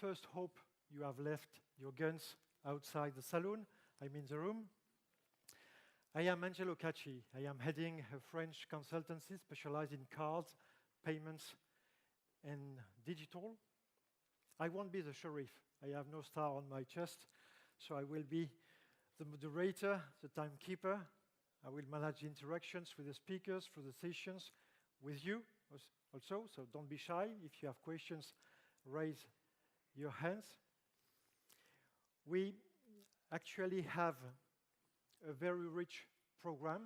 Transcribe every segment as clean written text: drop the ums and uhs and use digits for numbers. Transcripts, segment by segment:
first hope you have left your guns outside the saloon. I'm in the room. I am Angelo Cacci. I am heading a French consultancy specialized in cards, payments, and digital. I won't be the sheriff. I have no star on my chest, so I will be the moderator, the timekeeper. I will manage the interactions with the speakers through the sessions, with you also, so don't be shy. If you have questions, raise your hands. We actually have a very rich program.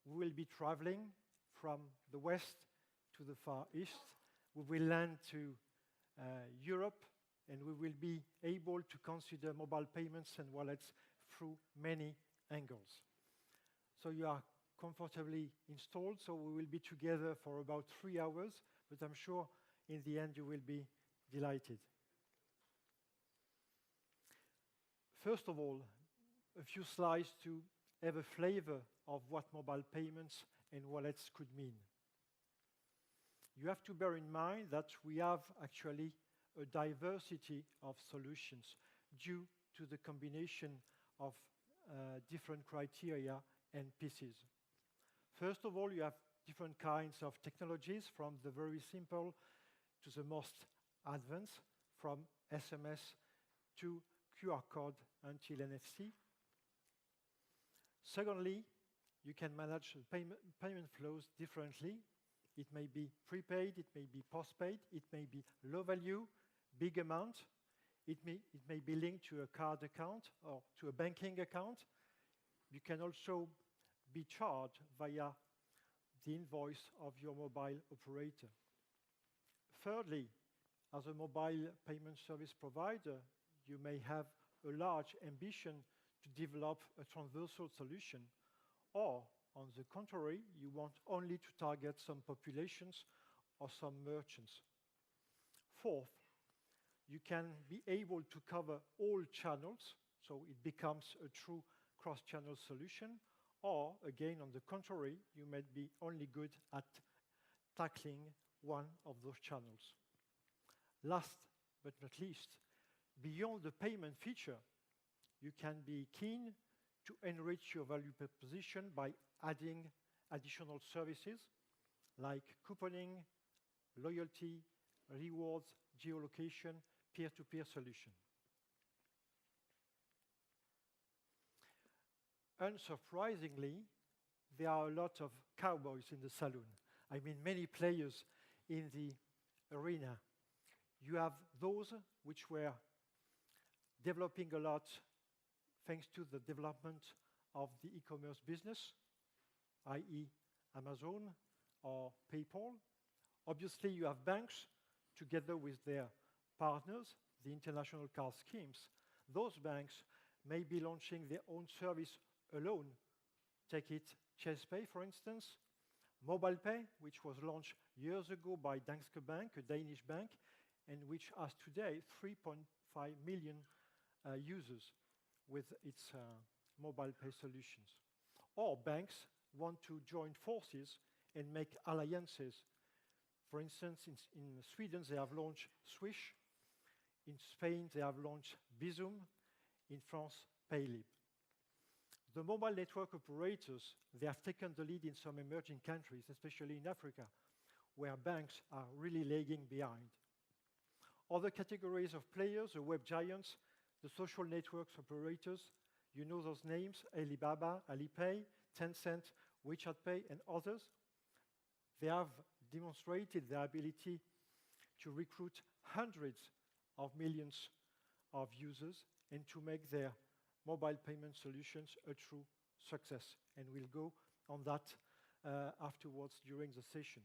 We will be traveling from the west to the far east. We will land to Europe, and we will be able to consider mobile payments and wallets through many angles. So you are comfortably installed, so we will be together for about 3 hours, but I'm sure in the end you will be delighted. First of all, a few slides to have a flavor of what mobile payments and wallets could mean. You have to bear in mind that we have actually a diversity of solutions due to the combination of different criteria and pieces. First of all, you have different kinds of technologies, from the very simple to the most advanced, from SMS to QR code until NFC. Secondly, you can manage payment flows differently. It may be prepaid, it may be postpaid, it may be low value, big amount. It may be linked to a card account or to a banking account. You can also be charged via the invoice of your mobile operator. Thirdly, as a mobile payment service provider, you may have a large ambition to develop a transversal solution, or on the contrary, you want only to target some populations or some merchants. Fourth, you can be able to cover all channels, so it becomes a true cross-channel solution, or again, on the contrary, you might be only good at tackling one of those channels. Last but not least, beyond the payment feature, you can be keen to enrich your value proposition by adding additional services like couponing, loyalty, rewards, geolocation, peer-to-peer solution. Unsurprisingly, there are a lot of cowboys in the saloon. I mean, many players in the arena. You have those which were developing a lot thanks to the development of the e-commerce business, i.e. Amazon or PayPal. Obviously, you have banks together with their partners, the international card schemes. Those banks may be launching their own service alone. Take it, ChessPay, for instance. MobilePay, which was launched years ago by Danske Bank, a Danish bank, and which has today 3.5 million users with its mobile pay solutions. Or banks want to join forces and make alliances. For instance, in Sweden, they have launched Swish. In Spain, they have launched Bizum. In France, Paylib. The mobile network operators, they have taken the lead in some emerging countries, especially in Africa, where banks are really lagging behind. Other categories of players, the web giants, the social networks operators, you know those names, Alibaba, Alipay, Tencent, WeChat Pay, and others. They have demonstrated their ability to recruit hundreds of millions of users and to make their mobile payment solutions a true success. And we'll go on that afterwards during the session.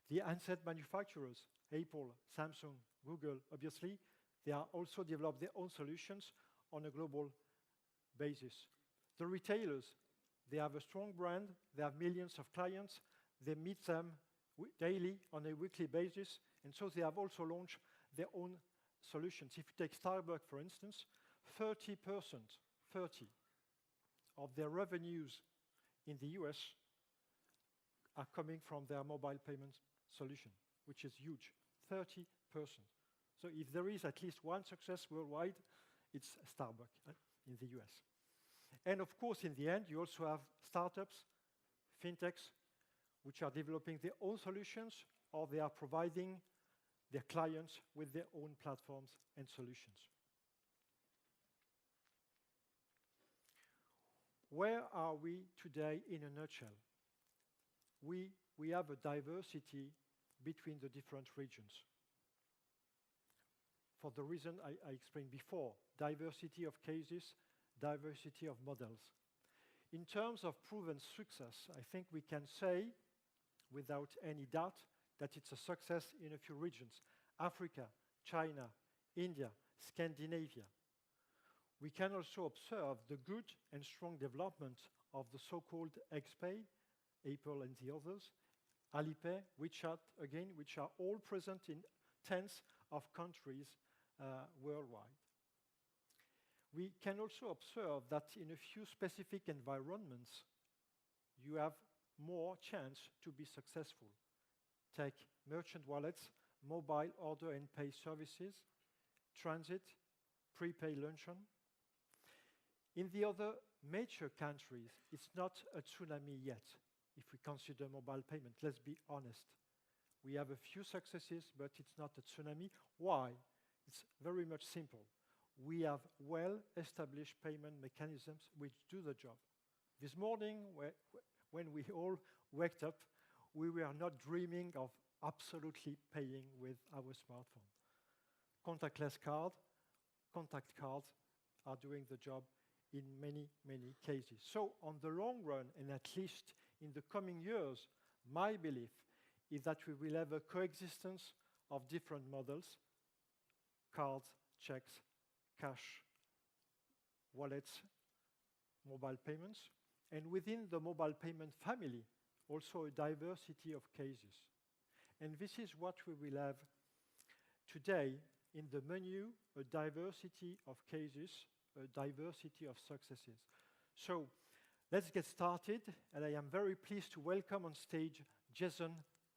The handset manufacturers, Apple, Samsung, Google, obviously, they are also developed their own solutions on a global basis. The retailers, they have a strong brand, they have millions of clients, they meet them daily on a weekly basis, and so they have also launched their own solutions. If you take Starbucks, for instance, 30% of their revenues in the US are coming from their mobile payment solution, which is huge, 30%. So if there is at least one success worldwide, it's Starbucks in the US. And of course, in the end, you also have startups, fintechs, which are developing their own solutions, or they are providing their clients with their own platforms and solutions. Where are we today in a nutshell? We have a diversity between the different regions. For the reason I explained before, diversity of cases, diversity of models. In terms of proven success, I think we can say, without any doubt, that it's a success in a few regions: Africa, China, India, Scandinavia. We can also observe the good and strong development of the so-called XPay, Apple and the others, Alipay, WeChat, again, which are all present in tens of countries worldwide. We can also observe that in a few specific environments, you have more chance to be successful. Take merchant wallets, mobile order and pay services, transit, prepay luncheon. In the other major countries, it's not a tsunami yet, if we consider mobile payment. Let's be honest. We have a few successes, but it's not a tsunami. Why? It's very much simple. We have well-established payment mechanisms which do the job. This morning, when we all waked up, we were not dreaming of absolutely paying with our smartphone. Contactless contact cards are doing the job in many, many cases. So on the long run, and at least in the coming years, my belief is that we will have a coexistence of different models: cards, checks, cash, wallets, mobile payments, and within the mobile payment family, also a diversity of cases. And this is what we will have today in the menu: a diversity of cases, a diversity of successes. So let's get started, and I am very pleased to welcome on stage Jason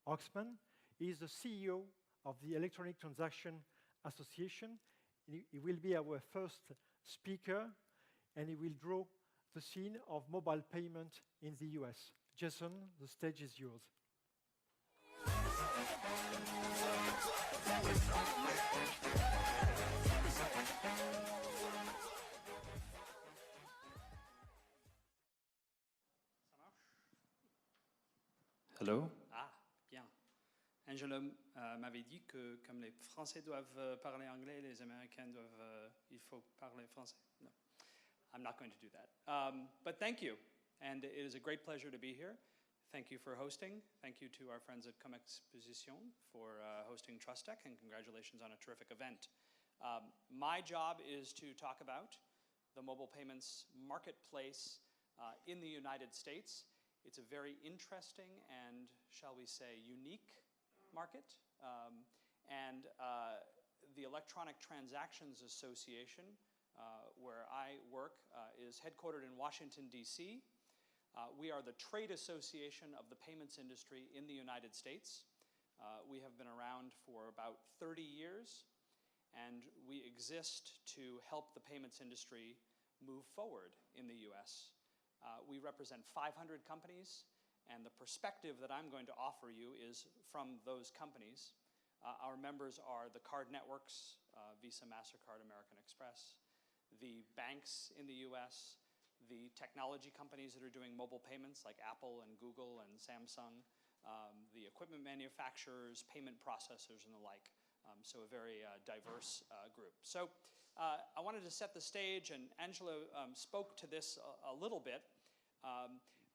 Oxman. He is the CEO of the Electronic Transaction Association. He will be our first speaker, and he will draw the scene of mobile payment in the US. Jason, the stage is yours. Hello. Ah, bien. Angela m'avait dit que comme les Français doivent parler anglais, les Américains doivent, il faut parler français. No, I'm not going to do that. But thank you, and it is a great pleasure to be here. Thank you for hosting. Thank you to our friends at Comexposition for hosting TRUSTECH, and congratulations on a terrific event. My job is to talk about the mobile payments marketplace in the United States. It's a very interesting and, shall we say, unique market. And the Electronic Transactions Association, where I work, is headquartered in Washington, D.C. We are the trade association of the payments industry in the United States. We have been around for about 30 years, and we exist to help the payments industry move forward in the U.S. We represent 500 companies, and the perspective that I'm going to offer you is from those companies. Our members are the card networks, Visa, MasterCard, American Express, the banks in the US, the technology companies that are doing mobile payments like Apple and Google and Samsung, the equipment manufacturers, payment processors, and the like. So a very diverse group. So I wanted to set the stage, and Angela spoke to this a little bit.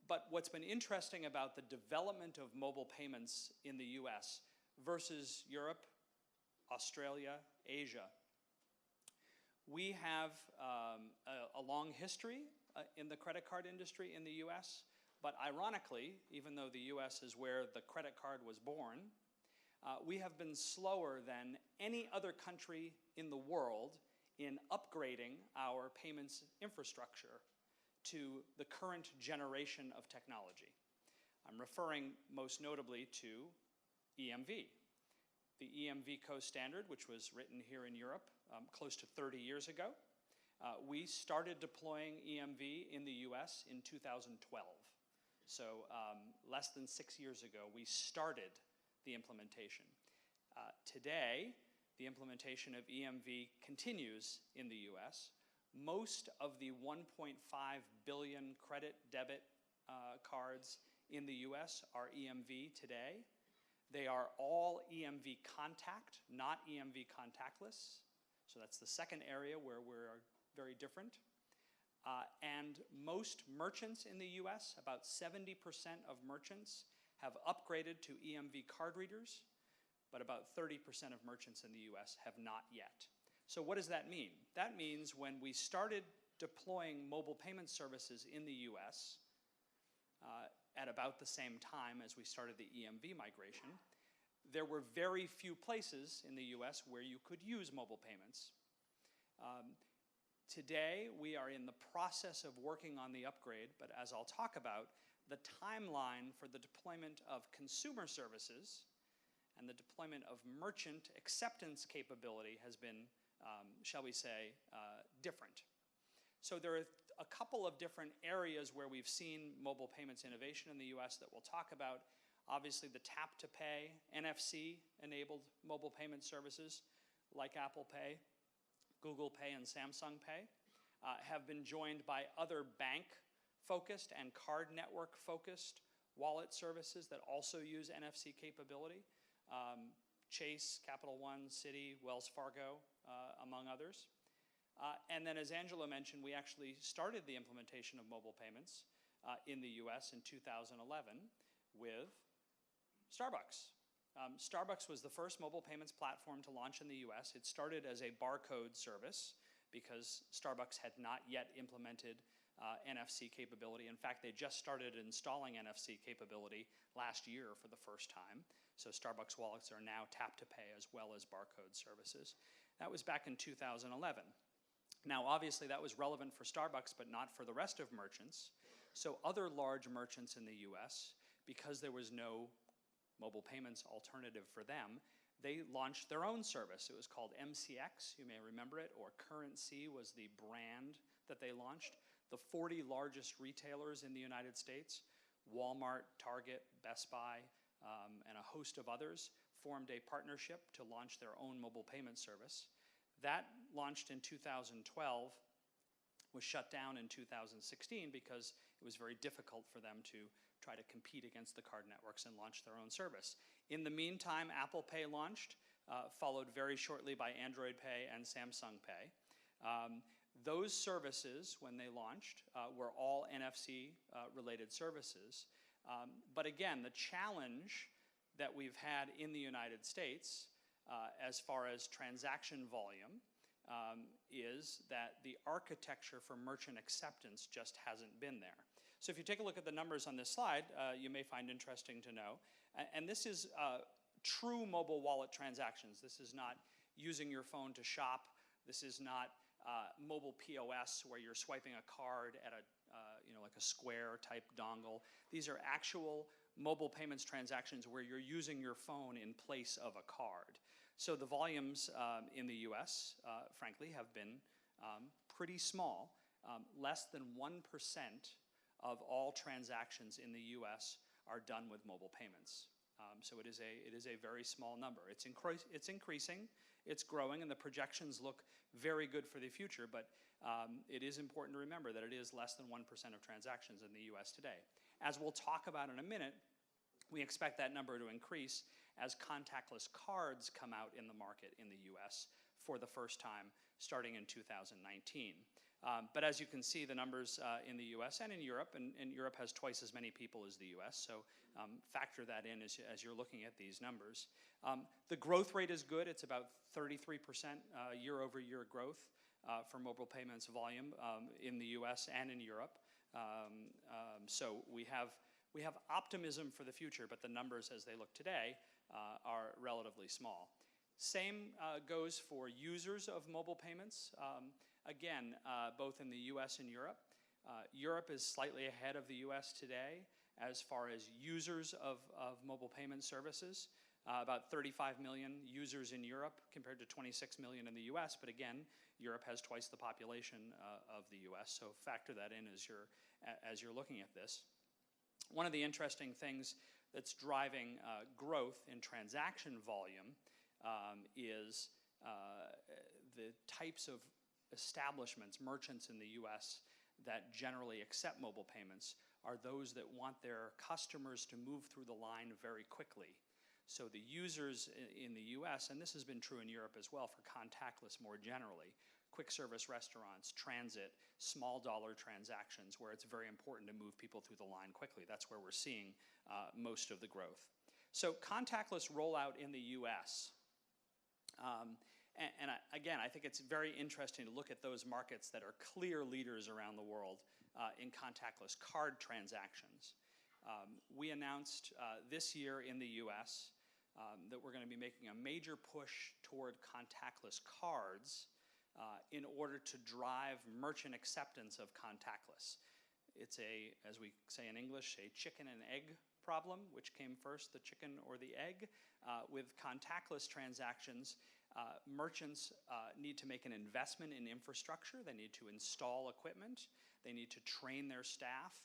But what's been interesting about the development of mobile payments in the US versus Europe, Australia, Asia, we have a long history in the credit card industry in the US. But ironically, even though the US is where the credit card was born, we have been slower than any other country in the world in upgrading our payments infrastructure to the current generation of technology. I'm referring most notably to EMV. the EMVCO standard, which was written here in Europe close to 30 years ago. We started deploying EMV in the US in 2012. So less than 6 years ago, we started the implementation. Today, the implementation of EMV continues in the US. Most of the 1.5 billion credit debit cards in the US are EMV today. They are all EMV contact, not EMV contactless. So that's the second area where we're very different. And most merchants in the US, about 70% of merchants, have upgraded to EMV card readers, but about 30% of merchants in the US have not yet. So what does that mean? That means when we started deploying mobile payment services in the US, at about the same time as we started the EMV migration, there were very few places in the US where you could use mobile payments. Today, we are in the process of working on the upgrade, but as I'll talk about, the timeline for the deployment of consumer services and the deployment of merchant acceptance capability has been, shall we say, different. So there are a couple of different areas where we've seen mobile payments innovation in the US that we'll talk about. Obviously, the tap-to-pay, NFC-enabled mobile payment services like Apple Pay, Google Pay, and Samsung Pay have been joined by other bank-focused and card network-focused wallet services that also use NFC capability. Chase, Capital One, Citi, Wells Fargo, among others. And then as Angela mentioned, we actually started the implementation of mobile payments in the US in 2011 with Starbucks. Starbucks was the first mobile payments platform to launch in the US. It started as a barcode service because Starbucks had not yet implemented NFC capability. In fact, they just started installing NFC capability last year for the first time. So Starbucks wallets are now tap-to-pay as well as barcode services. That was back in 2011. Now, obviously, that was relevant for Starbucks, but not for the rest of merchants. So other large merchants in the US, because there was no mobile payments alternative for them, they launched their own service. It was called MCX, you may remember it, or Currency was the brand that they launched. The 40 largest retailers in the United States, Walmart, Target, Best Buy, and a host of others, formed a partnership to launch their own mobile payment service. That launched in 2012, was shut down in 2016 because it was very difficult for them to try to compete against the card networks and launch their own service. In the meantime, Apple Pay launched, followed very shortly by Android Pay and Samsung Pay. Those services, when they launched, were all NFC-related services. But again, the challenge that we've had in the United States as far as transaction volume is that the architecture for merchant acceptance just hasn't been there. So if you take a look at the numbers on this slide, you may find interesting to know. And this is true mobile wallet transactions. This is not using your phone to shop. This is not mobile POS where you're swiping a card at a, like a Square type dongle. These are actual mobile payments transactions where you're using your phone in place of a card. So the volumes in the US, frankly, have been pretty small. Less than 1% of all transactions in the US are done with mobile payments. So it is a very small number. It's increasing, it's growing, and the projections look very good for the future, but it is important to remember that it is less than 1% of transactions in the US today. As we'll talk about in a minute, we expect that number to increase as contactless cards come out in the market in the US for the first time starting in 2019. But as you can see, the numbers in the US and in Europe, and Europe has twice as many people as the US, so factor that in as you're looking at these numbers. The growth rate is good. It's about 33% year-over-year growth for mobile payments volume in the US and in Europe. So we have optimism for the future, but the numbers as they look today are relatively small. Same goes for users of mobile payments. Again, both in the US and Europe. Europe is slightly ahead of the US today as far as users of mobile payment services. about 35 million users in Europe compared to 26 million in the US, but again, Europe has twice the population of the US, so factor that in as you're looking at this. One of the interesting things that's driving growth in transaction volume is the types of establishments, merchants in the US that generally accept mobile payments are those that want their customers to move through the line very quickly. So the users in the US, and this has been true in Europe as well for contactless more generally, quick service restaurants, transit, small dollar transactions where it's very important to move people through the line quickly. That's where we're seeing most of the growth. So contactless rollout in the US. Again, I think it's very interesting to look at those markets that are clear leaders around the world in contactless card transactions. We announced this year in the US that we're going to be making a major push toward contactless cards in order to drive merchant acceptance of contactless. It's as we say in English, a chicken and egg problem. Which came first, the chicken or the egg? With contactless transactions, merchants need to make an investment in infrastructure. They need to install equipment. They need to train their staff.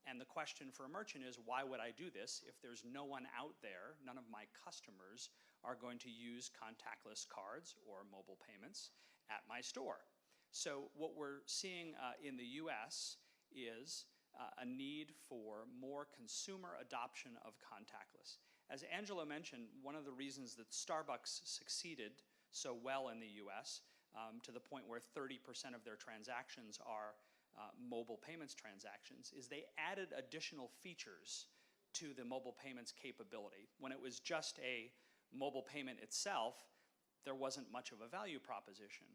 And the question for a merchant is, why would I do this if there's no one out there, none of my customers are going to use contactless cards or mobile payments at my store? So what we're seeing in the US is a need for more consumer adoption of contactless. As Angelo mentioned, one of the reasons that Starbucks succeeded so well in the US, to the point where 30% of their transactions are mobile payments transactions, is they added additional features to the mobile payments capability. When it was just a mobile payment itself, there wasn't much of a value proposition.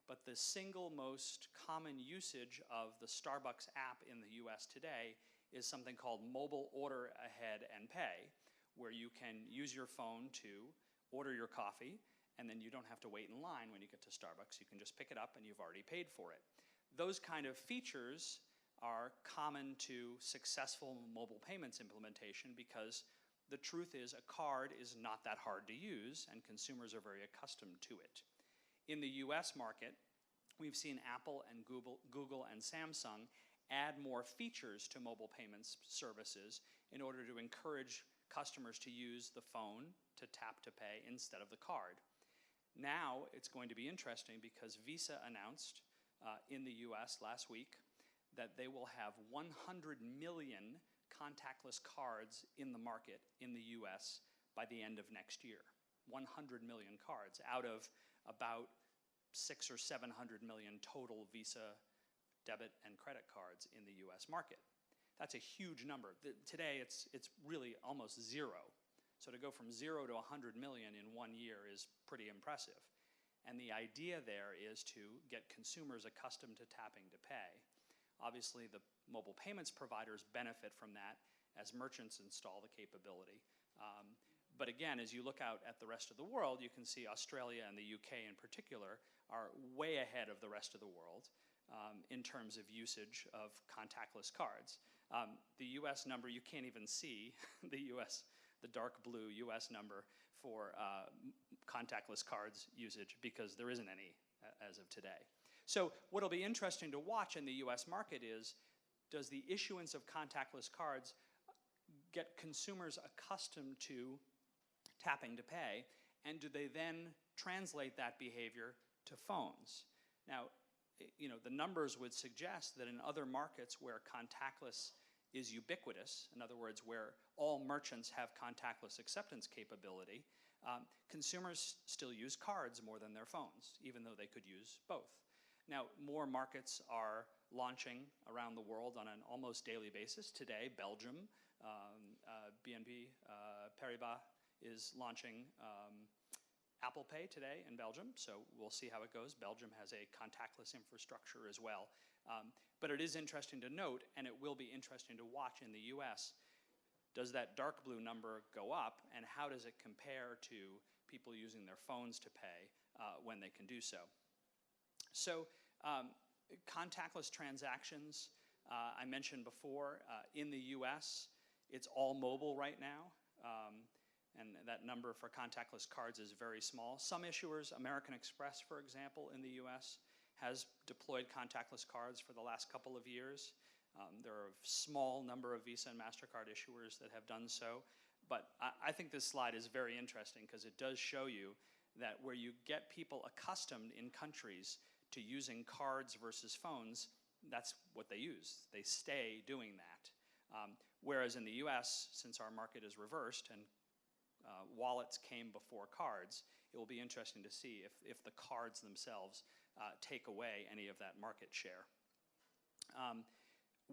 But the single most common usage of the Starbucks app in the US today is something called mobile order ahead and pay, where you can use your phone to order your coffee, and then you don't have to wait in line when you get to Starbucks. You can just pick it up and you've already paid for it. Those kind of features are common to successful mobile payments implementation because the truth is a card is not that hard to use and consumers are very accustomed to it. In the US market, we've seen Apple and Google and Samsung add more features to mobile payments services in order to encourage customers to use the phone to tap to pay instead of the card. Now it's going to be interesting because Visa announced in the US last week that they will have 100 million contactless cards in the market in the US by the end of next year. 100 million cards out of about 600 or 700 million total Visa debit and credit cards in the US market. That's a huge number. Today it's really almost zero. So to go from 0 to 100 million in 1 year is pretty impressive. And the idea there is to get consumers accustomed to tapping to pay. Obviously, the mobile payments providers benefit from that as merchants install the capability. But again, as you look out at the rest of the world, you can see Australia and the UK in particular are way ahead of the rest of the world in terms of usage of contactless cards. The US number, you can't even see the dark blue US number for contactless cards usage because there isn't any as of today. So what'll be interesting to watch in the US market is, does the issuance of contactless cards get consumers accustomed to tapping to pay, and do they then translate that behavior to phones? Now, the numbers would suggest that in other markets where contactless is ubiquitous, in other words, where all merchants have contactless acceptance capability, consumers still use cards more than their phones, even though they could use both. Now, more markets are launching around the world on an almost daily basis. Today, Belgium, BNP Paribas is launching Apple Pay today in Belgium, so we'll see how it goes. Belgium has a contactless infrastructure as well. But it is interesting to note, and it will be interesting to watch in the US, does that dark blue number go up, and how does it compare to people using their phones to pay when they can do so? So contactless transactions, I mentioned before, in the US, it's all mobile right now. And that number for contactless cards is very small. Some issuers, American Express, for example, in the US, has deployed contactless cards for the last couple of years. There are a small number of Visa and MasterCard issuers that have done so. But I think this slide is very interesting because it does show you that where you get people accustomed in countries to using cards versus phones, that's what they use. They stay doing that. Whereas in the US, since our market is reversed and wallets came before cards, it will be interesting to see if the cards themselves take away any of that market share.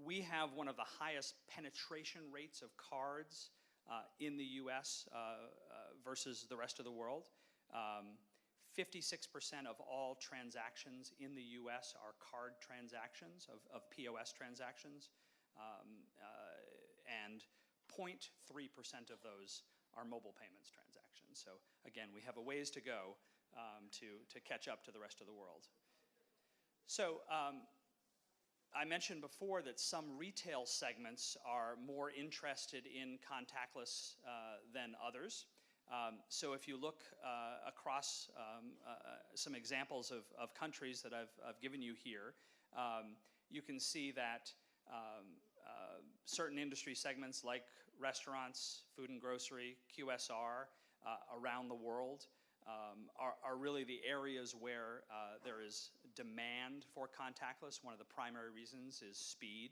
We have one of the highest penetration rates of cards in the US versus the rest of the world. 56% of all transactions in the US are card transactions, of POS transactions, and 0.3% of those are mobile payments transactions. So again, we have a ways to go to catch up to the rest of the world. So I mentioned before that some retail segments are more interested in contactless than others. So if you look across some examples of countries that I've given you here, you can see that certain industry segments like restaurants, food and grocery, QSR around the world are really the areas where there is demand for contactless. One of the primary reasons is speed.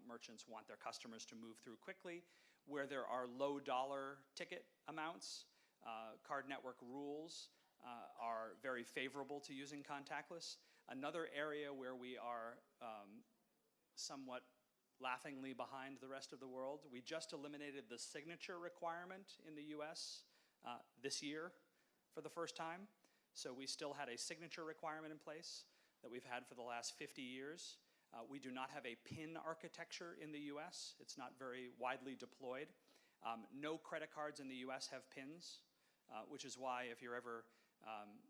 Merchants want their customers to move through quickly. Where there are low dollar ticket amounts, card network rules are very favorable to using contactless. Another area where we are somewhat laughingly behind the rest of the world, we just eliminated the signature requirement in the US this year for the first time. So we still had a signature requirement in place that we've had for the last 50 years. We do not have a PIN architecture in the US. It's not very widely deployed. No credit cards in the US have PINs, which is why if you're ever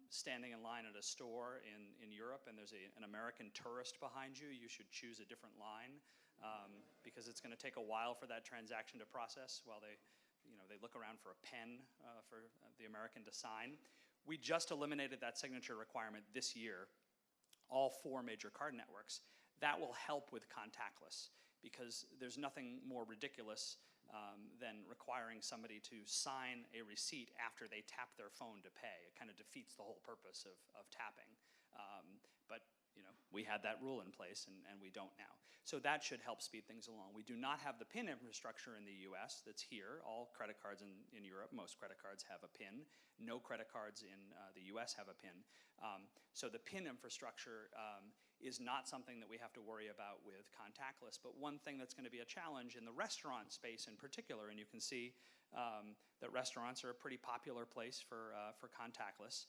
standing in line at a store in Europe and there's an American tourist behind you, you should choose a different line because it's going to take a while for that transaction to process while they look around for a pen for the American to sign. We just eliminated that signature requirement this year, all 4 major card networks. That will help with contactless because there's nothing more ridiculous than requiring somebody to sign a receipt after they tap their phone to pay. It kind of defeats the whole purpose of tapping. But we had that rule in place and we don't now. So that should help speed things along. We do not have the PIN infrastructure in the US that's here. All credit cards in Europe, most credit cards have a PIN. No credit cards in the US have a PIN. So the PIN infrastructure is not something that we have to worry about with contactless. But one thing that's going to be a challenge in the restaurant space in particular, and you can see that restaurants are a pretty popular place for contactless.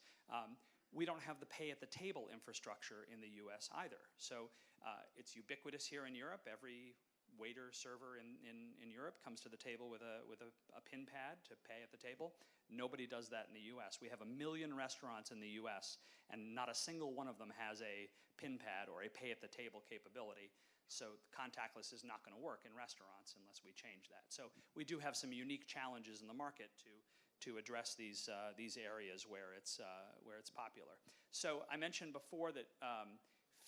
We don't have the pay-at-the-table infrastructure in the US either. So it's ubiquitous here in Europe. Every waiter, server in Europe comes to the table with a PIN pad to pay at the table. Nobody does that in the US. We have 1 million restaurants in the US, and not a single one of them has a PIN pad or a pay-at-the-table capability. So contactless is not going to work in restaurants unless we change that. So we do have some unique challenges in the market to address these areas where it's popular. So I mentioned before that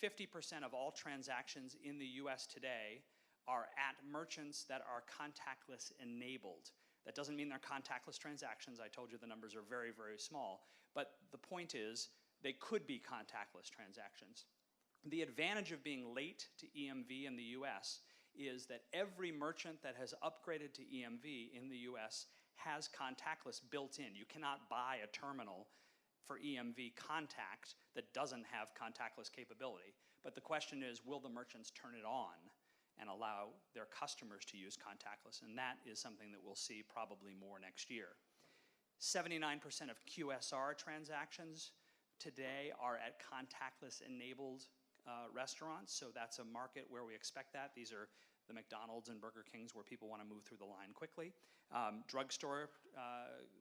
50% of all transactions in the US today are at merchants that are contactless enabled. That doesn't mean they're contactless transactions. I told you the numbers are very, very small. But the point is they could be contactless transactions. The advantage of being late to EMV in the US is that every merchant that has upgraded to EMV in the US has contactless built in. You cannot buy a terminal for EMV contact that doesn't have contactless capability. But the question is, will the merchants turn it on and allow their customers to use contactless? And that is something that we'll see probably more next year. 79% of QSR transactions today are at contactless enabled restaurants. So that's a market where we expect that. These are the McDonald's and Burger Kings where people want to move through the line quickly. Drugstore,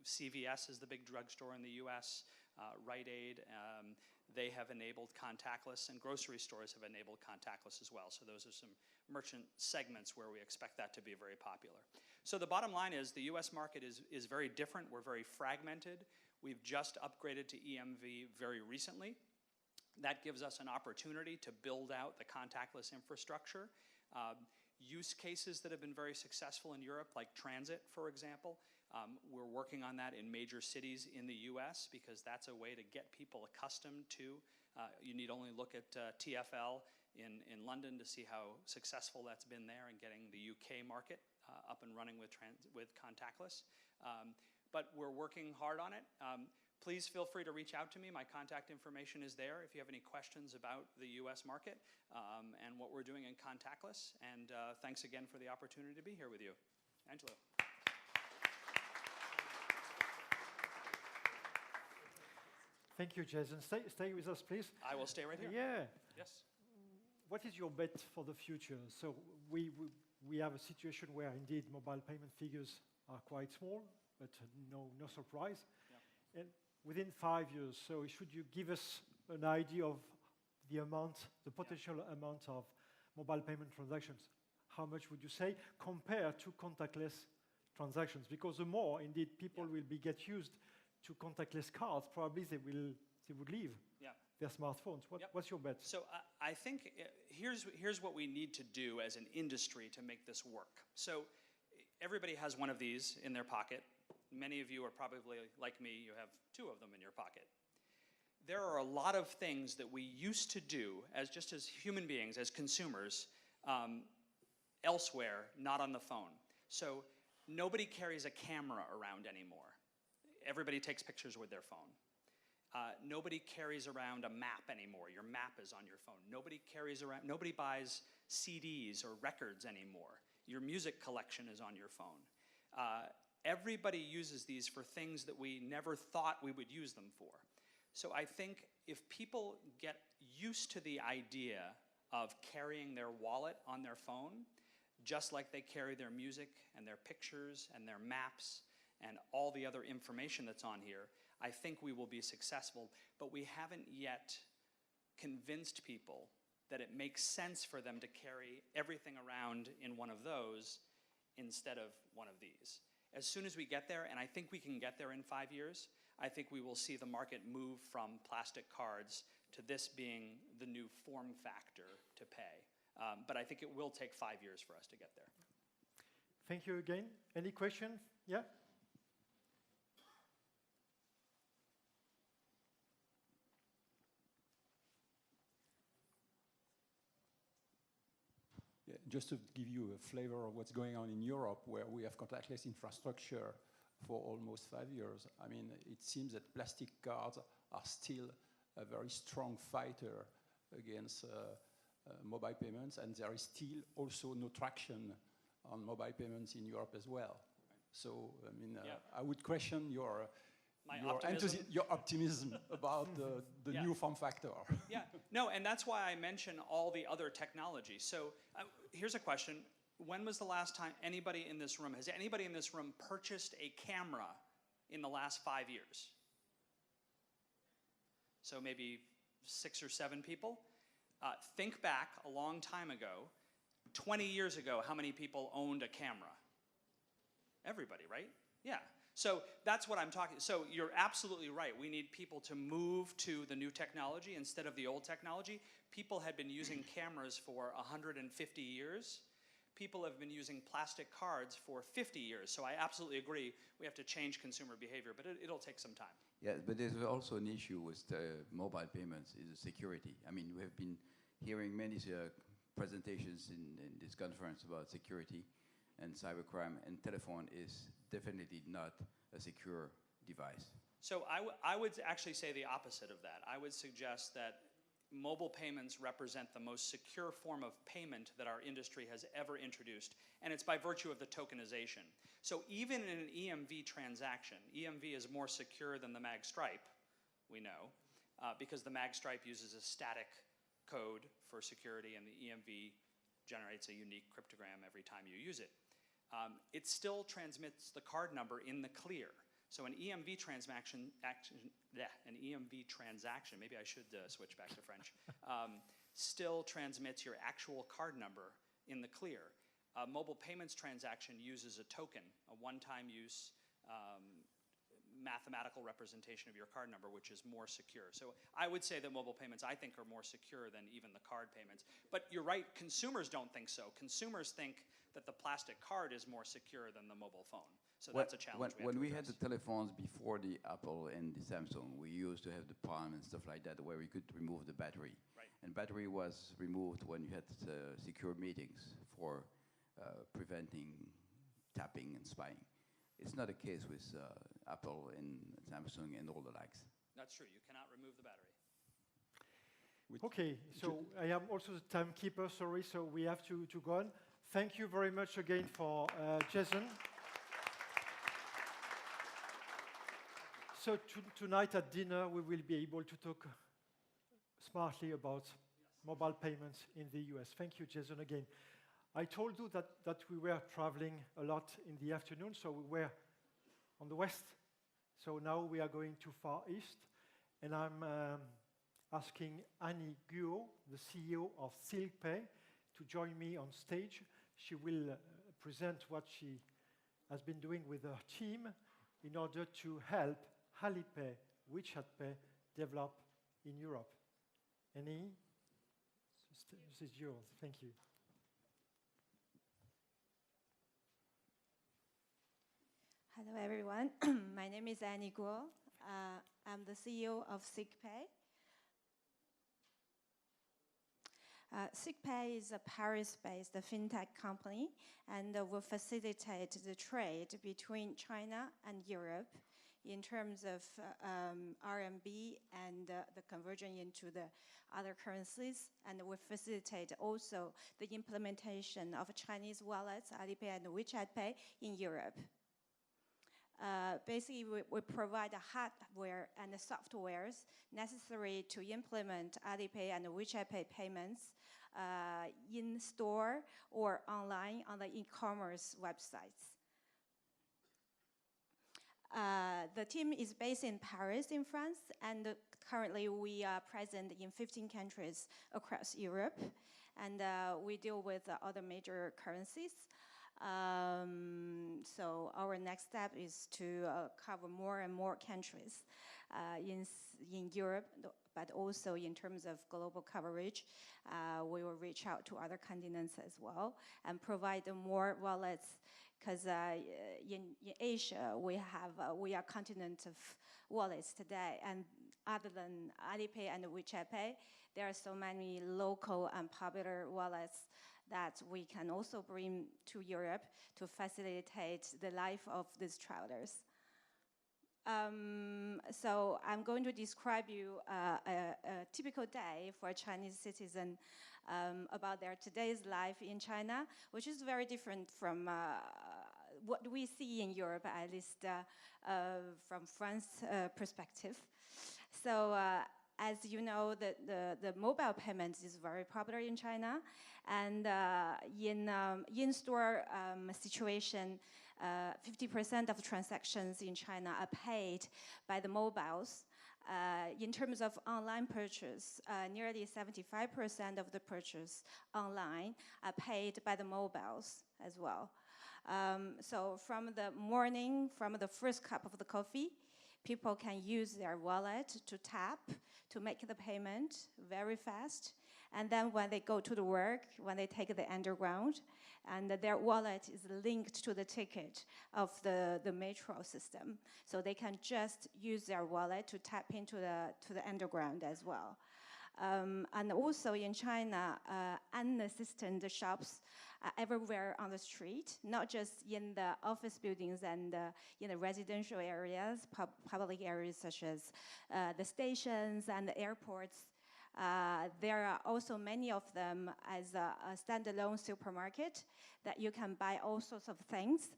CVS is the big drugstore in the US. Rite Aid, they have enabled contactless, and grocery stores have enabled contactless as well. So those are some merchant segments where we expect that to be very popular. So the bottom line is the US market is very different. We're very fragmented. We've just upgraded to EMV very recently. That gives us an opportunity to build out the contactless infrastructure. Use cases that have been very successful in Europe, like transit, for example. We're working on that in major cities in the US because that's a way to get people accustomed to. You need only look at TfL in London to see how successful that's been there in getting the UK market up and running with contactless. But we're working hard on it. Please feel free to reach out to me. My contact information is there if you have any questions about the US market and what we're doing in contactless. And thanks again for the opportunity to be here with you. Angelo. Thank you, Jason. Stay with us, please. I will stay right here. Yeah. Yes. What is your bet for the future? So we have a situation where indeed mobile payment figures are quite small, but no surprise. Yeah. And within 5 years, so should you give us an idea of the amount, the potential amount of mobile payment transactions? How much would you say compared to contactless transactions? Because the more indeed people will get used to contactless cards, probably they would leave their smartphones. What's your bet? So I think here's what we need to do as an industry to make this work. So everybody has one of these in their pocket. Many of you are probably like me, you have 2 of them in your pocket. There are a lot of things that we used to do as human beings, as consumers, elsewhere, not on the phone. So nobody carries a camera around anymore. Everybody takes pictures with their phone. Nobody carries around a map anymore. Your map is on your phone. Nobody buys CDs or records anymore. Your music collection is on your phone. Everybody uses these for things that we never thought we would use them for. So I think if people get used to the idea of carrying their wallet on their phone, just like they carry their music and their pictures and their maps and all the other information that's on here, I think we will be successful. But we haven't yet convinced people that it makes sense for them to carry everything around in one of those instead of one of these. As soon as we get there, and I think we can get there in 5 years, I think we will see the market move from plastic cards to this being the new form factor to pay. But I think it will take 5 years for us to get there. Thank you again. Any questions? Yeah? Just to give you a flavor of what's going on in Europe, where we have contactless infrastructure for almost 5 years, I mean, it seems that plastic cards are still a very strong fighter against mobile payments, and there is still also no traction on mobile payments in Europe as well. So, I mean, I would question your optimism about the new form factor. Yeah, no, and that's why I mention all the other technology. So here's a question. When was the last time anybody in this room, has anybody in this room purchased a camera in the last 5 years? So maybe 6 or 7 people. Think back a long time ago, 20 years ago, how many people owned a camera? Everybody, right? Yeah. So that's what I'm talking. So you're absolutely right. We need people to move to the new technology instead of the old technology. People had been using cameras for 150 years. People have been using plastic cards for 50 years. So I absolutely agree. We have to change consumer behavior, but it'll take some time. Yeah, but there's also an issue with the mobile payments, is the security. I mean, we have been hearing many presentations in this conference about security and cybercrime, and telephone is definitely not a secure device. So I would actually say the opposite of that. I would suggest that mobile payments represent the most secure form of payment that our industry has ever introduced, and it's by virtue of the tokenization. So even in an EMV transaction, EMV is more secure than the mag stripe, we know, because the mag stripe uses a static code for security, and the EMV generates a unique cryptogram every time you use it. It still transmits the card number in the clear. So an EMV transaction, maybe I should switch back to French, still transmits your actual card number in the clear. A mobile payments transaction uses a token, a one-time use mathematical representation of your card number, which is more secure. So I would say that mobile payments, I think, are more secure than even the card payments. But you're right, consumers don't think so. Consumers think that the plastic card is more secure than the mobile phone. So that's a challenge. When we had the telephones before the Apple and the Samsung, we used to have the Palm and stuff like that where we could remove the battery. Right. And battery was removed when you had secure meetings for preventing tapping and spying. It's not the case with Apple and Samsung and all the likes. That's true. You cannot remove the battery. Okay, so I am also the timekeeper, sorry, so we have to go on. Thank you very much again for Jason. So tonight at dinner, we will be able to talk smartly about mobile payments in the US. Thank you, Jason, again. I told you that we were traveling a lot in the afternoon, so we were on the west. So now we are going to Far East, and I'm asking Annie Guo, the CEO of SilkPay, to join me on stage. She will present what she has been doing with her team in order to help Alipay, WeChat Pay develop in Europe. Annie, this is yours. Thank you. Hello, everyone. My name is Annie Guo. I'm the CEO of SilkPay. SilkPay is a Paris-based fintech company and will facilitate the trade between China and Europe in terms of RMB and the conversion into the other currencies, and will facilitate also the implementation of Chinese wallets, Alipay and WeChat Pay in Europe. Basically, we provide the hardware and the softwares necessary to implement Alipay and WeChat Pay payments in store or online on the e-commerce websites. The team is based in Paris, in France, and currently we are present in 15 countries across Europe, and we deal with other major currencies. So our next step is to cover more and more countries in Europe, but also in terms of global coverage. We will reach out to other continents as well and provide more wallets, because in Asia we are a continent of wallets today, and other than Alipay and WeChat Pay, there are so many local and popular wallets that we can also bring to Europe to facilitate the life of these travelers. So I'm going to describe you a typical day for a Chinese citizen about their today's life in China, which is very different from what we see in Europe, at least from France's perspective. So as you know, the mobile payments is very popular in China, and in-store situation, 50% of transactions in China are paid by the mobiles. In terms of online purchase, nearly 75% of the purchase online are paid by the mobiles as well. So from the morning, from the first cup of the coffee, people can use their wallet to tap, to make the payment very fast. And then when they go to the work, when they take the underground, and their wallet is linked to the ticket of the metro system. So they can just use their wallet to tap into the underground as well. And also in China, unassisted shops are everywhere on the street, not just in the office buildings and in the residential areas, public areas such as the stations and the airports. There are also many of them as a standalone supermarket that you can buy all sorts of things.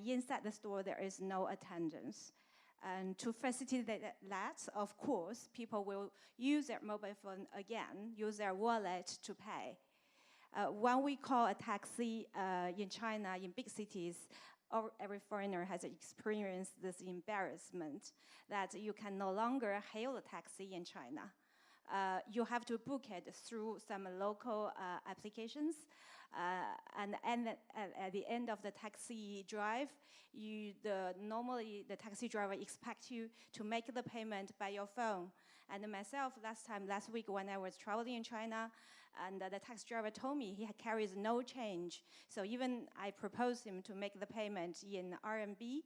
Inside the store, there is no attendance. And to facilitate that, of course, people will use their mobile phone again, use their wallet to pay. When we call a taxi in China, in big cities, every foreigner has experienced this embarrassment that you can no longer hail a taxi in China. You have to book it through some local applications. And at the end of the taxi drive, normally the taxi driver expects you to make the payment by your phone. And myself, last week when I was traveling in China, and the taxi driver told me he carries no change. So even I proposed him to make the payment in RMB,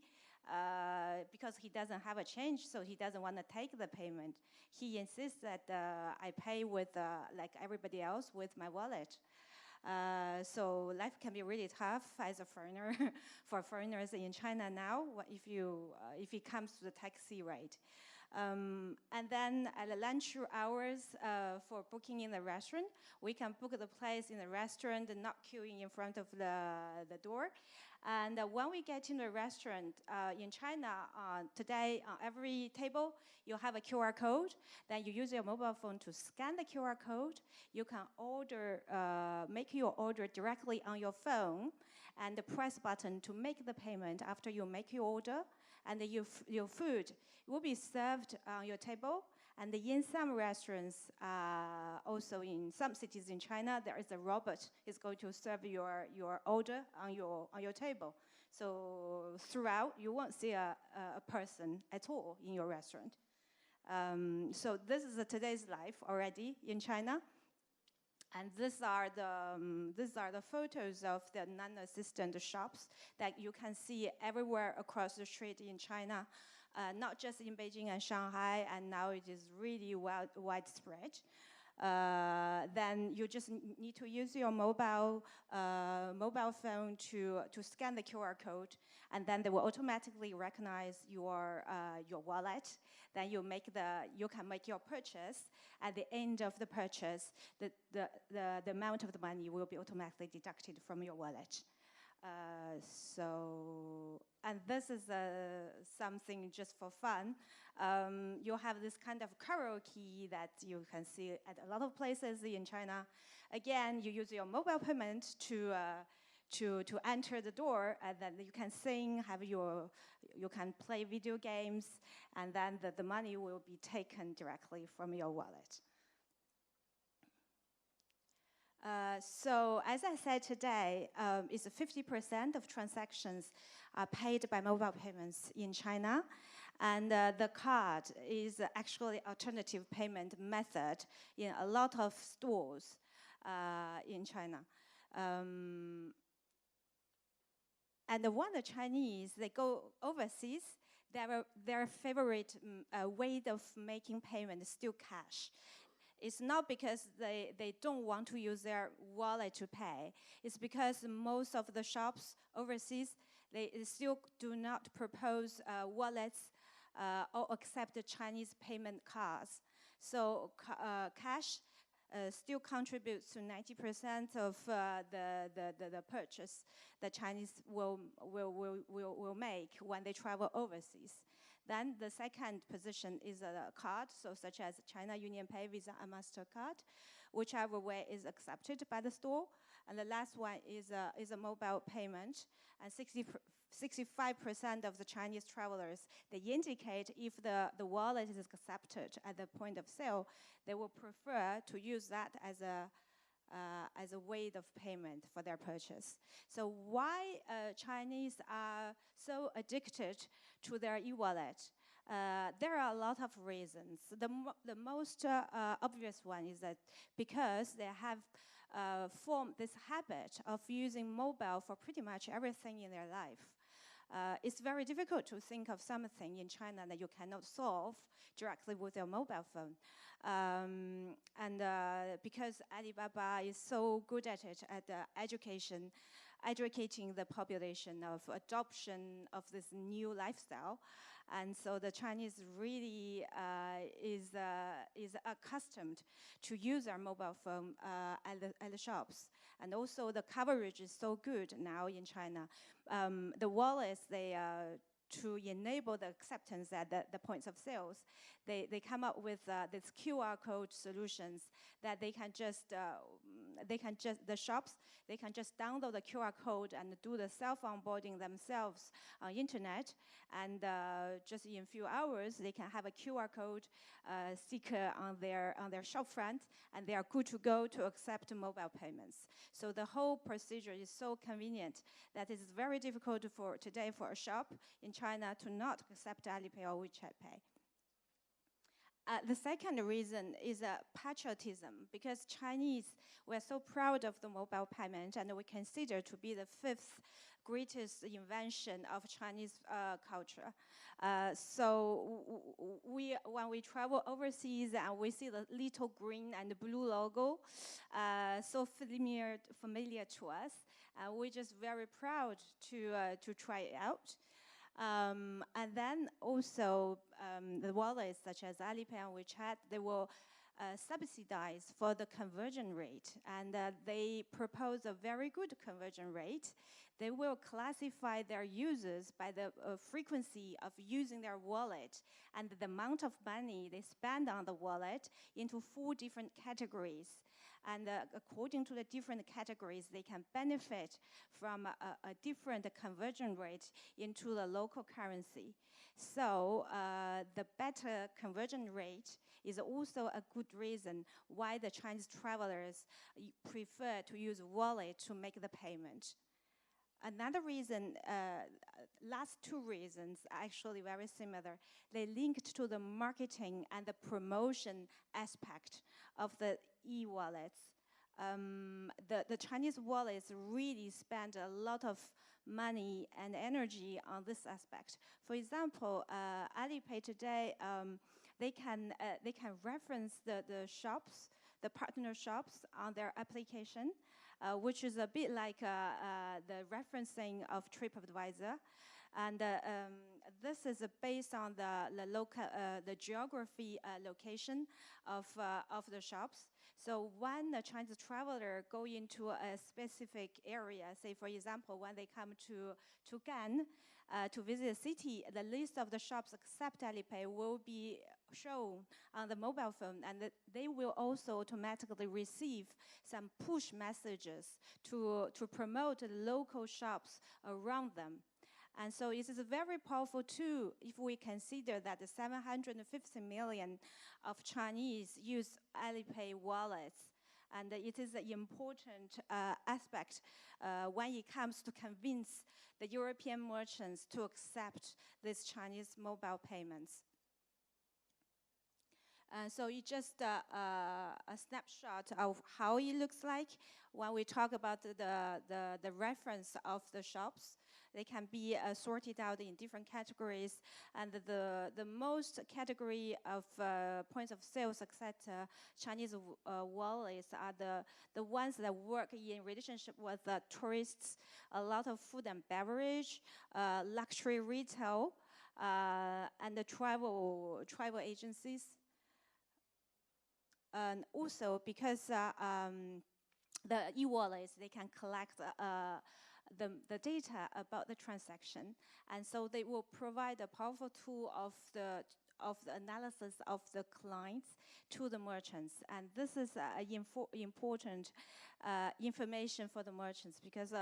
because he doesn't have a change, so he doesn't want to take the payment. He insists that I pay with, like everybody else, with my wallet. So life can be really tough as a foreigner, for foreigners in China now, if it comes to the taxi rate. And then at the lunch hours for booking in the restaurant, we can book the place in the restaurant and not queuing in front of the door. And when we get in the restaurant in China, today on every table, you have a QR code. Then you use your mobile phone to scan the QR code. You can make your order directly on your phone and press button to make the payment after you make your order. And your food will be served on your table. And in some restaurants, also in some cities in China, there is a robot is going to serve your order on your table. So throughout, you won't see a person at all in your restaurant. So this is today's life already in China. And these are the photos of the non-assistant shops that you can see everywhere across the street in China, not just in Beijing and Shanghai, and now it is really widespread. Then you just need to use your mobile phone to scan the QR code, and then they will automatically recognize your wallet. Then you can make your purchase. At the end of the purchase, the amount of the money will be automatically deducted from your wallet. And this is something just for fun. You have this kind of karaoke that you can see at a lot of places in China. Again, you use your mobile payment to enter the door, and then you can sing, you can play video games, and then the money will be taken directly from your wallet. So as I said today, it's 50% of transactions are paid by mobile payments in China. And the card is actually alternative payment method in a lot of stores in China. And when the Chinese, they go overseas, their favorite way of making payment is still cash. It's not because they don't want to use their wallet to pay. It's because most of the shops overseas, they still do not propose wallets or accept the Chinese payment cards. So cash still contributes to 90% of the purchase the Chinese will make when they travel overseas. Then the second position is a card, so such as China UnionPay, Visa, and MasterCard, whichever way is accepted by the store. And the last one is a mobile payment. And 65% of the Chinese travelers, they indicate if the wallet is accepted at the point of sale, they will prefer to use that as a way of payment for their purchase. So why Chinese are so addicted to their e-wallet? There are a lot of reasons. The most obvious one is that because they have formed this habit of using mobile for pretty much everything in their life. It's very difficult to think of something in China that you cannot solve directly with your mobile phone. Because Alibaba is so good at it, at educating the population of adoption of this new lifestyle. And so the Chinese really is accustomed to use our mobile phone at the shops. And also the coverage is so good now in China. The wallets, they to enable the acceptance at the points of sales, they come up with this QR code solutions that the shops can just download the QR code and do the self-onboarding themselves on internet, and just in a few hours they can have a QR code sticker on their shop front, and they are good to go to accept mobile payments. So the whole procedure is so convenient that it is very difficult today for a shop in China to not accept Alipay or WeChat Pay. The second reason is patriotism, because Chinese, we're so proud of the mobile payment, and we consider to be the 5th greatest invention of Chinese culture. So when we travel overseas and we see the little green and blue logo, so familiar to us, we're just very proud to try it out. And then also the wallets such as Alipay and WeChat, they will subsidize for the conversion rate, and they propose a very good conversion rate. They will classify their users by the frequency of using their wallet and the amount of money they spend on the wallet into 4 different categories. And according to the different categories, they can benefit from a different conversion rate into the local currency. So the better conversion rate is also a good reason why the Chinese travelers prefer to use wallet to make the payment. Another reason, last 2 reasons are actually very similar. They linked to the marketing and the promotion aspect of the e-wallets. The Chinese wallets really spend a lot of money and energy on this aspect. For example, Alipay today, they can reference the shops, the partner shops on their application, which is a bit like the referencing of TripAdvisor, and this is based on the geography location of the shops. So when a Chinese traveler go into a specific area, say for example when they come to Gan to visit a city, the list of the shops accept Alipay will be shown on the mobile phone, and they will also automatically receive some push messages to promote the local shops around them. And so it is a very powerful tool if we consider that the 750 million of Chinese use Alipay wallets. And it is an important aspect when it comes to convince the European merchants to accept these Chinese mobile payments. So it's just a snapshot of how it looks like when we talk about the reference of the shops. They can be sorted out in different categories, and the most category of points of sales, etc., Chinese wallets are the ones that work in relationship with tourists, a lot of food and beverage, luxury retail, and the travel agencies. And also because the e-wallets, they can collect the data about the transaction, and so they will provide a powerful tool of the analysis of the clients to the merchants. And this is important information for the merchants, because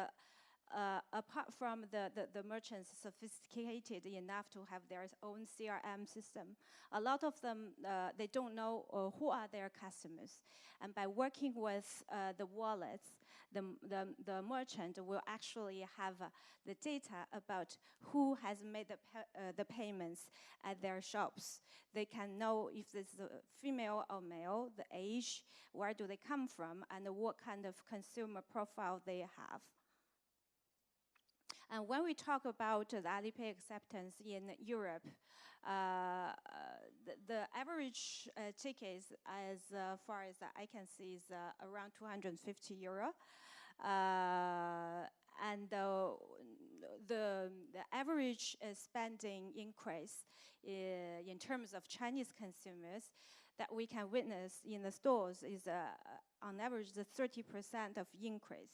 apart from the merchants sophisticated enough to have their own CRM system, a lot of them, they don't know who are their customers. And by working with the wallets, the merchant will actually have the data about who has made the payments at their shops. They can know if it's a female or male, the age, where do they come from, and what kind of consumer profile they have. And when we talk about the Alipay acceptance in Europe, the average ticket, as far as I can see, is around 250 euro. And the average spending increase in terms of Chinese consumers that we can witness in the stores is on average the 30% of increase.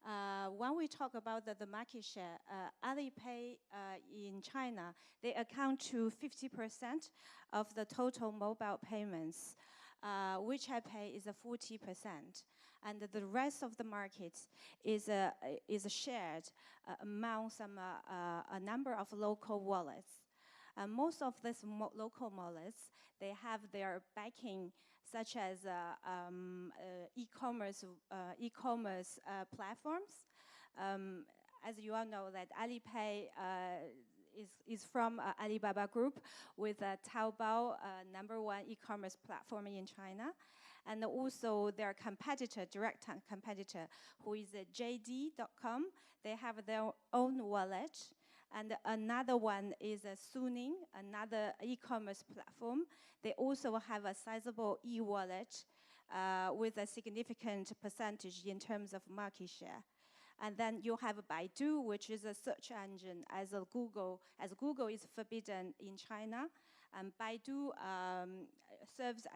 When we talk about the market share, Alipay in China, they account to 50% of the total mobile payments. WeChat Pay is 40%, and the rest of the market is shared among a number of local wallets. Most of these local wallets, they have their backing, such as e-commerce platforms. As you all know, that Alipay is from Alibaba Group, with Taobao, #1 e-commerce platform in China. And also their competitor, direct competitor, who is JD.com. They have their own wallet. And another one is Suning, another e-commerce platform. They also have a sizable e-wallet with a significant percentage in terms of market share. And then you have Baidu, which is a search engine as Google is forbidden in China. And Baidu serves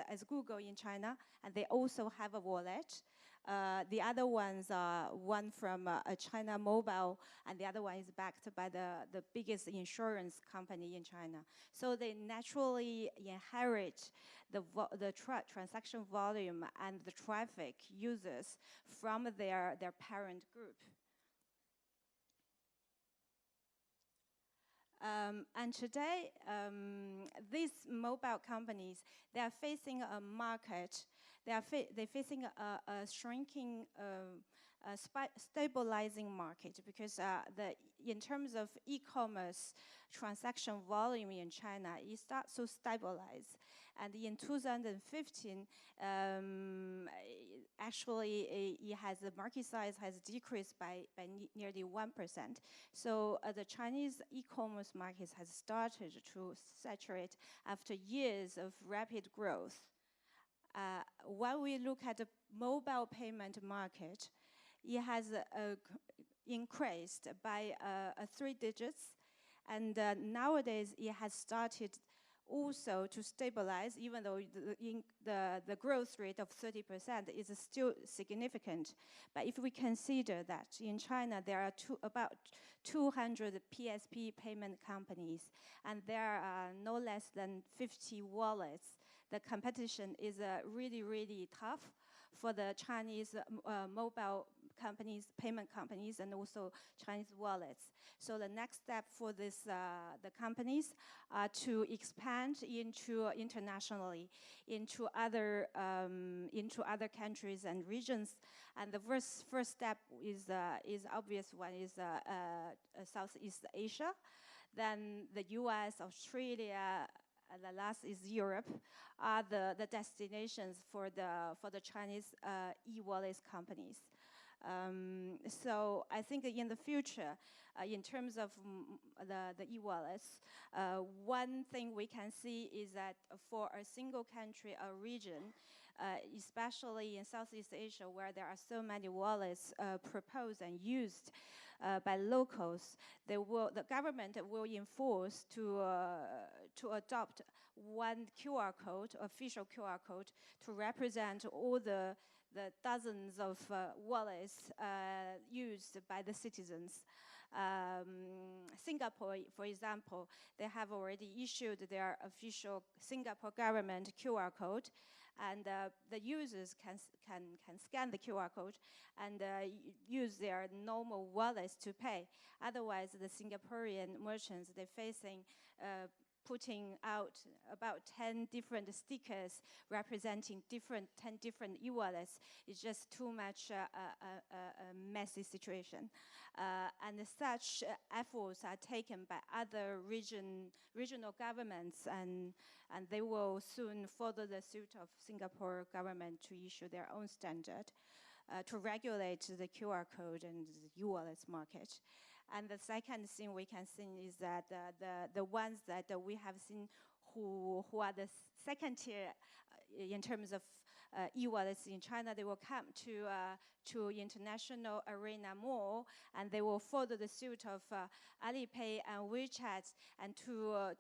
as Google in China, and they also have a wallet. The other ones are one from China Mobile, and the other one is backed by the biggest insurance company in China. So they naturally inherit the transaction volume and the traffic users from their parent group. And today, these mobile companies, they are facing a market. They're facing a shrinking, stabilizing market, because in terms of e-commerce transaction volume in China, it starts to stabilize. And in 2015, actually, the market size has decreased by nearly 1%. So the Chinese e-commerce market has started to saturate after years of rapid growth. While we look at the mobile payment market, it has increased by 3 digits. And nowadays, it has started also to stabilize, even though the growth rate of 30% is still significant. But if we consider that in China, there are about 200 PSP payment companies, and there are no less than 50 wallets, the competition is really, really tough for the Chinese mobile companies, payment companies, and also Chinese wallets. So the next step for this, the companies, are to expand internationally into other countries and regions. And the first step is obvious one, is Southeast Asia, then the U.S., Australia. And the last is Europe, are the destinations for the Chinese e-wallet companies. So I think in the future, in terms of the e-wallets, one thing we can see is that for a single country or region, especially in Southeast Asia, where there are so many wallets proposed and used by locals, the government will enforce to adopt one QR code, official QR code, to represent all the dozens of wallets used by the citizens. Singapore, for example, they have already issued their official Singapore government QR code, and the users can scan the QR code and use their normal wallets to pay. Otherwise, the Singaporean merchants, they're facing putting out about 10 different stickers representing 10 different e-wallets. It's just too much a messy situation. And such efforts are taken by other regional governments, and they will soon follow the suit of Singapore government to issue their own standard to regulate the QR code and the e-wallets market. And the second thing we can see is that the ones that we have seen who are the second tier in terms of e-wallets in China, they will come to international arena more, and they will follow the suit of Alipay and WeChat, and to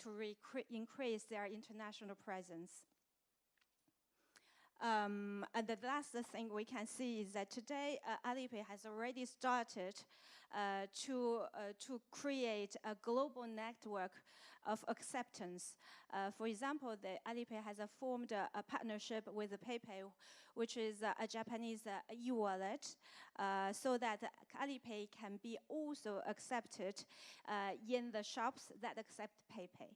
increase their international presence. And the last thing we can see is that today Alipay has already started to create a global network of acceptance. For example, the Alipay has formed a partnership with PayPay, which is a Japanese e-wallet, so that Alipay can be also accepted in the shops that accept PayPay.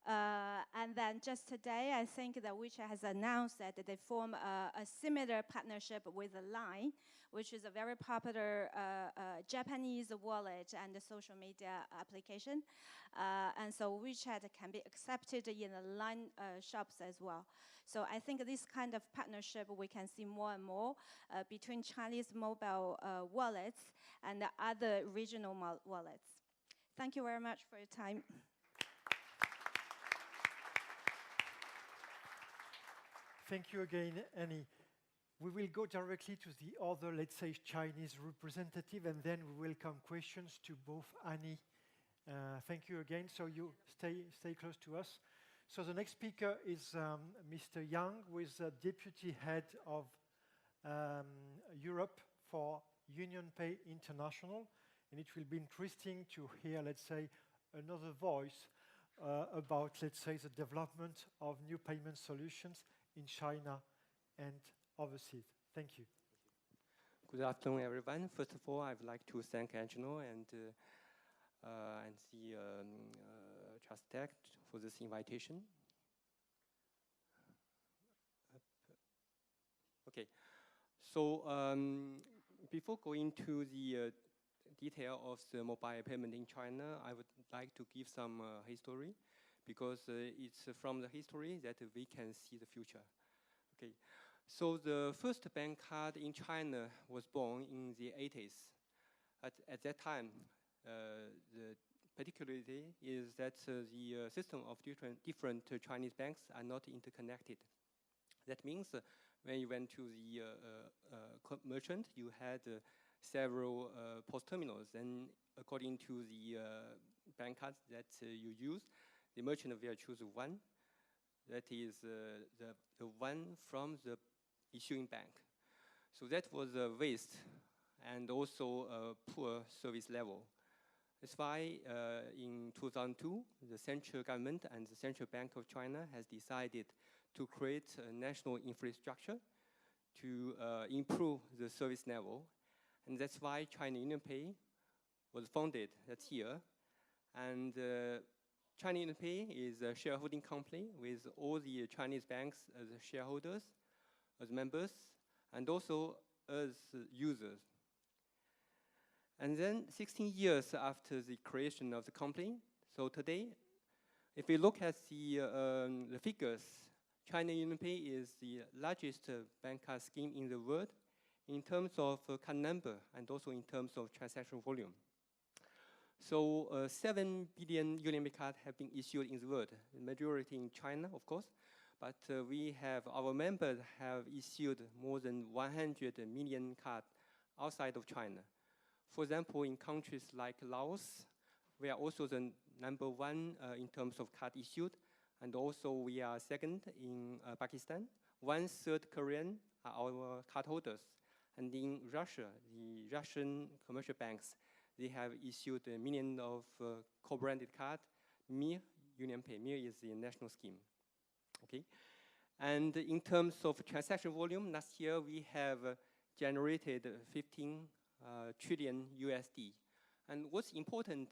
And then just today, I think that WeChat has announced that they form a similar partnership with Line, which is a very popular Japanese wallet and social media application. And so WeChat can be accepted in the Line shops as well. So I think this kind of partnership we can see more and more between Chinese mobile wallets and other regional wallets. Thank you very much for your time. Thank you again, Annie. We will go directly to the other, let's say, Chinese representative, and then we welcome questions to both Annie. Thank you again. So you stay close to us. So the next speaker is Mr. Yang, who is Deputy Head of Europe for UnionPay International. And it will be interesting to hear, let's say, another voice about, let's say, the development of new payment solutions in China and overseas. Thank you. Good afternoon, everyone. First of all, I would like to thank Angelo and the TRUSTECH for this invitation. Okay, so before going to the detail of the mobile payment in China, I would like to give some history, because it's from the history that we can see the future. Okay, so the first bank card in China was born in the 80s. At that time, the particularity is that the system of different Chinese banks are not interconnected. That means when you went to the merchant, you had several POS terminals, and according to the bank cards that you use, the merchant will choose one, that is the one from the issuing bank. So that was a waste and also a poor service level. That's why in 2002, the central government and the Central Bank of China has decided to create a national infrastructure to improve the service level. And that's why China UnionPay was founded that year. And China UnionPay is a shareholding company with all the Chinese banks as shareholders, as members, and also as users. And then 16 years after the creation of the company, so today, if we look at the figures, China UnionPay is the largest bank card scheme in the world in terms of card number and also in terms of transaction volume. So 7 billion UnionPay cards have been issued in the world, the majority in China, of course, but our members have issued more than 100 million cards outside of China. For example, in countries like Laos, we are also the #1 in terms of card issued, and also we are second in Pakistan. 1/3 Korean are our card holders. And in Russia, the Russian commercial banks, they have issued a million of co-branded cards. Mir UnionPay. Mir is the national scheme. Okay, and in terms of transaction volume, last year we have generated 15 trillion USD. And what's important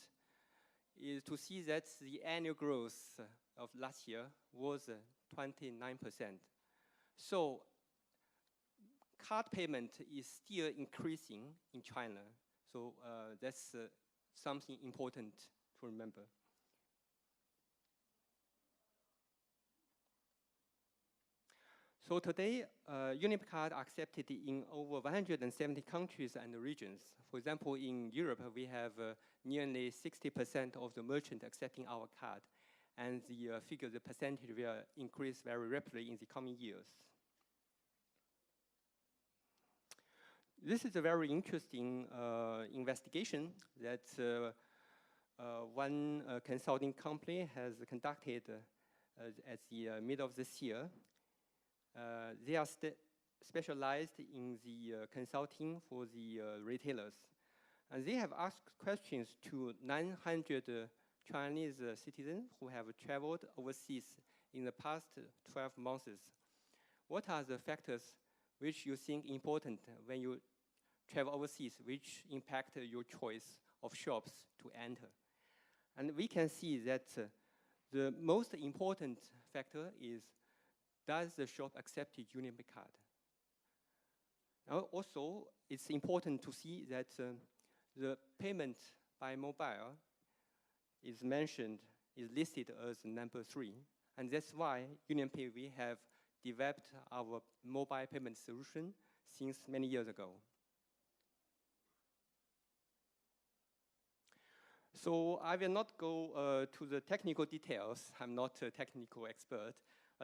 is to see that the annual growth of last year was 29%. So card payment is still increasing in China. So that's something important to remember. So today, UnionPay card are accepted in over 170 countries and regions. For example, in Europe, we have nearly 60% of the merchants accepting our card. And the percentage will increase very rapidly in the coming years. This is a very interesting investigation that one consulting company has conducted at the middle of this year. They are specialized in the consulting for the retailers. And they have asked questions to 900 Chinese citizens who have traveled overseas in the past 12 months. What are the factors which you think important when you travel overseas, which impact your choice of shops to enter? And we can see that the most important factor is, does the shop accept a UnionPay card? Now, also, it's important to see that the payment by mobile is mentioned, is listed as number 3. And that's why UnionPay, we have developed our mobile payment solution since many years ago. So I will not go to the technical details. I'm not a technical expert.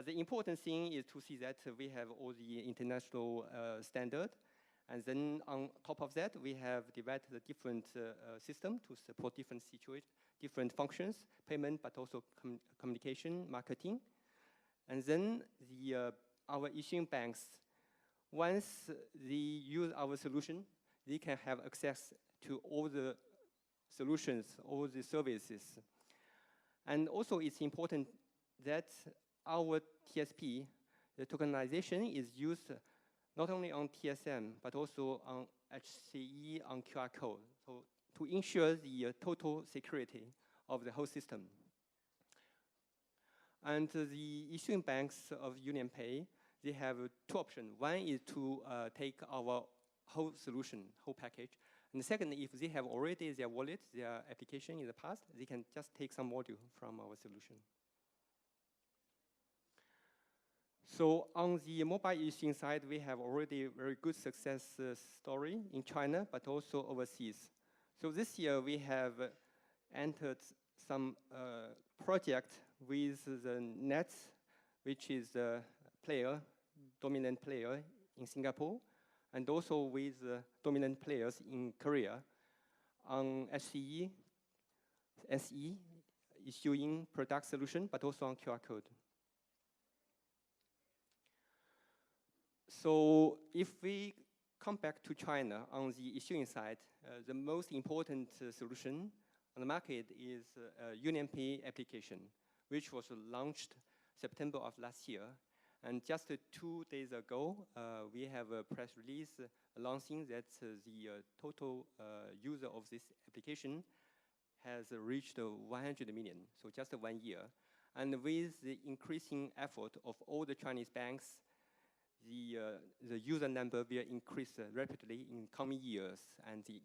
The important thing is to see that we have all the international standard. And then on top of that, we have developed a different system to support different situations, different functions, payment, but also communication, marketing. And then our issuing banks, once they use our solution, they can have access to all the solutions, all the services. And also it's important that our TSP, the tokenization, is used not only on TSM, but also on HCE, on QR code, so to ensure the total security of the whole system. And the issuing banks of UnionPay, they have 2 options. One is to take our whole solution, whole package. And the second, if they have already their wallet, their application in the past, they can just take some module from our solution. So on the mobile issuing side, we have already a very good success story in China, but also overseas. So this year we have entered some project with the Nets, which is a player, dominant player in Singapore, and also with dominant players in Korea on HCE, SE, issuing product solution, but also on QR code. So if we come back to China on the issuing side, the most important solution on the market is UnionPay application, which was launched September of last year. And just 2 days ago, we have a press release announcing that the total user of this application has reached 100 million, so just 1 year. And with the increasing effort of all the Chinese banks, the user number will increase rapidly in coming years, and the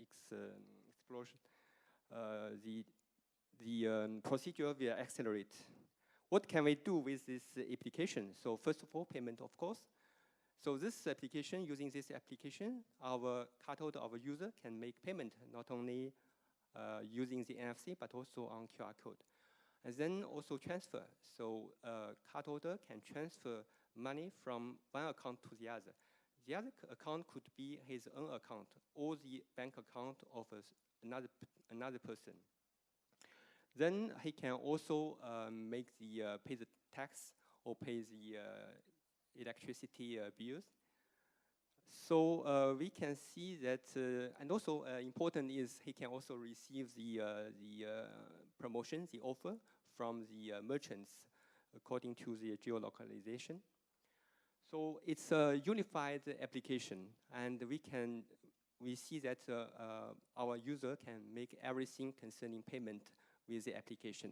explosion, the procedure will accelerate. What can we do with this application? So first of all, payment, of course. So this application, using this application, our cardholder, our user can make payment not only using the NFC, but also on QR code. And then also transfer. So cardholder can transfer money from one account to the other. The other account could be his own account or the bank account of another person. Then he can also pay the tax or pay the electricity bills. So we can see that, and also important is he can also receive the promotion, the offer from the merchants according to the geolocalization. So it's a unified application, and we see that our user can make everything concerning payment with the application.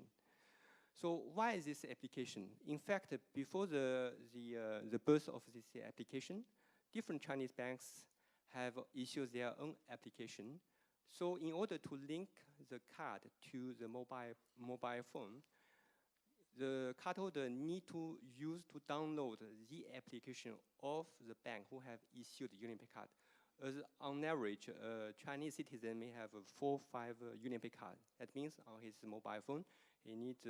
So why is this application? In fact, before the birth of this application, different Chinese banks have issued their own application. So in order to link the card to the mobile phone, the cardholder need to download the application of the bank who have issued UnionPay card. As on average, a Chinese citizen may have 4 or 5 UnionPay cards. That means on his mobile phone, he needs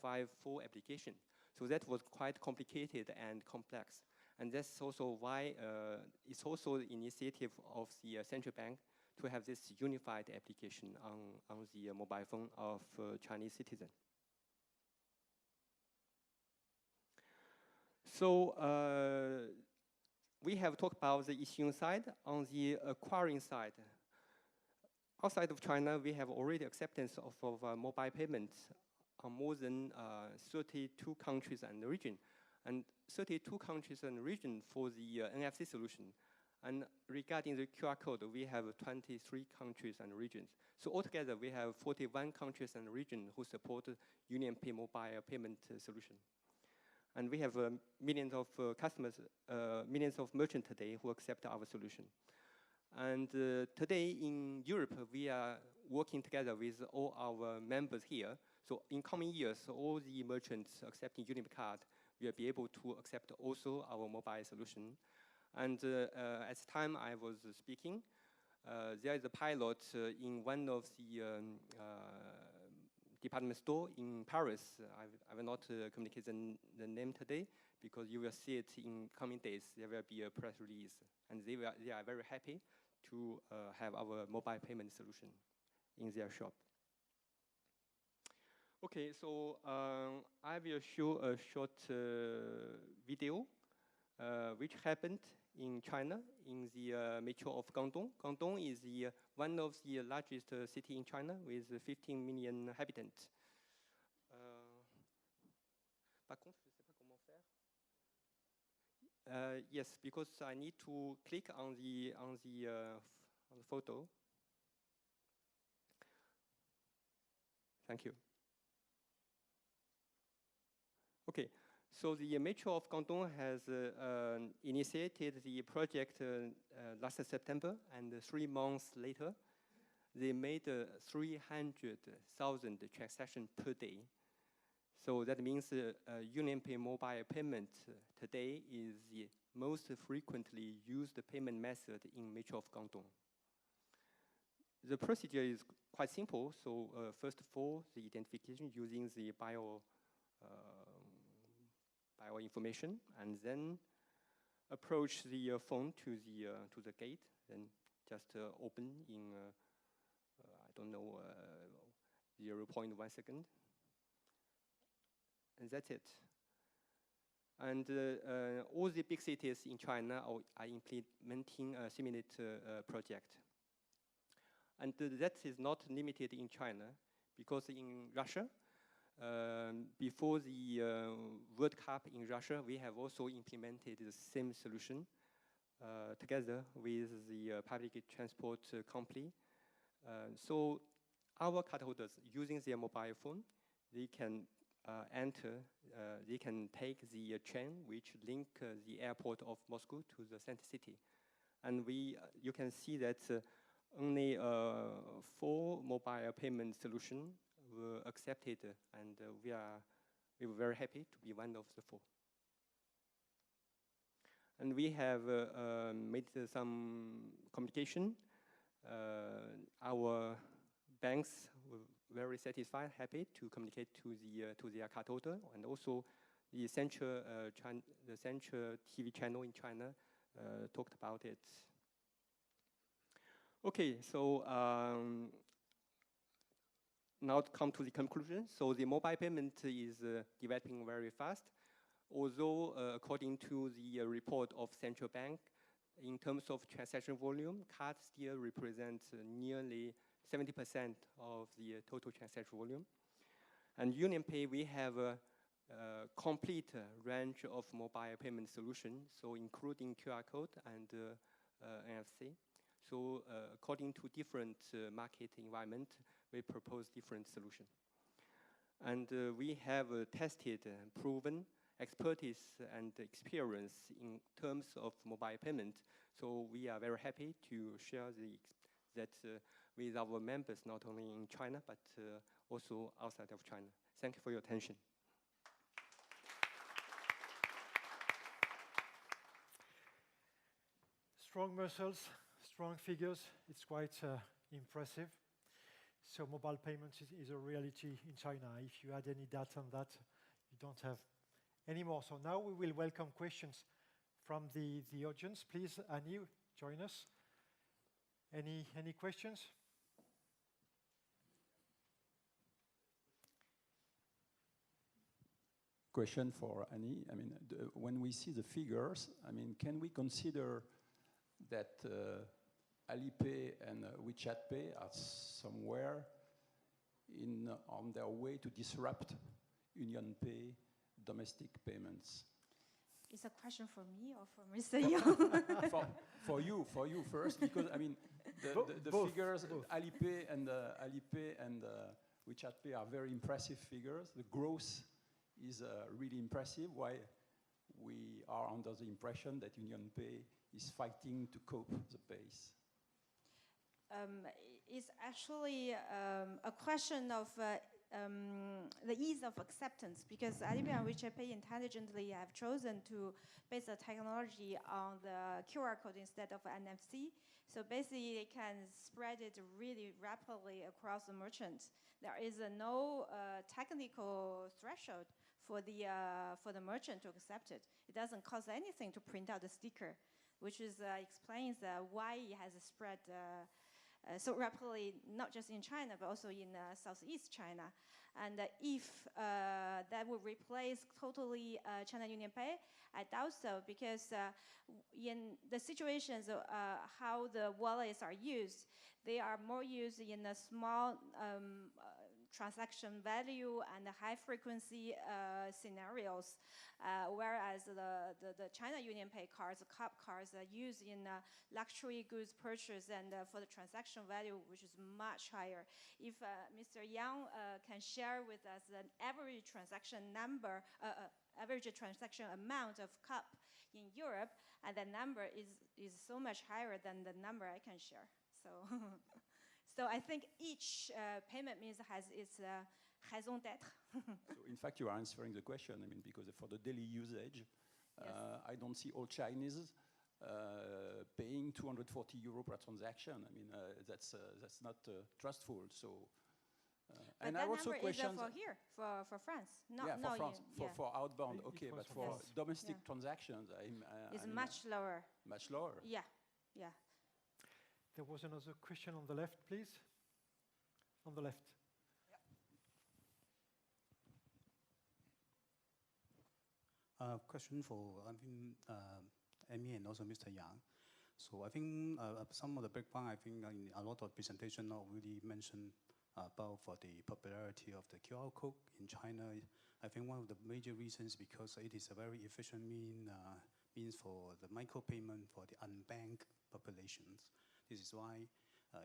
4 applications. So that was quite complicated and complex. And that's also why it's also the initiative of the central bank to have this unified application on the mobile phone of Chinese citizens. So we have talked about the issuing side. On the acquiring side, outside of China, we have already acceptance of mobile payments on more than 32 countries and region, and 32 countries and region for the NFC solution. And regarding the QR code, we have 23 countries and regions. So altogether, we have 41 countries and regions who support UnionPay mobile payment solution. And we have millions of customers, millions of merchants today who accept our solution. And today in Europe, we are working together with all our members here. So in coming years, all the merchants accepting UnionPay card will be able to accept also our mobile solution. And at the time I was speaking, there is a pilot in one of the department store in Paris. I will not communicate the name today because you will see it in coming days. There will be a press release, and they are very happy to have our mobile payment solution in their shop. Okay, so I will show a short video which happened in China, in the metro of Guangdong. Guangdong is one of the largest cities in China with 15 million inhabitants. Par contre, je ne sais pas comment faire. Yes, because I need to click on the photo. Thank you. Okay. So the Metro of Guangdong has initiated the project last September, and 3 months later, they made 300,000 transactions per day. So that means UnionPay mobile payment today is the most frequently used payment method in Metro of Guangdong. The procedure is quite simple. So first of all, the identification using the bio information, and then approach the phone to the gate, then just open in I don't know 0.1 second, and that's it. And all the big cities in China are implementing a similar project. And that is not limited in China, because in Russia, before the World Cup in Russia, we have also implemented the same solution together with the public transport company. So our cardholders, using their mobile phone, they can they can take the train which link the airport of Moscow to the center city. And you can see that only 4 mobile payment solutions were accepted, and we were very happy to be one of the 4. And we have made some communication. Our banks were very satisfied, happy to communicate to their cardholder, and also the central TV channel in China talked about it. Okay, so now to come to the conclusion. So the mobile payment is developing very fast, although according to the report of central bank, in terms of transaction volume, cards still represent nearly 70% of the total transaction volume. And UnionPay, we have a complete range of mobile payment solutions, so including QR code and NFC. So according to different market environment, we propose different solutions. And we have tested and proven expertise and experience in terms of mobile payment. So we are very happy to share that with our members, not only in China, but also outside of China. Thank you for your attention. Strong muscles, strong figures. It's quite impressive. So mobile payments is a reality in China. If you had any data on that, you don't have any more. So now we will welcome questions from the audience. Please, Annie, join us. Any questions? question for Annie. I mean, when we see the figures, I mean, can we consider that Alipay and WeChat Pay are somewhere on their way to disrupt UnionPay domestic payments? Is a question for me or for Mr. Yang? for you first, because I mean the figures both. Alipay and WeChat Pay are very impressive figures. The growth is really impressive. Why we are under the impression that UnionPay is fighting to cope the pace? It's actually a question of the ease of acceptance, because Alipay and WeChat Pay intelligently have chosen to base the technology on the QR code instead of NFC. So basically, they can spread it really rapidly across the merchant. There is no technical threshold for the merchant to accept it. It doesn't cost anything to print out the sticker, which explains why it has spread so rapidly, not just in China, but also in Southeast China. And if that would replace totally China UnionPay, I doubt so, because in the situations how the wallets are used, they are more used in a small transaction value and high frequency scenarios, whereas the China UnionPay cards, the CUP cards, are used in luxury goods purchase and for the transaction value, which is much higher. If Mr. Yang can share with us an average transaction number, average transaction amount of CUP in Europe, and the number is so much higher than the number I can share. So. So I think each payment means has its raison d'être. So in fact, you are answering the question. I mean, because for the daily usage, yes. I don't see all Chinese paying 240 euro per transaction. I mean, that's not trustful. So, and I also question for here, for France. No, yeah, for France, yeah. for outbound, okay, but for yes. domestic yeah. transactions, it's much lower. Much lower. Yeah, yeah. There was another question on the left, please. On the left. Question for Amy and also Mr. Yang. So I think some of the background, I think in a lot of presentation not really mentioned about for the popularity of the QR code in China. I think one of the major reasons because it is a very efficient means for the micropayment for the unbanked populations. This is why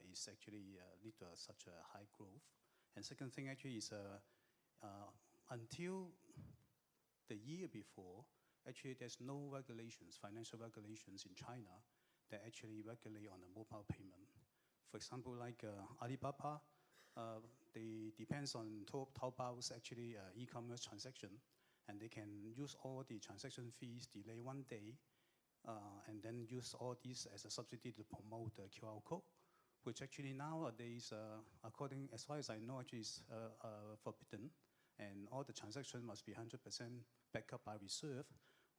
it's actually lead to such a high growth. And second thing actually is until the year before, actually there's no regulations, financial regulations in China that actually regulate on the mobile payment. For example, like Alibaba, they depends on Taobao's actually e-commerce transaction, and they can use all the transaction fees, delay 1 day, and then use all these as a subsidy to promote the QR code, which actually nowadays, according as far as I know, actually is forbidden, and all the transactions must be 100% backed up by reserve,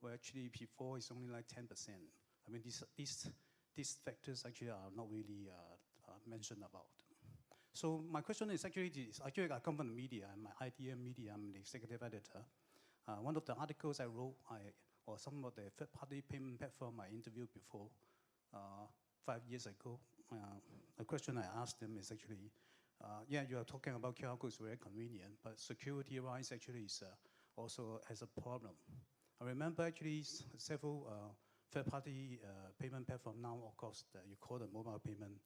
where actually before it's only like 10%. I mean, these factors actually are not really mentioned about. So my question is actually I come from the media, I'm my idea media, I'm the executive editor. One of the articles I wrote, or some of the third-party payment platform I interviewed before 5 years ago, a question I asked them is actually, yeah, you are talking about QR codes very convenient, but security-wise actually is also has a problem. I remember actually several third-party payment platform now, of course, you call the mobile payment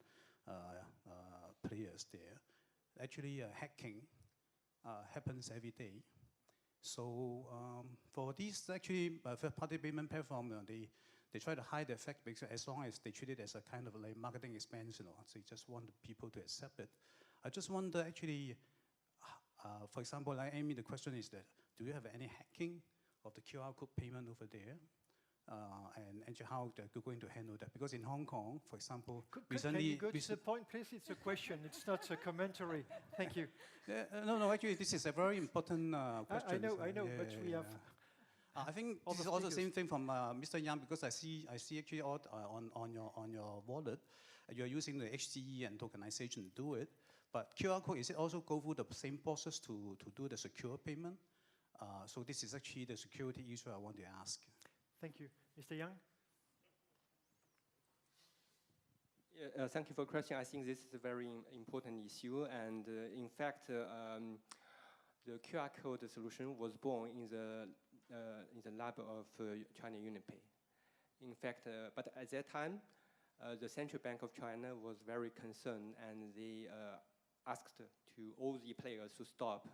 players there. Actually, hacking happens every day. So for these actually third-party payment platform, they try to hide the fact because as long as they treat it as a kind of like marketing expense, so they just want people to accept it. I just wonder actually, for example, like Amy, the question is that, do you have any hacking of the QR code payment over there? And actually how they're going to handle that? Because in Hong Kong, for example, recently... Can you go to the point, please? It's a question, it's not a commentary. Thank you. No, actually, this is a very important question. I know, but we have... I think this is also the same thing from Mr. Yang, because I see actually all on your wallet, you're using the HCE and tokenization to do it. But QR code, is it also go through the same process to do the secure payment? So this is actually the security issue I want to ask. Thank you. Mr. Yang? Yeah, thank you for the question. I think this is a very important issue, and in fact, the QR code solution was born in the lab of China UnionPay. In fact, but at that time, the Central Bank of China was very concerned, and they asked to all the players to stop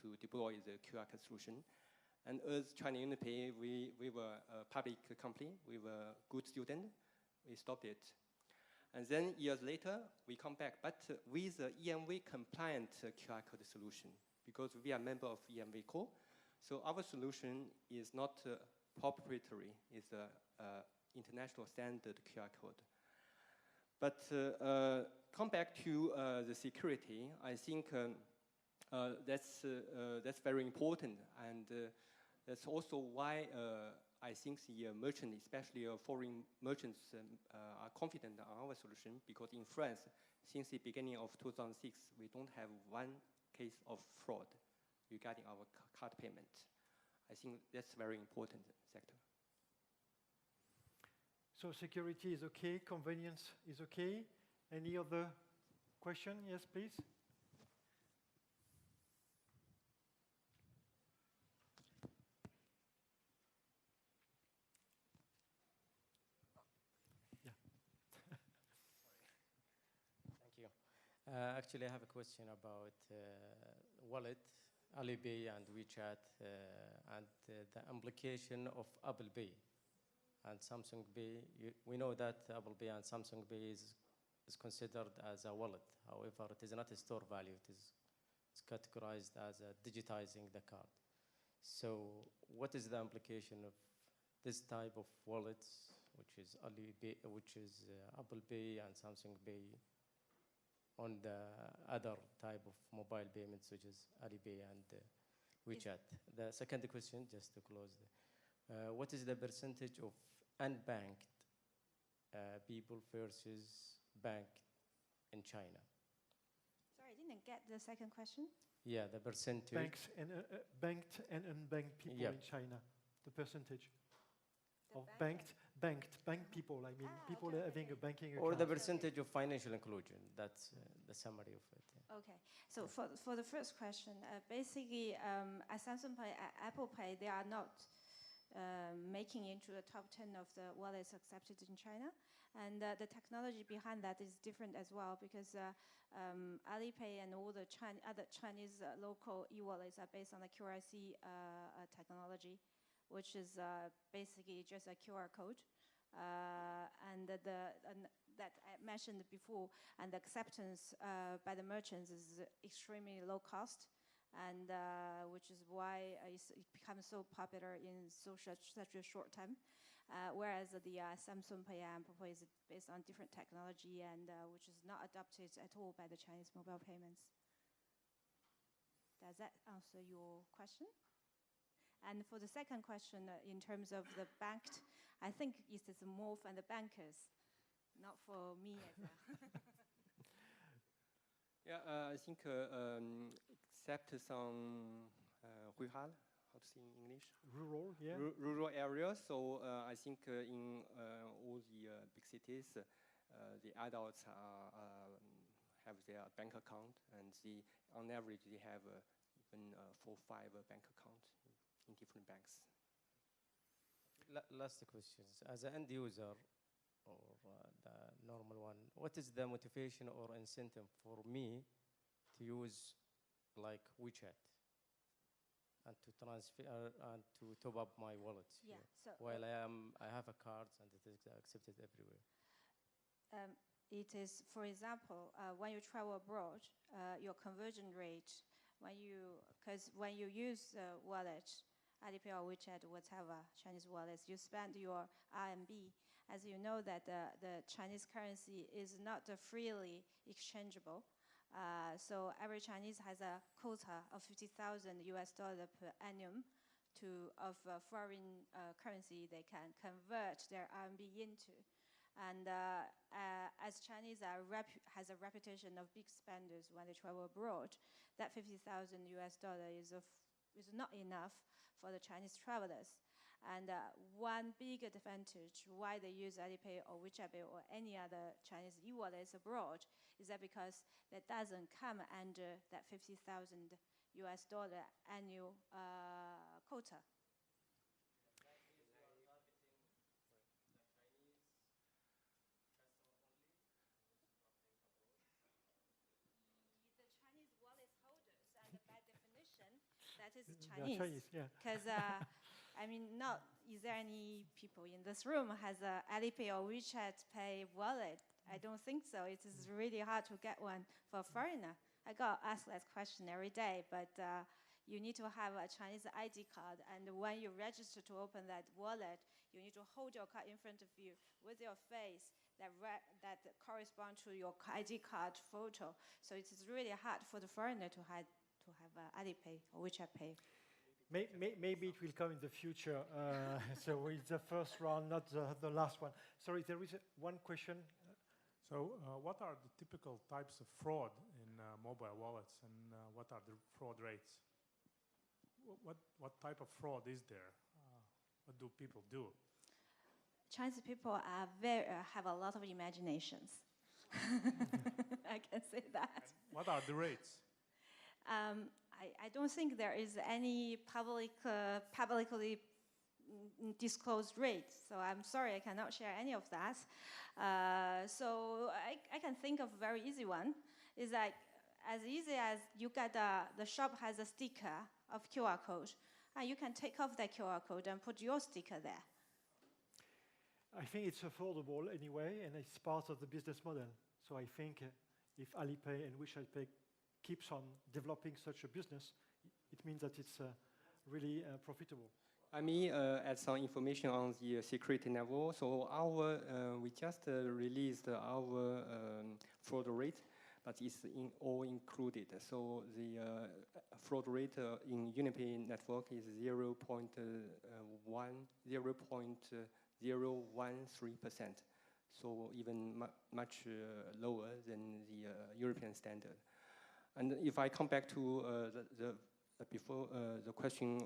to deploy the QR code solution. And as China UnionPay, we were a public company, we were a good student, we stopped it. And then years later, we come back, but with the EMV compliant QR code solution, because we are a member of EMV Core. So our solution is not proprietary, it's an international standard QR code. But come back to the security, I think that's very important, and that's also why I think the merchants, especially foreign merchants, are confident on our solution, because in France, since the beginning of 2006, we don't have one case of fraud regarding our card payment. I think that's very important sector. So security is okay, convenience is okay. Any other question? Yes, please. Actually, I have a question about wallet, Alipay and WeChat, and the implication of Apple Pay and Samsung Pay. We know that Apple Pay and Samsung Pay is considered as a wallet. However, it is not a store value. It's categorized as digitizing the card. So what is the implication of this type of wallets, which is Alipay, which is Apple Pay and Samsung Pay, on the other type of mobile payments, which is Alipay and WeChat? The second question, just to close, what is the percentage of unbanked people versus banked in China? Sorry, I didn't get the second question. Yeah, the percentage. Banked and unbanked people in China, the percentage of banked people. I mean, people having a banking account. Or the percentage of financial inclusion. That's the summary of it. Okay, so for the first question, basically, at Samsung Pay, Apple Pay, they are not making into the top 10 of the wallets accepted in China. And the technology behind that is different as well, because Alipay and all the other Chinese local e-wallets are based on the QRC technology, which is basically just a QR code. And that I mentioned before, and the acceptance by the merchants is extremely low cost, and which is why it becomes so popular in such a short time. Whereas the Samsung Pay and Apple Pay is based on different technology, and which is not adopted at all by the Chinese mobile payments. Does that answer your question? And for the second question, in terms of the banked, I think it is more for the bankers, not for me. Yeah, I think except some rural, how to say in English? Rural, yeah. Rural areas. So I think in all the big cities, the adults have their bank account, and on average they have even 4 or 5 bank accounts in different banks. Last questions. As an end user, or the normal one, what is the motivation or incentive for me to use like WeChat and to transfer and to top up my wallet? Yeah. So while I have a card and it is accepted everywhere. It is, for example, when you travel abroad, your conversion rate, because when you use wallet, Alipay or WeChat, whatever Chinese wallets, you spend your RMB. As you know that the Chinese currency is not freely exchangeable. So every Chinese has a quota of $50,000 per annum of foreign currency they can convert their RMB into. And as Chinese has a reputation of big spenders when they travel abroad, that $50,000 is of is not enough for the Chinese travelers. And one big advantage why they use Alipay or WeChat Pay or any other Chinese e-wallets abroad is that because that doesn't come under that $50,000 annual quota. The Chinese wallet holders, and by definition, that is Chinese. Because I mean, is there any people in this room has a Alipay or WeChat Pay wallet? I don't think so. It is really hard to get one for a foreigner. I got asked that question every day, but you need to have a Chinese ID card, and when you register to open that wallet, you need to hold your card in front of you with your face that corresponds to your ID card photo. So it is really hard for the foreigner to have Alipay or WeChat Pay. Maybe it will come in the future. So it's the first round, not the last one. Sorry, there is one question. So what are the typical types of fraud in mobile wallets, and what are the fraud rates? What type of fraud is there? What do people do? Chinese people have a lot of imaginations. I can say that. And what are the rates? I don't think there is any publicly disclosed rate, so I'm sorry I cannot share any of that. So I can think of a very easy one. Is like as easy as you get the shop has a sticker of QR code, and you can take off that QR code and put your sticker there. I think it's affordable anyway, and it's part of the business model. So I think if Alipay and WeChat Pay keeps on developing such a business, it means that it's really profitable. I mean, add some information on the security level. So we just released our fraud rate, but it's all included. So the fraud rate in UnionPay network is 0.013%. So even much lower than the European standard. And if I come back to the question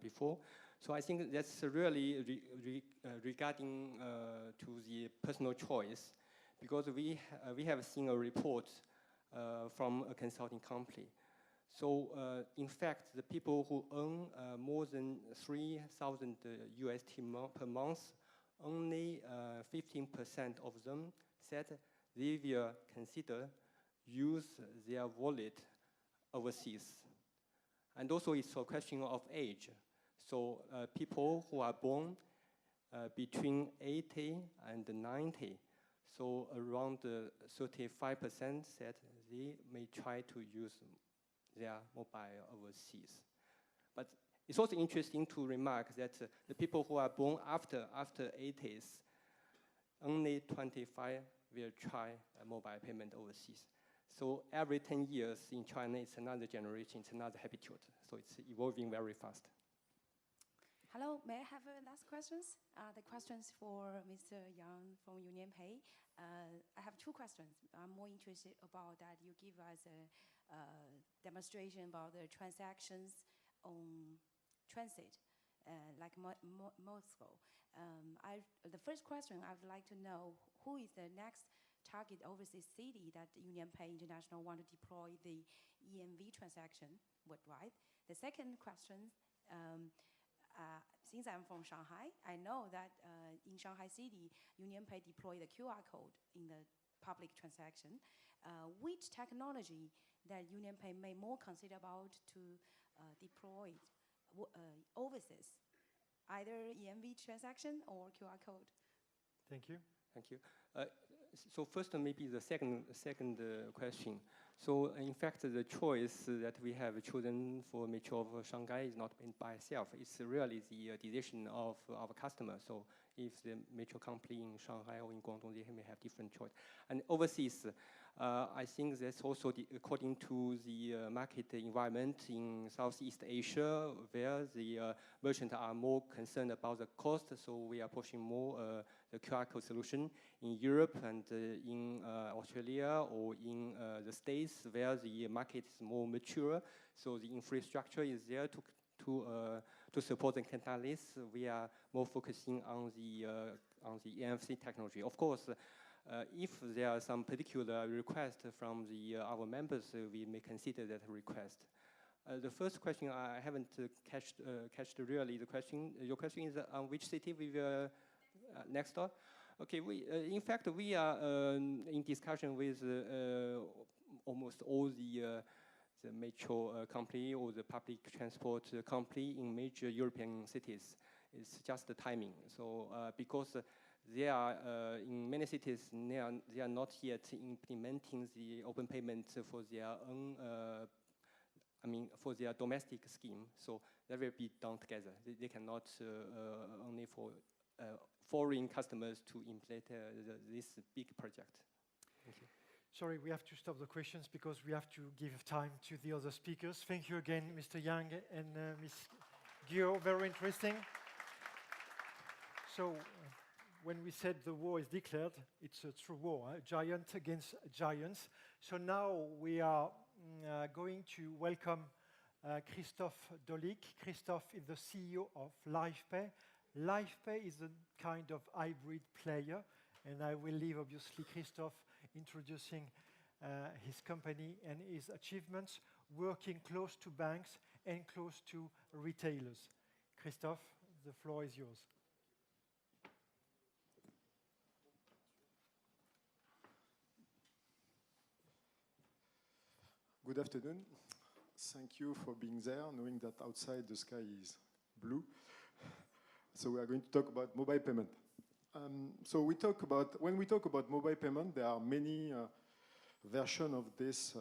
before, so I think that's really regarding to the personal choice, because we have seen a report from a consulting company. So in fact, the people who earn more than 3,000 USD per month, only 15% of them said they will consider use their wallet overseas. And also it's a question of age. So people who are born between 80 and 90, so around 35% said they may try to use their mobile overseas. But it's also interesting to remark that the people who are born after 80s, only 25 will try a mobile payment overseas. So every 10 years in China, it's another generation, it's another habitude. So it's evolving very fast. Hello, may I have last questions? The questions for Mr. Yang from UnionPay. I have two questions. I'm more interested about that. You give us a demonstration about the transactions on transit, like Moscow. The first question I would like to know, who is the next target overseas city that UnionPay International want to deploy the EMV transaction worldwide? The second question, since I'm from Shanghai, I know that in Shanghai City, UnionPay deployed the QR code in the public transaction. Which technology that UnionPay may more consider about to deploy overseas, either EMV transaction or QR code? Thank you. Thank you. So first, maybe the second question. So in fact, the choice that we have chosen for Metro of Shanghai is not by itself. It's really the decision of our customers. So if the metro company in Shanghai or in Guangdong, they may have different choice. And overseas, I think that's also according to the market environment in Southeast Asia, where the merchants are more concerned about the cost. So we are pushing more the QR code solution in Europe and in Australia or in the States, where the market is more mature. So the infrastructure is there to support the catalyst, we are more focusing on the NFC technology. Of course, if there are some particular requests from our members, we may consider that request. The first question, I haven't catched really the question. Your question is on which city we will next door? Okay, in fact, we are in discussion with almost all the metro company or the public transport company in major European cities. It's just the timing. So because they are in many cities, they are not yet implementing the open payment for their own, for their domestic scheme. So that will be done together. They cannot only for foreign customers to implement this big project. Thank you. Sorry, we have to stop the questions because we have to give time to the other speakers. Thank you again, Mr. Yang and Ms. Guillaume. Very interesting. So, when we said the war is declared, it's a true war, a giant against giants. So now we are going to welcome Christophe Dolic. Christophe is the CEO of LifePay. LifePay is a kind of hybrid player, and I will leave, obviously, Christophe introducing his company and his achievements, working close to banks and close to retailers. Christophe, the floor is yours. Good afternoon. Thank you for being there, knowing that outside the sky is blue. So we are going to talk about mobile payment. So when we talk about mobile payment, there are many versions of this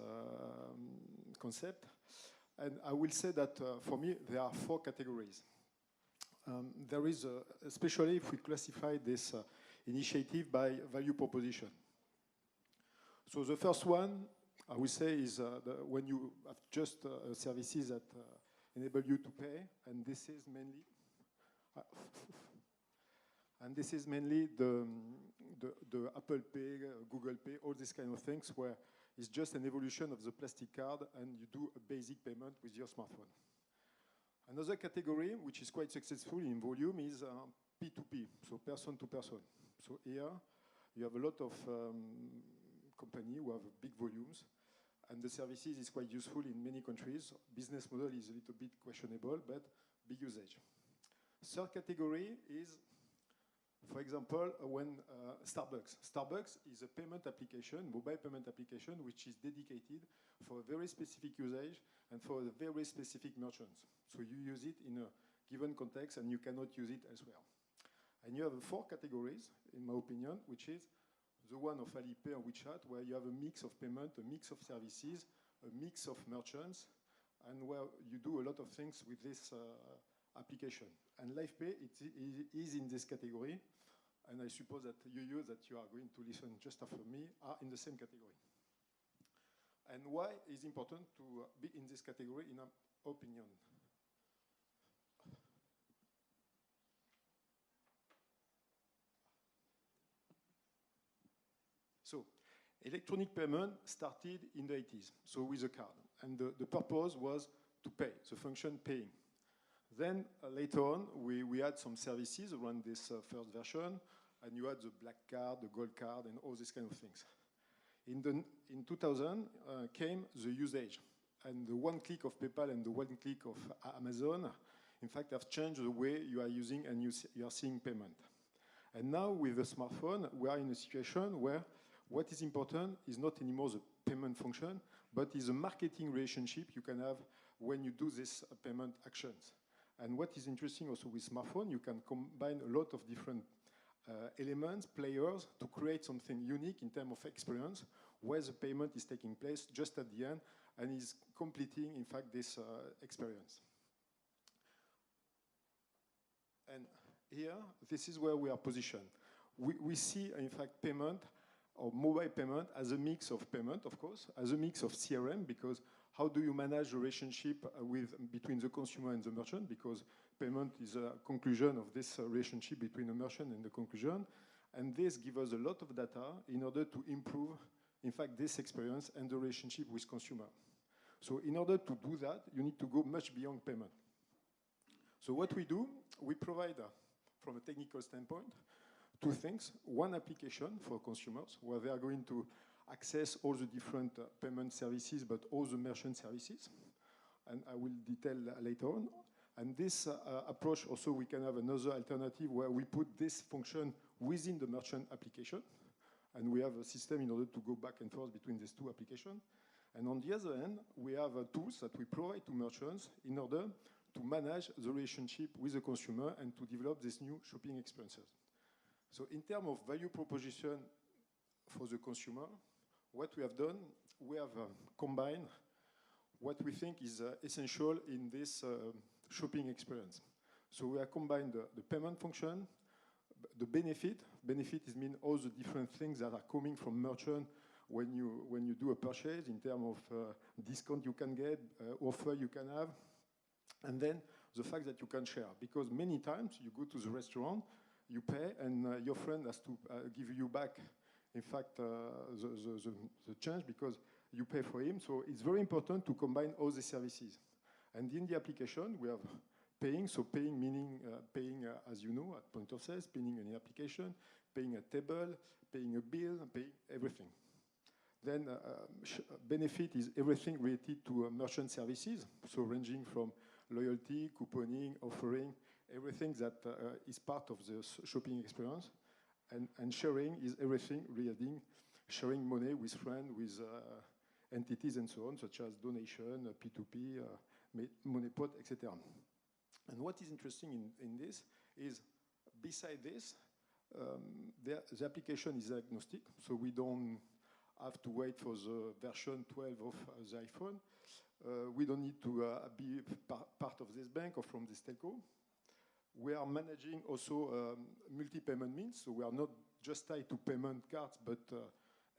concept. And I will say that for me, there are 4 categories. There is, especially if we classify this initiative by value proposition. So the first one, I will say, is when you have just services that enable you to pay, and this is mainly the Apple Pay, Google Pay, all these kind of things, where it's just an evolution of the plastic card, and you do a basic payment with your smartphone. Another category, which is quite successful in volume, is P2P, so person to person. So here, you have a lot of companies who have big volumes, and the services is quite useful in many countries. Business model is a little bit questionable, but big usage. Third category is, for example, when Starbucks is a payment application, mobile payment application, which is dedicated for a very specific usage and for a very specific merchants. So you use it in a given context, and you cannot use it elsewhere. And you have 4 categories, in my opinion, which is the one of Alipay or WeChat, where you have a mix of payment, a mix of services, a mix of merchants, and where you do a lot of things with this application. And LifePay is in this category, and I suppose that you that you are going to listen just after me are in the same category. And why is important to be in this category, in our opinion? So, electronic payment started in the 80s, so with a card. And the purpose was to pay, the function paying. Then later on, we had some services around this first version, and you had the black card, the gold card, and all these kind of things. In 2000 came the usage, and the one click of PayPal and the one click of Amazon, in fact, have changed the way you are using and you are seeing payment. And now with the smartphone, we are in a situation where what is important is not anymore the payment function, but is a marketing relationship you can have when you do these payment actions. And what is interesting also with smartphone, you can combine a lot of different elements, players, to create something unique in terms of experience, where the payment is taking place just at the end and is completing, in fact, this experience. And here, this is where we are positioned. We see, in fact, payment or mobile payment as a mix of payment, of course, as a mix of CRM, because how do you manage the relationship between the consumer and the merchant? Because payment is a conclusion of this relationship between the merchant and the conclusion. And this gives us a lot of data in order to improve, in fact, this experience and the relationship with consumer. So in order to do that, you need to go much beyond payment. So what we do, we provide, from a technical standpoint, two things. One application for consumers, where they are going to access all the different payment services, but all the merchant services. And I will detail later on. And this approach also, we can have another alternative where we put this function within the merchant application. And we have a system in order to go back and forth between these two applications. And on the other hand, we have tools that we provide to merchants in order to manage the relationship with the consumer and to develop these new shopping experiences. So in terms of value proposition for the consumer, what we have done, we have combined what we think is essential in this shopping experience. So we have combined the payment function, the benefit. Benefit is mean all the different things that are coming from merchant when you do a purchase in terms of discount you can get, offer you can have, and then the fact that you can share. Because many times you go to the restaurant, you pay, and your friend has to give you back, in fact, the change because you pay for him. So it's very important to combine all the services. And in the application, we have paying. So paying meaning paying, as you know, at point of sales, paying an application, paying a table, paying a bill, paying everything. Then benefit is everything related to merchant services, so ranging from loyalty, couponing, offering, everything that is part of the shopping experience. And sharing is everything relating, sharing money with friends, with entities and so on, such as donation, P2P, money pot, etc. And what is interesting in this is, beside this, the application is agnostic, so we don't have to wait for the version 12 of the iPhone. We don't need to be part of this bank or from this telco. We are managing also multi-payment means, so we are not just tied to payment cards, but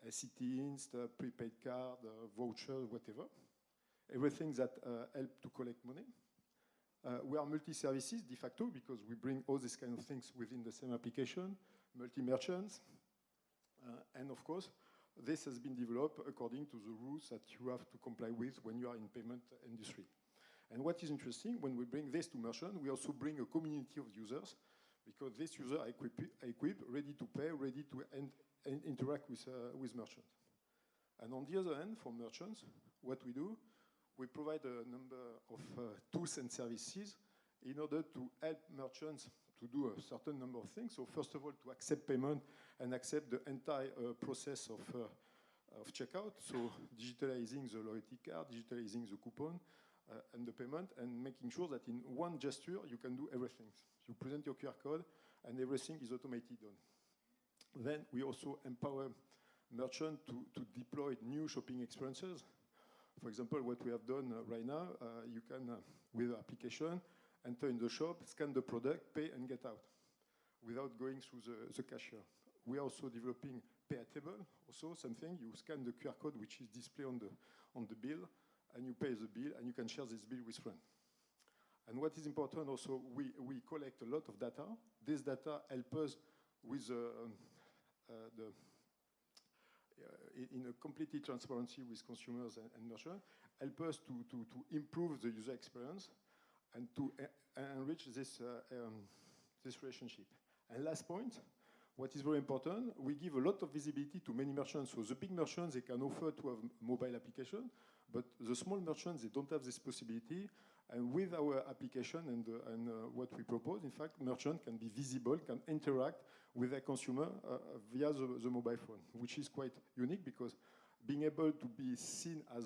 CT-Inst, prepaid card, voucher, whatever. Everything that help to collect money. We are multi-services de facto because we bring all these kind of things within the same application, multi-merchants, and of course, this has been developed according to the rules that you have to comply with when you are in payment industry. And what is interesting, when we bring this to merchant, we also bring a community of users because these users are equipped, ready to pay, ready to interact with merchants. And on the other hand, for merchants, what we do, we provide a number of tools and services in order to help merchants to do a certain number of things. So first of all, to accept payment and accept the entire process of checkout. So digitalizing the loyalty card, digitalizing the coupon and the payment, and making sure that in one gesture, you can do everything. You present your QR code and everything is automated done. Then we also empower merchants to deploy new shopping experiences. For example, what we have done right now, you can, with the application, enter in the shop, scan the product, pay, and get out without going through the cashier. We are also developing pay at table, also something. You scan the QR code, which is displayed on the bill, and you pay the bill, and you can share this bill with friends. And what is important also, we collect a lot of data. This data help us with in a completely transparency with consumers and merchants, help us to improve the user experience and to enrich this relationship. And last point, what is very important, we give a lot of visibility to many merchants. So the big merchants, they can offer to have mobile application, but the small merchants, they don't have this possibility. And with our application and what we propose, in fact, merchants can be visible, can interact with their consumer via the mobile phone, which is quite unique because being able to be seen as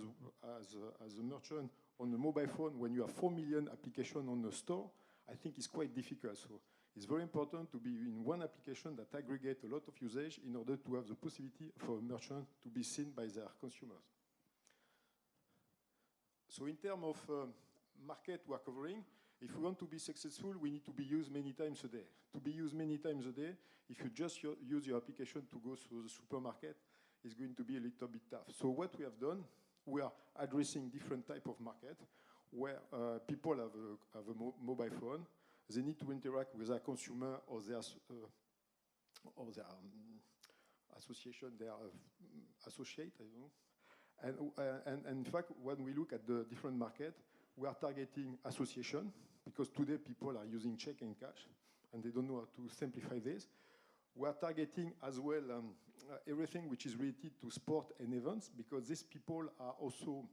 a merchant on a mobile phone when you have 4 million applications on the store, I think is quite difficult. So it's very important to be in one application that aggregates a lot of usage in order to have the possibility for a merchant to be seen by their consumers. So in terms of market we are covering, if we want to be successful, we need to be used many times a day. To be used many times a day, if you just use your application to go through the supermarket, it's going to be a little bit tough. So what we have done, we are addressing different type of market where people have a mobile phone. They need to interact with their consumer or their association, their associate, I don't know. And in fact, when we look at the different market, we are targeting association, because today people are using check and cash, and they don't know how to simplify this. We are targeting as well everything which is related to sport and events, because these people are also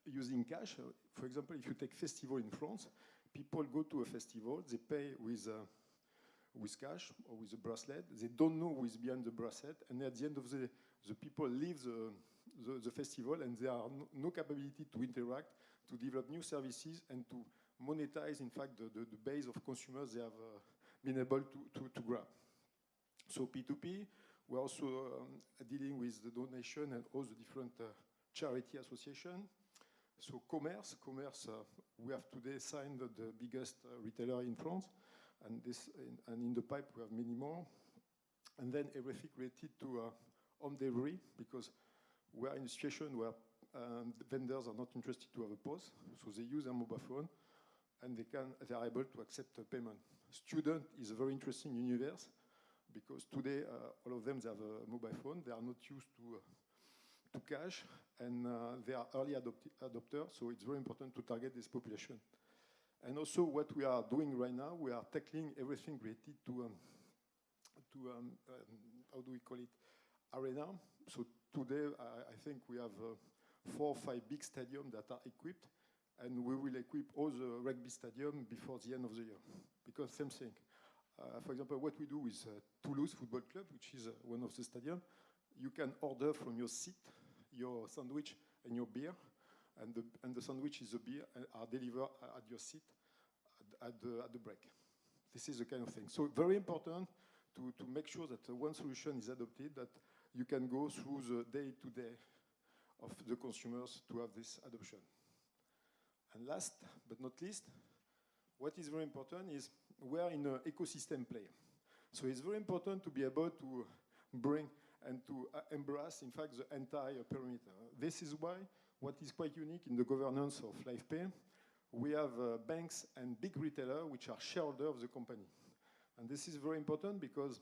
using cash. For example, if you take festival in France, people go to a festival, they pay with cash or with a bracelet. They don't know who is behind the bracelet, and at the end of the day, the people leave the festival, and they have no capability to interact, to develop new services, and to monetize, in fact, the base of consumers they have been able to grab. So P2P, we're also dealing with the donation and all the different charity associations. So commerce, we have today signed the biggest retailer in France, and in the pipe we have many more. And then everything related to home delivery, because we are in a situation where the vendors are not interested to have a POS, so they use their mobile phone, and they are able to accept a payment. Student is a very interesting universe, because today all of them they have a mobile phone. They are not used to cash, and they are early adopters, so it's very important to target this population. And also what we are doing right now, we are tackling everything related to how do we call it, arena. So today I think we have 4 or 5 big stadiums that are equipped, and we will equip all the rugby stadium before the end of the year, because same thing. For example, what we do with Toulouse Football Club, which is one of the stadiums, you can order from your seat your sandwich and your beer, and the sandwich is the beer are delivered at your seat at the break. This is the kind of thing. So very important to make sure that one solution is adopted, that you can go through the day-to-day of the consumers to have this adoption. And last but not least, what is very important is we are in an ecosystem play. So it's very important to be able to bring and to embrace, in fact, the entire perimeter. This is why what is quite unique in the governance of LifePay, we have banks and big retailers which are shareholders of the company. And this is very important because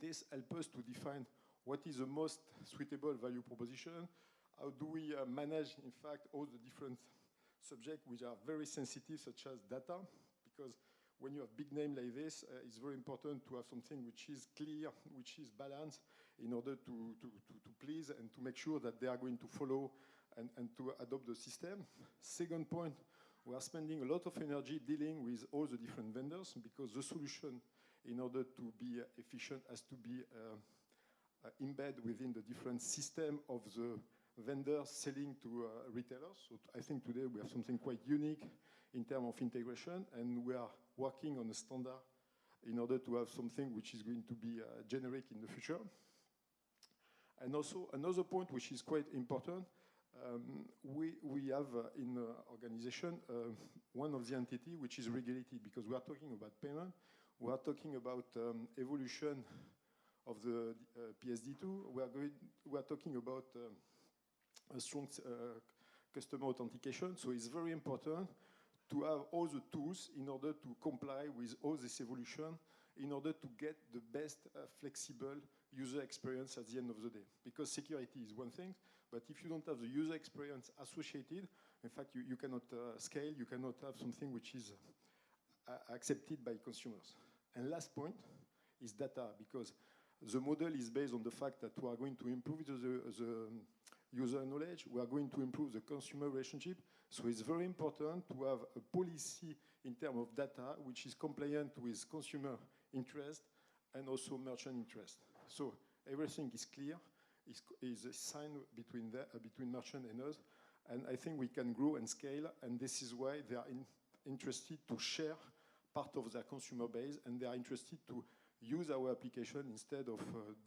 this helps us to define what is the most suitable value proposition, how do we manage, in fact, all the different subjects which are very sensitive, such as data, because when you have big name like this, it's very important to have something which is clear, which is balanced, in order to please and to make sure that they are going to follow and to adopt the system. Second point, we are spending a lot of energy dealing with all the different vendors, because the solution, in order to be efficient, has to be embedded within the different system of the vendors selling to retailers. So I think today we have something quite unique in terms of integration, and we are working on a standard in order to have something which is going to be generic in the future. And also another point which is quite important, we have in the organization one of the entity which is regulated, because we are talking about payment, we are talking about evolution of the PSD2, we are talking about a strong customer authentication. So it's very important to have all the tools in order to comply with all this evolution, in order to get the best flexible user experience at the end of the day. Because security is one thing, but if you don't have the user experience associated, in fact, you cannot scale, you cannot have something which is accepted by consumers. And last point is data, because the model is based on the fact that we are going to improve the user knowledge, we are going to improve the consumer relationship. So it's very important to have a policy in terms of data which is compliant with consumer interest and also merchant interest. So everything is clear, is signed between merchant and us, and I think we can grow and scale, and this is why they are interested to share part of their consumer base, and they are interested to use our application instead of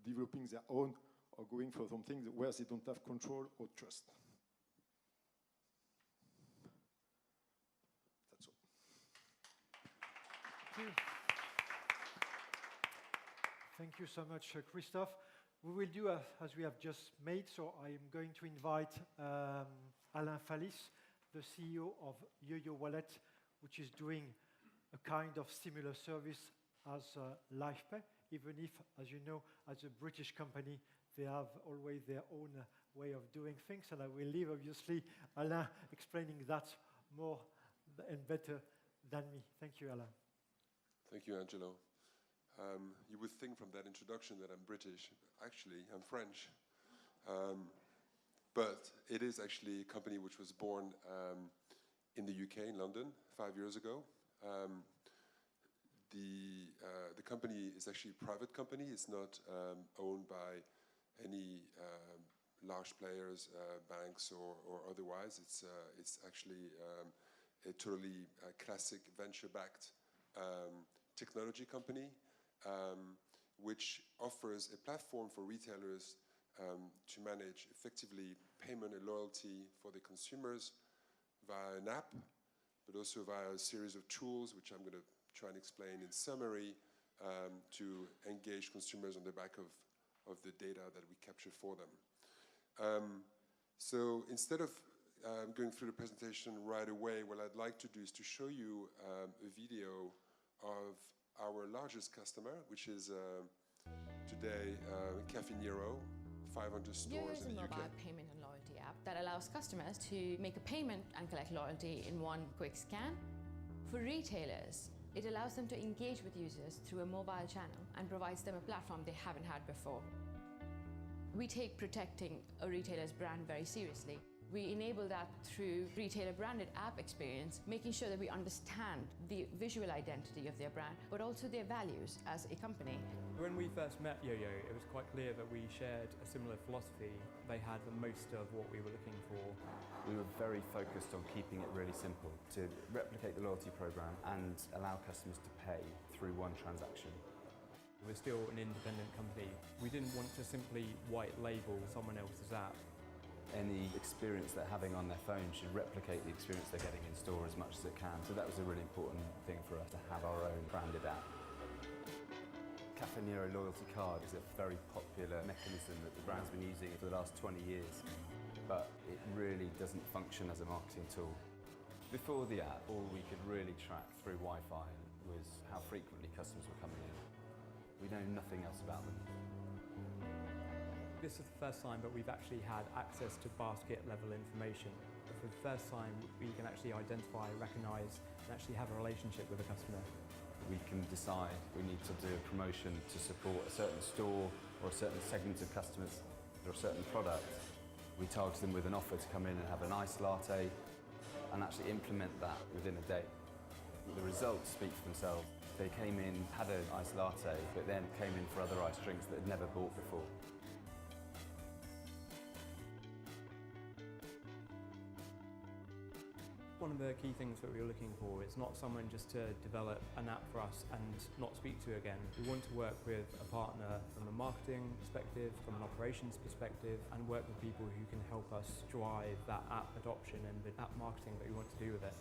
developing their own or going for something where they don't have control or trust. That's all. Thank you. Thank you so much, Christophe. We will do as we have just made, so I am going to invite Alain Fallis, the CEO of YoYo Wallet, which is doing a kind of similar service as LifePay, even if, as you know, as a British company, they have always their own way of doing things, and I will leave, obviously, Alain explaining that more and better than me. Thank you, Alain. Thank you, Angelo. You would think from that introduction that I'm British. Actually, I'm French. But it is actually a company which was born in the UK, in London, 5 years ago. The company is actually a private company. It's not owned by any large players, banks or otherwise. It's actually a totally classic venture-backed technology company, which offers a platform for retailers to manage effectively payment and loyalty for the consumers via an app, but also via a series of tools, which I'm going to try and explain in summary, to engage consumers on the back of the data that we capture for them. So instead of going through the presentation right away, what I'd like to do is to show you a video of our largest customer, which is today Caffè Nero, 500 stores in the UK. Yoyo is a mobile payment and loyalty app that allows customers to make a payment and collect loyalty in one quick scan. For retailers, it allows them to engage with users through a mobile channel and provides them a platform they haven't had before. We take protecting a retailer's brand very seriously. We enable that through retailer-branded app experience, making sure that we understand the visual identity of their brand, but also their values as a company. When we first met Yoyo, it was quite clear that we shared a similar philosophy. They had the most of what we were looking for. We were very focused on keeping it really simple, to replicate the loyalty program and allow customers to pay through one transaction. We're still an independent company. We didn't want to simply white label someone else's app. Any experience they're having on their phone should replicate the experience they're getting in store as much as it can. So that was a really important thing for us, to have our own branded app. Caffè Nero loyalty card is a very popular mechanism that the brand's been using for the last 20 years, but it really doesn't function as a marketing tool. Before the app, all we could really track through Wi-Fi was how frequently customers were coming in. We know nothing else about them. This is the first time that we've actually had access to basket level information. For the first time, we can actually identify, recognise, and actually have a relationship with a customer. We can decide we need to do a promotion to support a certain store or a certain segment of customers or a certain product. We target them with an offer to come in and have an iced latte and actually implement that within a day. The results speak for themselves. They came in, had an iced latte, but then came in for other iced drinks that they'd never bought before. One of the key things that we were looking for is not someone just to develop an app for us and not speak to again. We want to work with a partner from a marketing perspective, from an operations perspective, and work with people who can help us drive that app adoption and the app marketing that we want to do with it.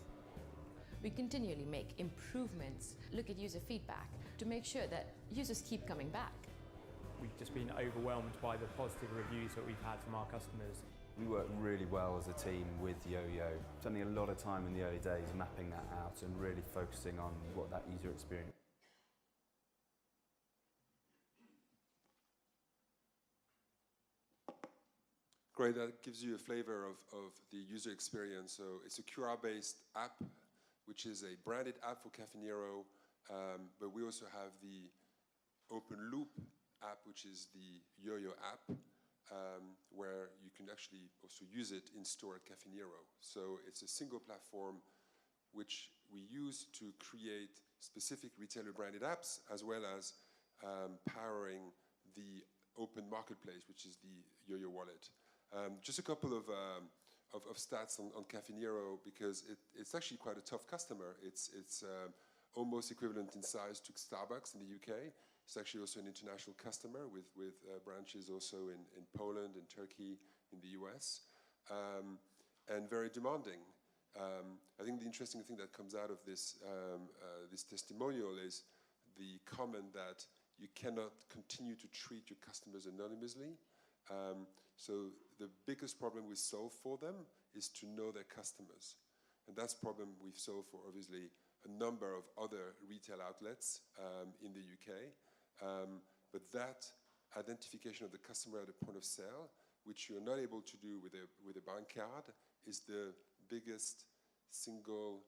We continually make improvements, look at user feedback to make sure that users keep coming back. We've just been overwhelmed by the positive reviews that we've had from our customers. We work really well as a team with Yoyo, spending a lot of time in the early days mapping that out and really focusing on what that user experience. Great, that gives you a flavor of the user experience. So it's a QR-based app, which is a branded app for Caffè Nero, but we also have the open loop app, which is the Yoyo app, where you can actually also use it in store at Caffè Nero. So it's a single platform which we use to create specific retailer branded apps, as well as powering the open marketplace, which is the Yoyo wallet. Just a couple of stats on Caffè Nero, because it's actually quite a tough customer. It's almost equivalent in size to Starbucks in the UK. It's actually also an international customer with branches also in Poland and Turkey, in the US, and very demanding. I think the interesting thing that comes out of this testimonial is the comment that you cannot continue to treat your customers anonymously. So the biggest problem we solve for them is to know their customers. And that's a problem we've solved for, obviously, a number of other retail outlets in the UK. But that identification of the customer at the point of sale which you're not able to do with a bank card, is the biggest single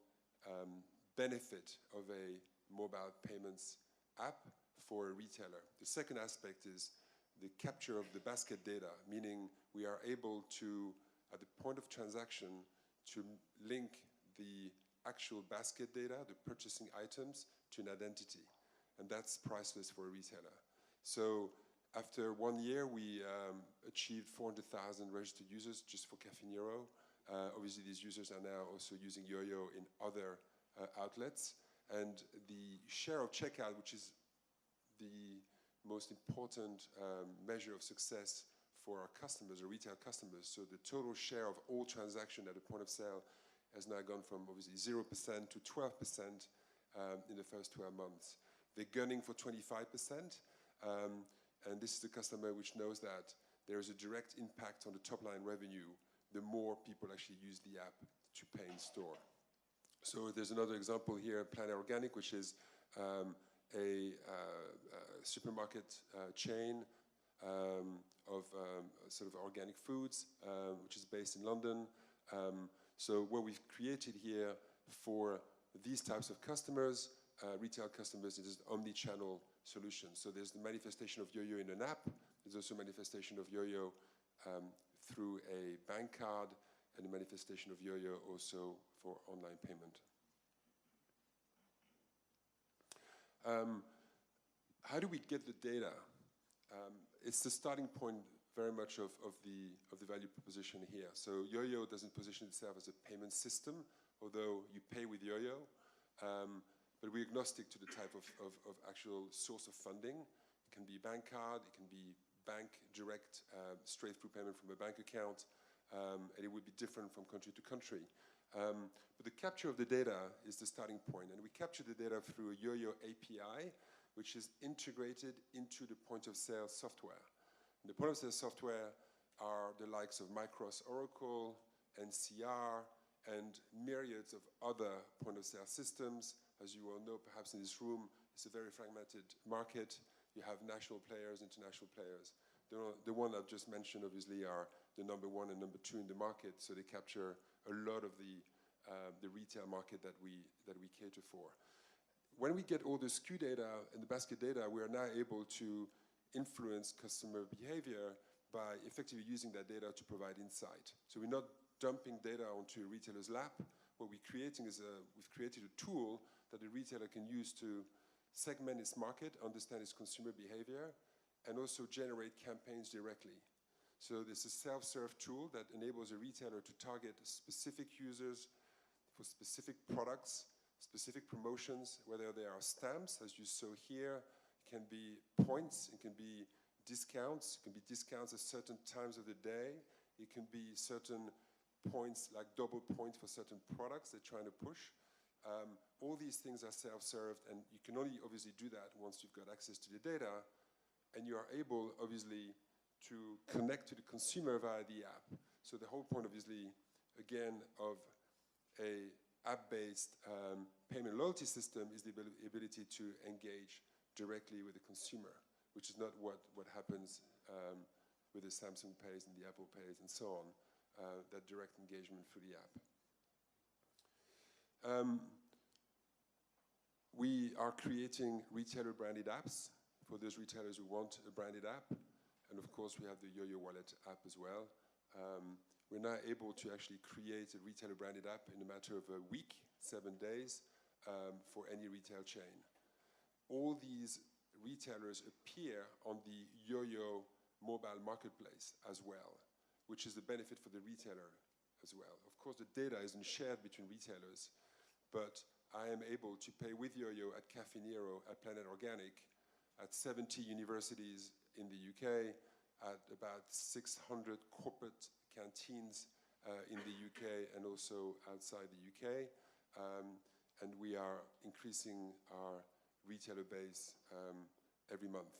benefit of a mobile payments app for a retailer. The second aspect is the capture of the basket data, meaning we are able to, at the point of transaction, to link the actual basket data, the purchasing items, to an identity. And that's priceless for a retailer. So after 1 year, we achieved 400,000 registered users just for Caffè Nero. Obviously, these users are now also using Yo-Yo in other outlets. And the share of checkout, which is the most important measure of success for our customers, our retail customers. So the total share of all transactions at the point of sale has now gone from obviously 0% to 12% in the first 12 months. They're gunning for 25%. And this is the customer which knows that there is a direct impact on the top line revenue the more people actually use the app to pay in store. So there's another example here, Palais Organic, which is a supermarket chain of sort of organic foods, which is based in London. So what we've created here for these types of customers, retail customers, is an omni-channel solution. So there's the manifestation of Yo-Yo in an app. There's also manifestation of Yo-Yo through a bank card, and the manifestation of Yo-Yo also for online payment. How do we get the data? It's the starting point very much of the value proposition here. So Yo-Yo doesn't position itself as a payment system, although you pay with Yo-Yo. But we're agnostic to the type of actual source of funding. It can be a bank card, it can be bank direct, straight through payment from a bank account, and it would be different from country to country. But the capture of the data is the starting point, and we capture the data through a Yo-Yo API, which is integrated into the point-of-sale software. And the point-of-sale software are the likes of Micros Oracle, NCR, and myriads of other point-of-sale systems. As you all know, perhaps in this room, it's a very fragmented market. You have national players, international players. The one I've just mentioned, obviously, are the number 1 and number 2 in the market, so they capture a lot of the retail market that we cater for. When we get all the SKU data and the basket data, we are now able to influence customer behavior by effectively using that data to provide insight. So we're not dumping data onto a retailer's lap. What we're creating is we've created a tool that the retailer can use to segment its market, understand its consumer behavior, and also generate campaigns directly. So this is a self-serve tool that enables a retailer to target specific users for specific products, specific promotions, whether they are stamps, as you saw here, it can be points, it can be discounts, at certain times of the day, it can be certain points, like double points for certain products they're trying to push. All these things are self-served, and you can only obviously do that once you've got access to the data, and you are able, obviously, to connect to the consumer via the app. So the whole point, obviously, again, of a app-based payment loyalty system is the ability to engage directly with the consumer, which is not what happens with the Samsung Pays and the Apple Pays and so on, that direct engagement through the app. We are creating retailer-branded apps for those retailers who want a branded app. And of course, we have the Yo-Yo Wallet app as well. We're now able to actually create a retailer-branded app in a matter of a week, 7 days, for any retail chain. All these retailers appear on the Yo-Yo mobile marketplace as well, which is a benefit for the retailer as well. Of course, the data isn't shared between retailers, but I am able to pay with Yo-Yo at Caffè Nero, at Planet Organic, at 70 universities in the UK, at about 600 corporate canteens in the UK and also outside the UK. And we are increasing our retailer base every month.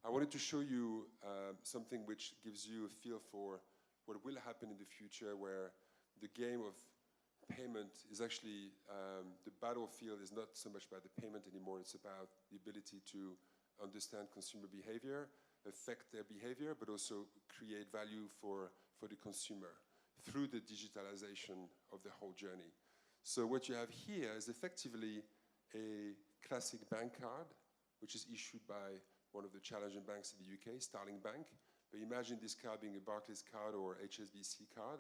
I wanted to show you something which gives you a feel for what will happen in the future, where the game of payment is actually, the battlefield is not so much about the payment anymore, it's about the ability to understand consumer behavior affect their behavior, but also create value for the consumer through the digitalization of the whole journey. So what you have here is effectively a classic bank card, which is issued by one of the challenging banks in the UK, Starling Bank. But imagine this card being a Barclays card or HSBC card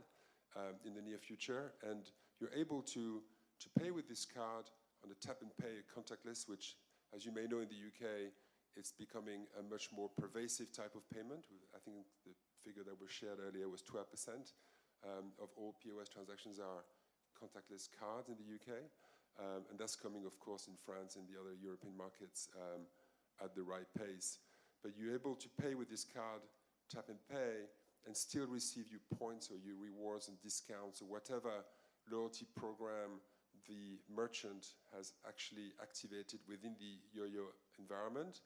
in the near future, and you're able to pay with this card on a tap and pay contactless, which, as you may know, in the UK, it's becoming a much more pervasive type of payment. I think the figure that was shared earlier was 12% of all POS transactions are contactless cards in the UK. And that's coming, of course, in France and the other European markets at the right pace. But you're able to pay with this card, tap and pay, and still receive your points or your rewards and discounts or whatever loyalty program the merchant has actually activated within the Yoyo environment,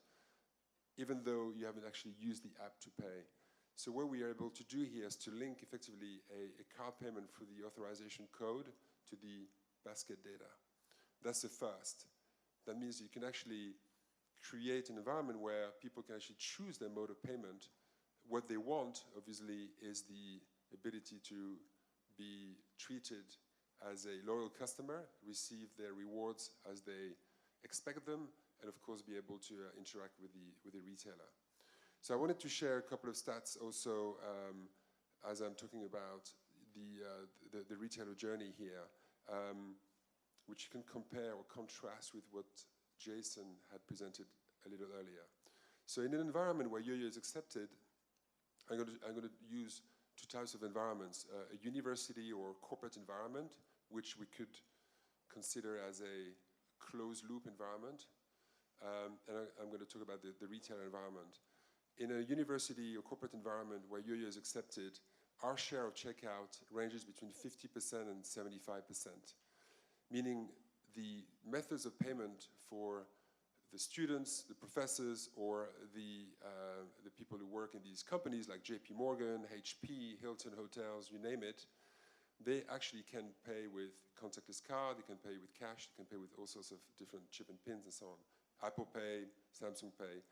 even though you haven't actually used the app to pay. So what we are able to do here is to link effectively a card payment through the authorization code to the basket data. That's the first. That means you can actually create an environment where people can actually choose their mode of payment. What they want, obviously, is the ability to be treated as a loyal customer, receive their rewards as they expect them, and of course be able to interact with the retailer. So I wanted to share a couple of stats also as I'm talking about the retailer journey here, which you can compare or contrast with what Jason had presented a little earlier. So in an environment where Yoyo is accepted, I'm going to use two types of environments, a university or corporate environment, which we could consider as a closed loop environment. And I'm going to talk about the retailer environment. In a university or corporate environment where Yoyo is accepted, our share of checkout ranges between 50% and 75%, meaning the methods of payment for the students, the professors, or the people who work in these companies like JP Morgan, HP, Hilton Hotels, you name it, they actually can pay with contactless card, they can pay with cash, they can pay with all sorts of different chip and pins and so on. Apple Pay, Samsung Pay.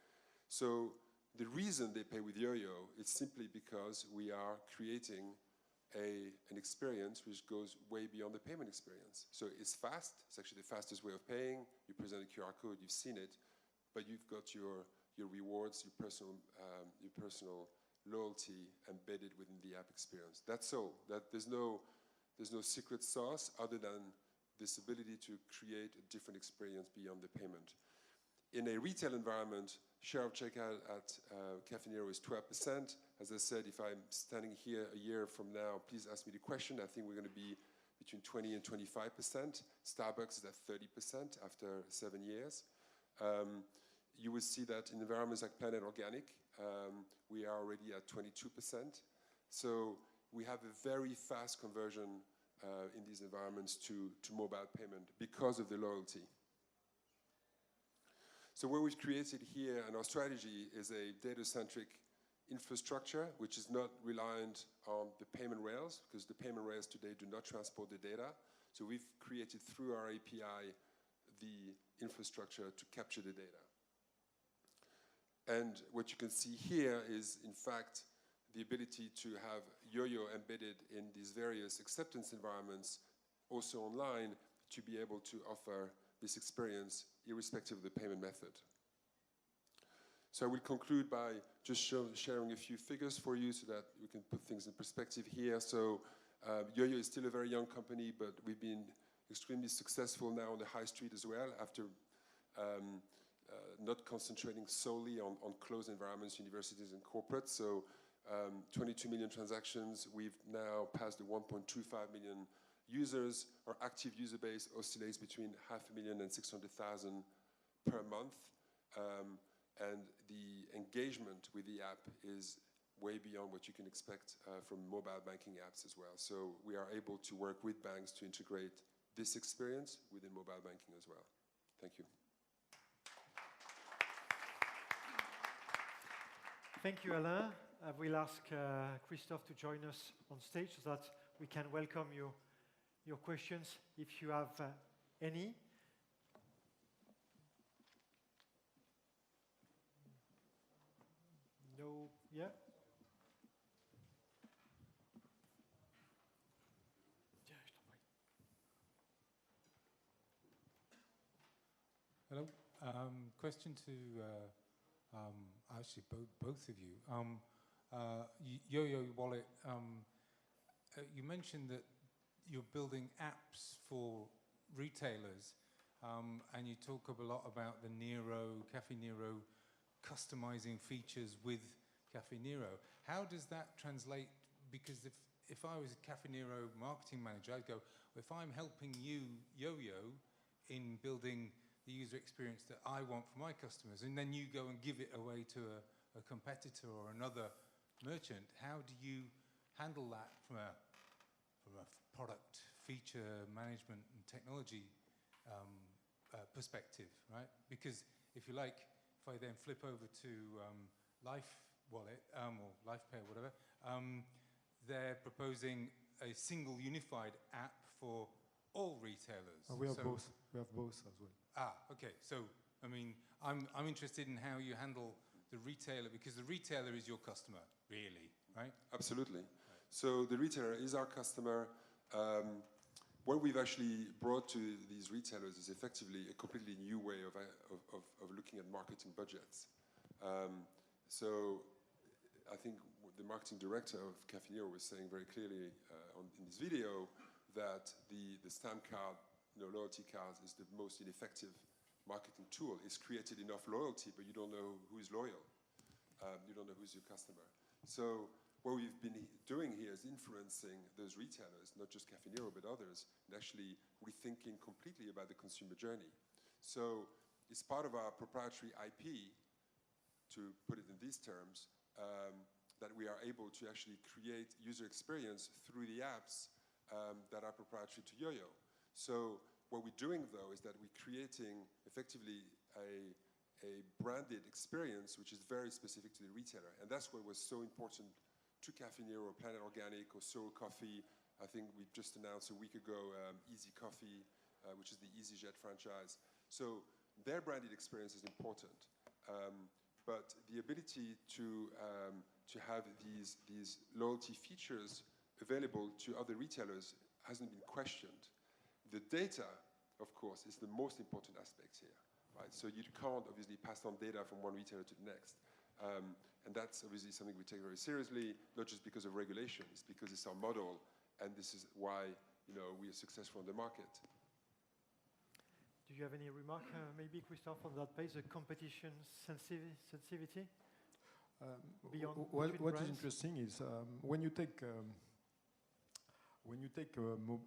So the reason they pay with Yoyo is simply because we are creating an experience which goes way beyond the payment experience. So it's fast, it's actually the fastest way of paying. You present a QR code, you've seen it, but you've got your rewards, your personal loyalty embedded within the app experience. That's all. There's no secret sauce other than this ability to create a different experience beyond the payment. In a retail environment, share of checkout at Caffè Nero is 12%. As I said, if I'm standing here a year from now, please ask me the question. I think we're going to be between 20 and 25%. Starbucks is at 30% after 7 years. You will see that in environments like Planet Organic, we are already at 22%. So we have a very fast conversion in these environments to mobile payment because of the loyalty. So what we've created here and our strategy is a data-centric infrastructure which is not reliant on the payment rails, because the payment rails today do not transport the data. So we've created through our API the infrastructure to capture the data. And what you can see here is, in fact, the ability to have Yoyo embedded in these various acceptance environments, also online, to be able to offer this experience irrespective of the payment method. So I will conclude by just sharing a few figures for you so that we can put things in perspective here. So Yoyo is still a very young company, but we've been extremely successful now on the high street as well, after not concentrating solely on closed environments, universities and corporates. So 22 million transactions. We've now passed the 1.25 million users. Our active user base oscillates between 500,000 and 600,000 per month. And the engagement with the app is way beyond what you can expect from mobile banking apps as well. So we are able to work with banks to integrate this experience within mobile banking as well. Thank you. Thank you, Alain. I will ask Christophe to join us on stage so that we can welcome your questions if you have any. No, yeah? Hello. Question to actually both of you. Yo-Yo Wallet, you mentioned that you're building apps for retailers, and you talk a lot about the Cafe Nero customizing features with Cafe Nero. How does that translate? Because if I was a Cafe Nero marketing manager, I'd go, well, if I'm helping you, Yo-Yo, in building the user experience that I want for my customers, and then you go and give it away to a competitor or another merchant, how do you handle that from a product feature management and technology perspective, right? Because if you like, if I then flip over to Life Wallet or LifePay or whatever, they're proposing a single unified app for all retailers. We have both. We have both as well. Okay. So, I mean, I'm interested in how you handle the retailer, because the retailer is your customer, really, right? Absolutely. Right. So the retailer is our customer. What we've actually brought to these retailers is effectively a completely new way of looking at marketing budgets. So I think the marketing director of Cafe Nero was saying very clearly in this video that the stamp card, loyalty cards, is the most ineffective marketing tool. It's created enough loyalty, but you don't know who's loyal. You don't know who's your customer. So what we've been doing here is influencing those retailers, not just Cafe Nero, but others, and actually rethinking completely about the consumer journey. So it's part of our proprietary IP, to put it in these terms, that we are able to actually create user experience through the apps that are proprietary to Yo-Yo. So what we're doing, though, is that we're creating effectively a branded experience which is very specific to the retailer. And that's what was so important to Cafe Nero, Planet Organic, or Soul Coffee. I think we just announced a week ago Easy Coffee, which is the EasyJet franchise. So their branded experience is important. But the ability to have these loyalty features available to other retailers hasn't been questioned. The data, of course, is the most important aspect here, right? So you can't obviously pass on data from one retailer to the next. And that's obviously something we take very seriously, not just because of regulation, it's because it's our model, and this is why we are successful in the market. Do you have any remark, maybe, Christophe, on that page, the competition sensitivity? What is interesting is when you take a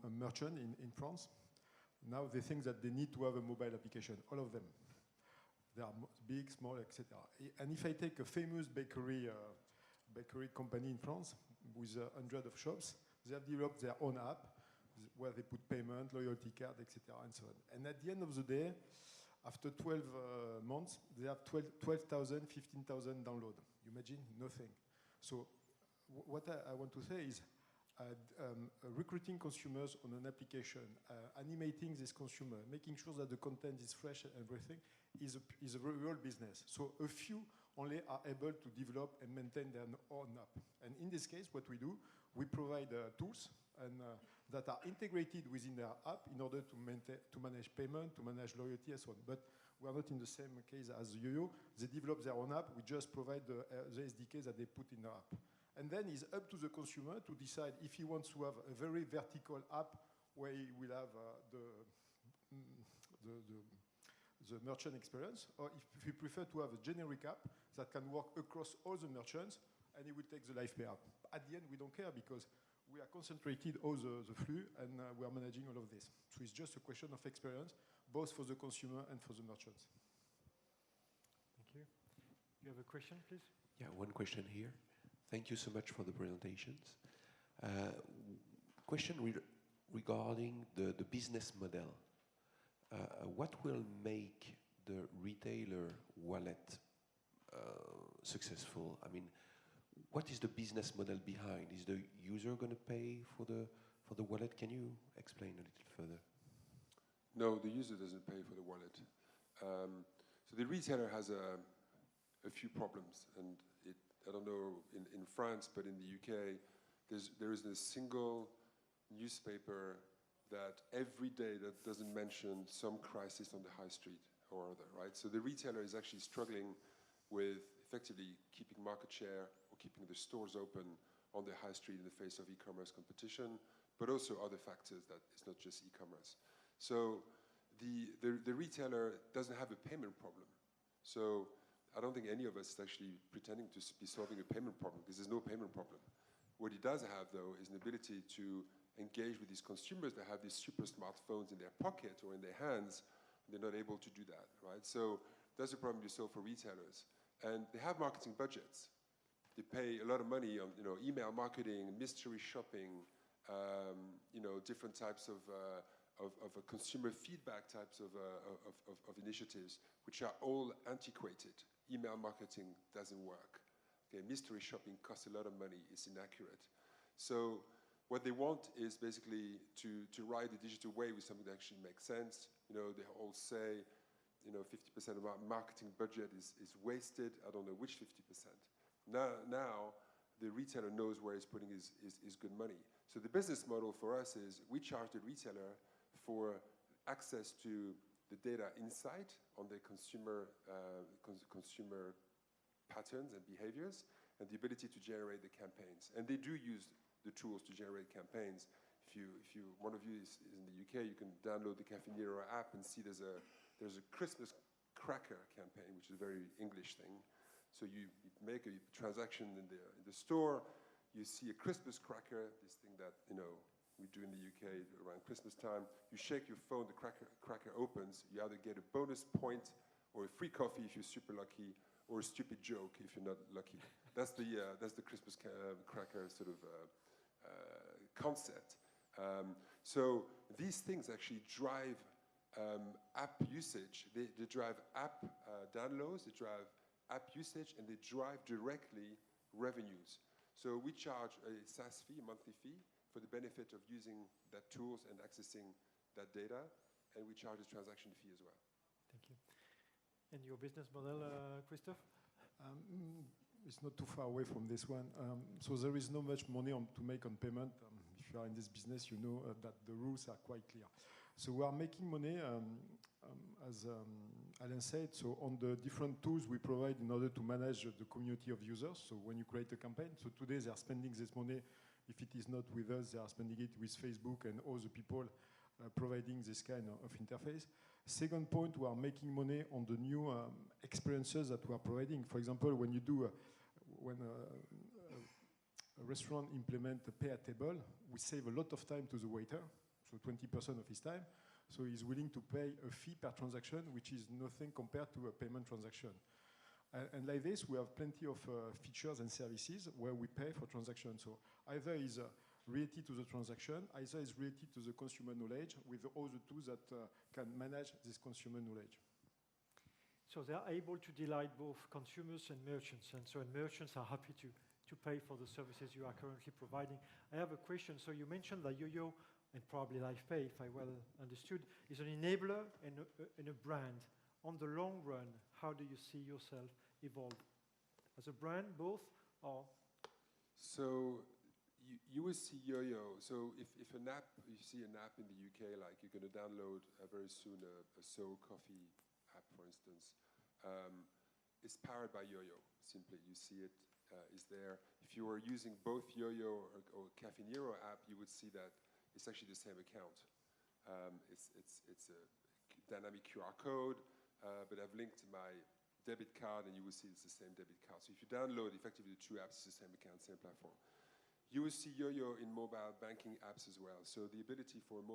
merchant in France, now they think that they need to have a mobile application, all of them. They are big, small, etc. And if I take a famous bakery company in France with 100 of shops, they have developed their own app where they put payment, loyalty card, etc., and so on. And at the end of the day, after 12 months, they have 12,000, 15,000 downloads. You imagine? Nothing. So what I want to say is recruiting consumers on an application, animating this consumer, making sure that the content is fresh and everything is a real business. So a few only are able to develop and maintain their own app. And in this case, what we do, we provide tools that are integrated within their app in order to manage payment, to manage loyalty, and so on. But we are not in the same case as Yo-Yo. They develop their own app. We just provide the SDK that they put in their app. And then it's up to the consumer to decide if he wants to have a very vertical app where he will have the merchant experience, or if he prefer to have a generic app that can work across all the merchants, and he will take the LifePay app. At the end, we don't care because we are concentrated all the flux, and we are managing all of this. So it's just a question of experience, both for the consumer and for the merchants. Thank you. You have a question, please? Yeah, one question here. Thank you so much for the presentations. Question regarding the business model. What will make the retailer wallet successful? I mean, what is the business model behind? Is the user going to pay for the wallet? Can you explain a little further? No, the user doesn't pay for the wallet. So the retailer has a few problems, and I don't know in France, but in the UK, there isn't a single newspaper that every day that doesn't mention some crisis on the high street or other, right? So the retailer is actually struggling with effectively keeping market share or keeping the stores open on the high street in the face of e-commerce competition, but also other factors that it's not just e-commerce. So the retailer doesn't have a payment problem. So I don't think any of us is actually pretending to be solving a payment problem, because there's no payment problem. What he does have, though, is an ability to engage with these consumers that have these super smartphones in their pocket or in their hands, and they're not able to do that, right? So that's a problem you solve for retailers. And they have marketing budgets. They pay a lot of money on, email marketing, mystery shopping, different types of consumer feedback types of initiatives, which are all antiquated. Email marketing doesn't work. Okay, mystery shopping costs a lot of money, it's inaccurate. So what they want is basically to ride the digital wave with something that actually makes sense. They all say, 50% of our marketing budget is wasted. I don't know which 50%. Now the retailer knows where he's putting his good money. So the business model for us is we charge the retailer for access to the data insight on their consumer patterns and behaviors, and the ability to generate the campaigns. And they do use the tools to generate campaigns. If one of you is in the UK, you can download the Caffè Nero app and see there's a Christmas cracker campaign, which is a very English thing. So you make a transaction in the store, you see a Christmas cracker, this thing that we do in the UK around Christmas time. You shake your phone, the cracker opens. You either get a bonus point or a free coffee if you're super lucky, or a stupid joke if you're not lucky. That's the Christmas cracker sort of concept. So these things actually drive app usage. They drive app downloads, they drive app usage, and they drive directly revenues. So we charge a SaaS fee, a monthly fee, for the benefit of using that tools and accessing that data, and we charge a transaction fee as well. Thank you. And your business model, Christophe? It's not too far away from this one. So there is not much money to make on payment. If you are in this business, you know that the rules are quite clear. So we are making money, as Alain said, so on the different tools we provide in order to manage the community of users. So when you create a campaign, so today they are spending this money. If it is not with us, they are spending it with Facebook and all the people providing this kind of interface. Second point, we are making money on the new experiences that we are providing. For example, when you do, when a restaurant implement a pay at table, we save a lot of time to the waiter, so 20% of his time. So he's willing to pay a fee per transaction, which is nothing compared to a payment transaction. And like this, we have plenty of features and services where we pay for transactions. So either is related to the transaction, either is related to the consumer knowledge with all the tools that can manage this consumer knowledge. So they are able to delight both consumers and merchants, and so merchants are happy to pay for the services you are currently providing. I have a question. So you mentioned that YoYo, and probably LifePay, if I well understood, is an enabler and a brand. On the long run, how do you see yourself evolve? As a brand, both, or? So you will see YoYo. So if an app, you see an app in the UK, like you're going to download very soon a So Coffee app, for instance, it's powered by YoYo. Simply, you see it is there. If you are using both YoYo or Caffè Nero app, you would see that it's actually the same account. It's a dynamic QR code, but I've linked my debit card, and you will see it's the same debit card. So if you download effectively the two apps, it's the same account, same platform. You will see YoYo in mobile banking apps as well. So the ability for a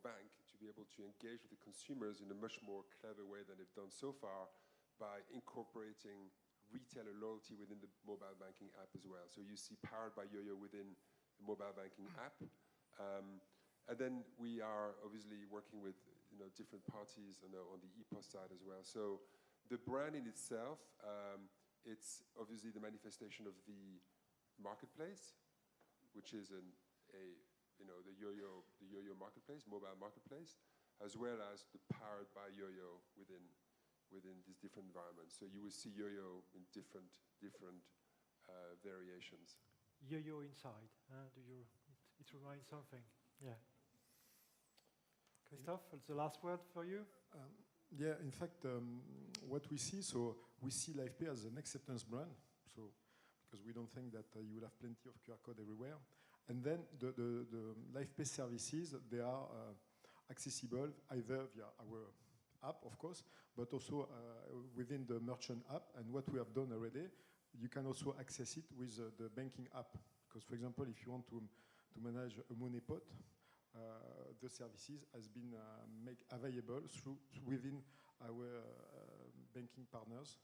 bank to be able to engage with the consumers in a much more clever way than they've done so far by incorporating retailer loyalty within the mobile banking app as well. So you see powered by YoYo within the mobile banking app. And then we are obviously working with different parties on the EPOS side as well. So the brand in itself, it's obviously the manifestation of the marketplace, which is the YoYo marketplace, mobile marketplace, as well as the powered by YoYo within these different environments. So you will see YoYo in different variations. Yo-yo inside. It reminds something. Yeah. Christophe, it's the last word for you. Yeah, in fact, what we see, so we see LivePay as an acceptance brand, so because we don't think that you will have plenty of QR code everywhere. And then the LivePay services, they are accessible either via our app, of course, but also within the merchant app. And what we have done already, you can also access it with the banking app. Because, for example, if you want to manage a money pot, the services has been made available within our banking partners,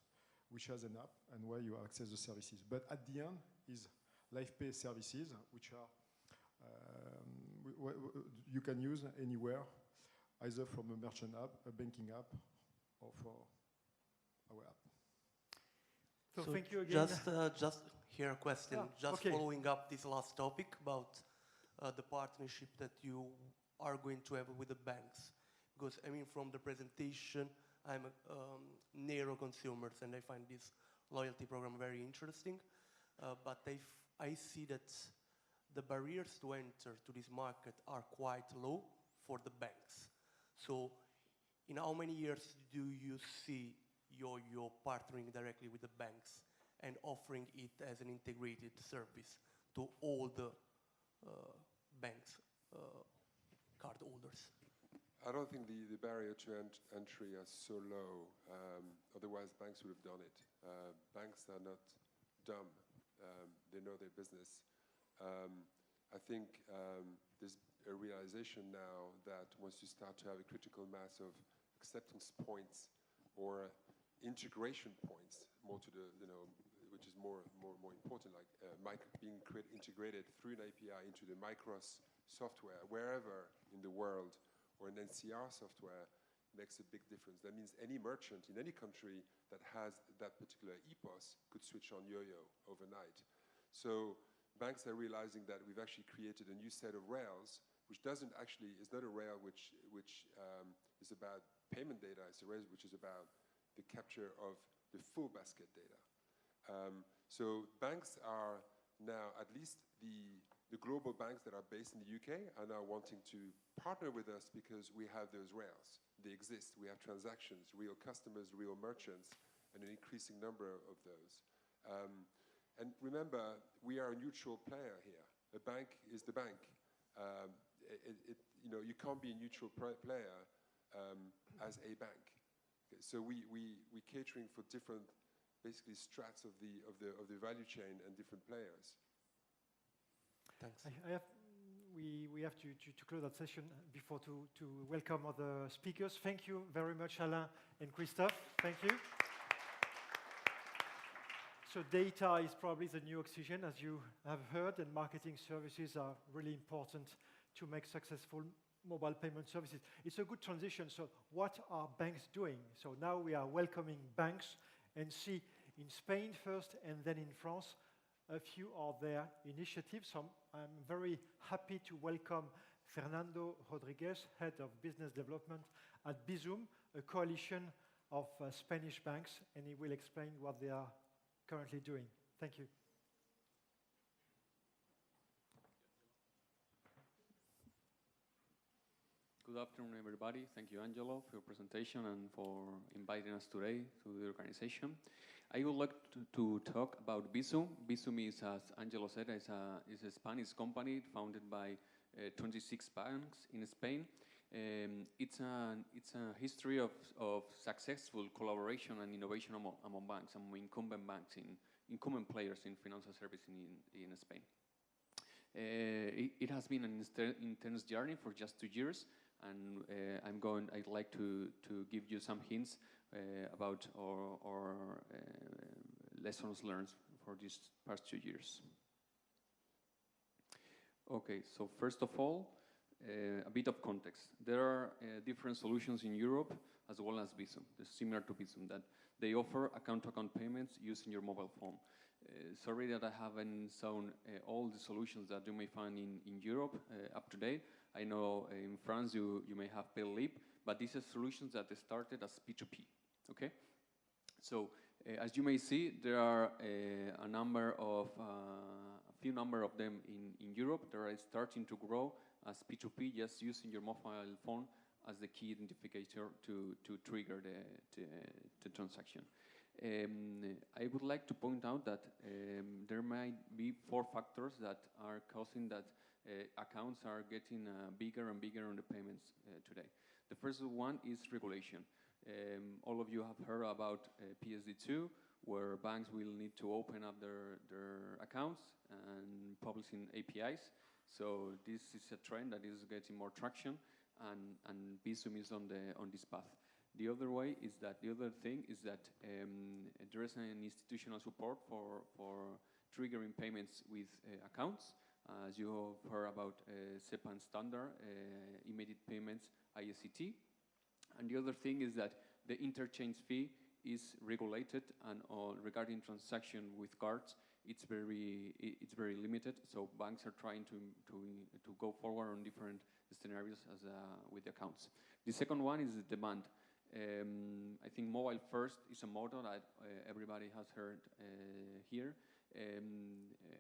which has an app and where you access the services. But at the end is LivePay services, which are you can use anywhere, either from a merchant app, a banking app, or for our app. So thank you again. Just here a question, following up this last topic about the partnership that you are going to have with the banks. Because, I mean, from the presentation, I'm a Nero consumer, and I find this loyalty program very interesting. But I see that the barriers to enter to this market are quite low for the banks. So, in how many years do you see you're partnering directly with the banks and offering it as an integrated service to all the banks' cardholders? I don't think the barrier to entry is so low. Otherwise, banks would have done it. Banks are not dumb. They know their business. I think there's a realization now that once you start to have a critical mass of acceptance points or integration points, more to the, which is more important, like being integrated through an API into the Micros software, wherever in the world, or an NCR software, makes a big difference. That means any merchant in any country that has that particular epos could switch on Yo-Yo overnight. So banks are realizing that we've actually created a new set of rails, which is not a rail which is about payment data, it's a rail which is about the capture of the full basket data. So banks are now, at least the global banks that are based in the UK are now wanting to partner with us because we have those rails. They exist. We have transactions, real customers, real merchants, and an increasing number of those. And remember, we are a neutral player here. A bank is the bank. You can't be a neutral player as a bank. Okay, so we're catering for different, basically, strats of the value chain and different players. Thanks. We have to close that session before to welcome other speakers. Thank you very much, Alain and Christophe. Thank you. So data is probably the new oxygen, as you have heard, and marketing services are really important to make successful mobile payment services. It's a good transition. So what are banks doing? So now we are welcoming banks and see in Spain first and then in France a few of their initiatives. So I'm very happy to welcome Fernando Rodriguez, Head of Business Development at Bizum, a coalition of Spanish banks, and he will explain what they are currently doing. Thank you. Good afternoon, everybody. Thank you, Angelo, for your presentation and for inviting us today to the organization. I would like to talk about Bizum. Bizum is, as Angelo said, is a Spanish company founded by 26 banks in Spain. It's a history of successful collaboration and innovation among banks, among incumbent banks, incumbent players in financial services in Spain. It has been an intense journey for just 2 years, and I'd like to give you some hints about our lessons learned for these past 2 years. Okay, so first of all, a bit of context. There are different solutions in Europe as well as Bizum, similar to Bizum, that they offer account-to-account payments using your mobile phone. Sorry that I haven't shown all the solutions that you may find in Europe up to date. I know in France you may have Palais, but these are solutions that started as P2P. Okay, so As you may see, there are a few number of them in Europe. They are starting to grow as P2P, just using your mobile phone as the key identifier to trigger the transaction. I would like to point out that there might be 4 factors that are causing that accounts are getting bigger and bigger on the payments today. The first one is regulation. All of you have heard about PSD2, where banks will need to open up their accounts and publishing APIs. So this is a trend that is getting more traction, and Bizum is on this path. The other thing is that there is an institutional support for triggering payments with accounts. As you have heard about SEPA standard, immediate payments, ISCT. And the other thing is that the interchange fee is regulated, and regarding transaction with cards, it's very limited. So banks are trying to go forward on different scenarios as with accounts. The second one is the demand. I think mobile first is a motto that everybody has heard here.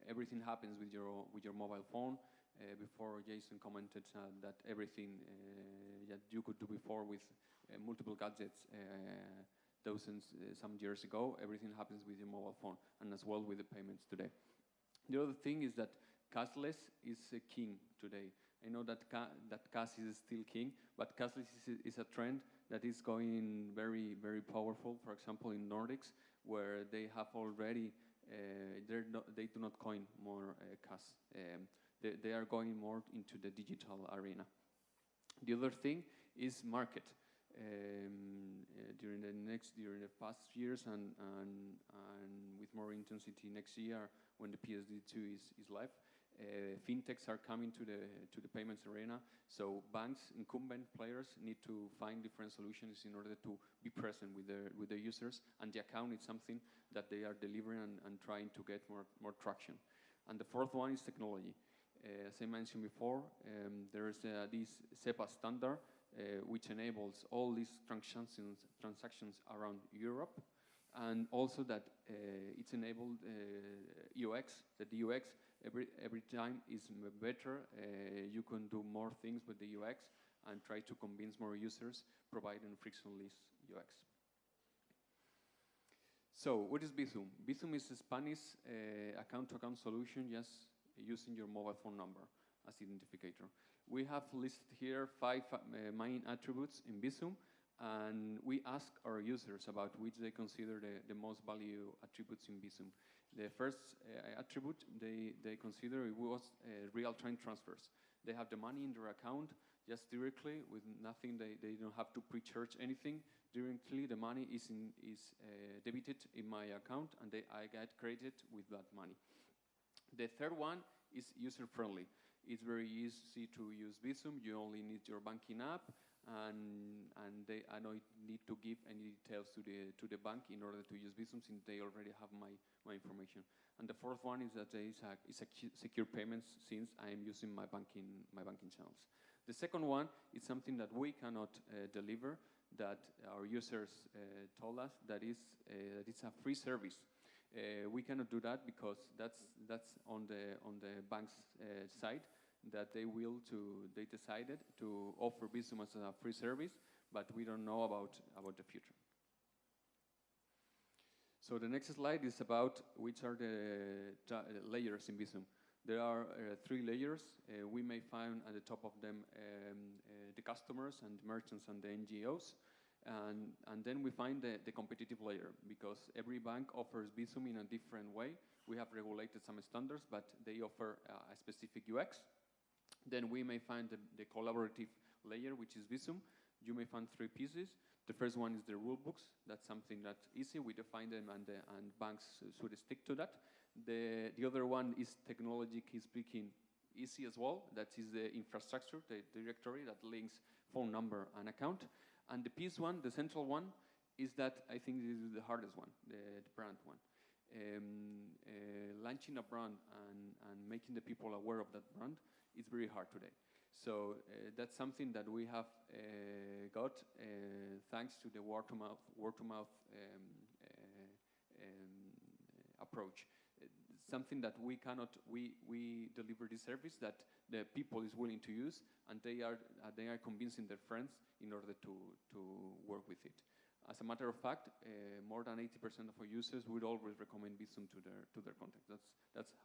Everything happens with your mobile phone. Before Jason commented that everything that you could do before with multiple gadgets some years ago, everything happens with your mobile phone, and as well with the payments today. The other thing is that cashless is king today. I know that cash is still king, but cashless is a trend that is going very, very powerful. For example, in Nordics, where they have already, they do not coin more cash. They are going more into the digital arena. The other thing is market. During the past years and with more intensity next year, when the PSD2 is live, fintechs are coming to the payments arena. So banks, incumbent players, need to find different solutions in order to be present with the users. And the account is something that they are delivering and trying to get more traction. And the fourth one is technology. As I mentioned before, there is this SEPA standard, which enables all these transactions around Europe, and also that it's enabled UX. That the UX every time is better. You can do more things with the UX and try to convince more users, providing frictionless UX. So what is Bizum? Bizum is a Spanish account-to-account solution, just using your mobile phone number as identifier. We have listed here 5 main attributes in Bizum, and we ask our users about which they consider the most value attributes in Bizum. The first attribute they consider was real-time transfers. They have the money in their account just directly with nothing. They don't have to pre-charge anything. Directly, the money is debited in my account, and I get credited with that money. The third one is user-friendly. It's very easy to use Bizum. You only need your banking app, and I don't need to give any details to the bank in order to use Bizum, since they already have my information. And the fourth one is that it's a secure payments, since I am using my banking channels. The second one is something that we cannot deliver, that our users told us that it's a free service. We cannot do that because that's on the bank's side, that they decided to offer Bizum as a free service, but we don't know about the future. So the next slide is about which are the layers in Bizum. There are 3 layers. We may find at the top of them the customers and merchants and the NGOs. And then we find the competitive layer, because every bank offers Bizum in a different way. We have regulated some standards, but they offer a specific UX. Then we may find the collaborative layer, which is Bizum. You may find 3 pieces. The first one is the rule books. That's something that's easy. We define them, and banks should stick to that. The other one is technologically speaking easy as well. That is the infrastructure, the directory that links phone number and account. And the piece one, the central one, is that I think this is the hardest one, the brand one. Launching a brand and making the people aware of that brand is very hard today. So that's something that we have got thanks to the word-to-mouth approach. Something that we cannot, we deliver this service that the people is willing to use, and they are convincing their friends in order to work with it. As a matter of fact, more than 80% of our users would always recommend Bizum to their contacts. That's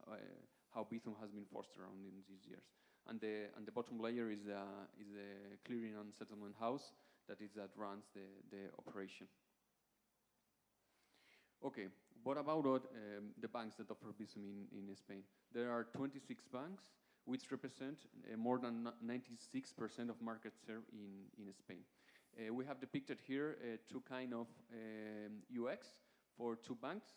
how Bizum has been forced around in these years. And the bottom layer is the clearing and settlement house that runs the operation. Okay, what about the banks that offer Bizum in Spain? There are 26 banks, which represent more than 96% of market share in Spain. We have depicted here two kind of UX for two banks.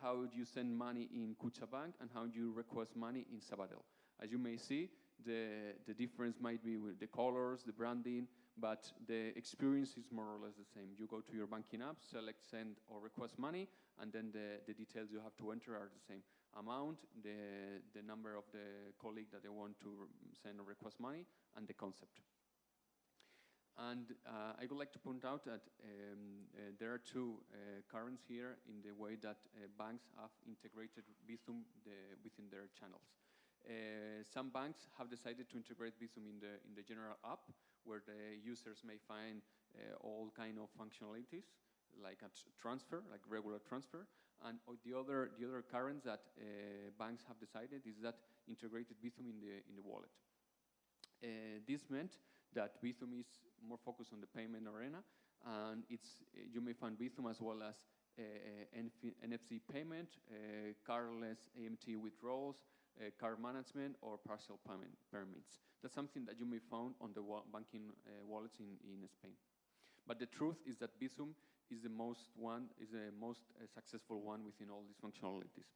How do you send money in Kutxabank and how do you request money in Sabadell? As you may see, the difference might be with the colors, the branding, but the experience is more or less the same. You go to your banking app, select send or request money, and then the details you have to enter are the same. Amount, the number of the colleague that they want to send or request money, and the concept. And I would like to point out that there are two currents here in the way that banks have integrated Bizum within their channels. Some banks have decided to integrate Bizum in the general app, where the users may find all kind of functionalities, like a transfer, like regular transfer. And the other currents that banks have decided is that integrated Bizum in the wallet. This meant that Bizum is more focused on the payment arena, and you may find Bizum as well as NFC payment, cardless AMT withdrawals, card management, or partial payment permits. That's something that you may find on the banking wallets in Spain. But the truth is that Bizum is the most successful one within all these functionalities.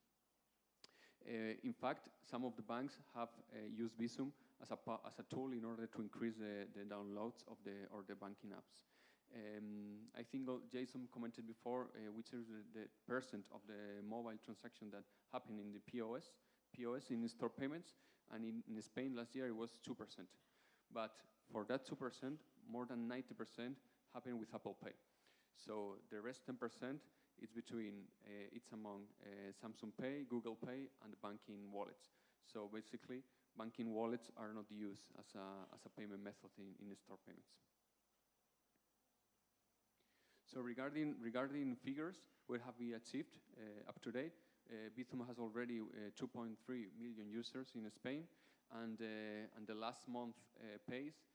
In fact, some of the banks have used Bizum as a tool in order to increase the downloads of the banking apps. I think Jason commented before, which is the percent of the mobile transaction that happened in the POS in store payments, and in Spain last year it was 2%. But for that 2%, more than 90% happened with Apple Pay. So the rest 10% it's among Samsung Pay, Google Pay, and the banking wallets. So basically, banking wallets are not used as a payment method in store payments. So regarding figures, what have we achieved up to date? Bizum has already 2.3 million users in Spain, and the last month pace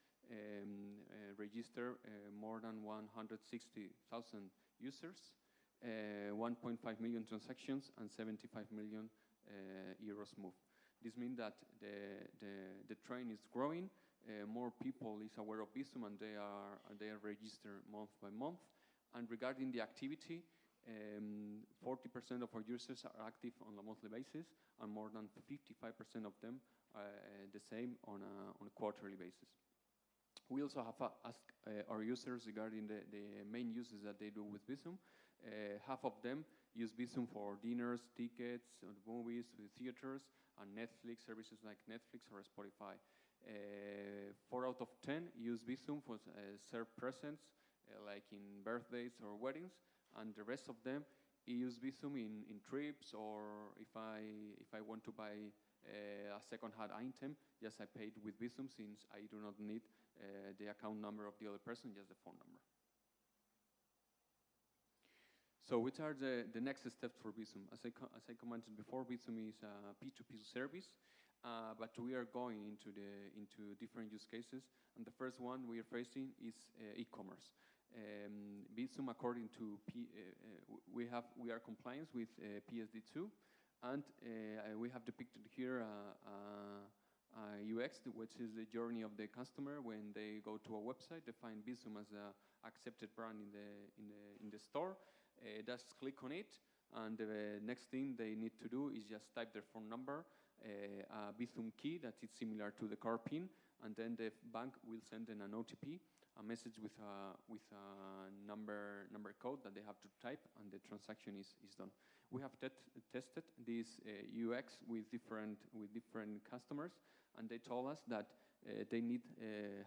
registered more than 160,000 users, 1.5 million transactions, and 75 million euros moved. This means that the trend is growing. More people is aware of Bizum, and they are registered month by month. And regarding the activity, 40% of our users are active on a monthly basis, and more than 55% of them are the same on a quarterly basis. We also have asked our users regarding the main uses that they do with Bizum. Half of them use Bizum for dinners, tickets, movies, theaters, and Netflix services like Netflix or Spotify. 4 out of 10 use Bizum for serve presents, like in birthdays or weddings, and the rest of them use Bizum in trips, or if I want to buy a second-hand item, just I paid with Bizum, since I do not need the account number of the other person, just the phone number. So which are the next steps for Bizum? As I commented before, Bizum is a P2P service, but we are going into different use cases, and the first one we are facing is e-commerce. Bizum, according to we are compliant with PSD2, and we have depicted here UX, which is the journey of the customer. When they go to a website, they find Bizum as an accepted brand in the store. Just click on it, and the next thing they need to do is just type their phone number, a Bizum key that is similar to the card PIN, and then the bank will send them an OTP, a message with a number code that they have to type, and the transaction is done. We have tested this UX with different customers, and they told us that they need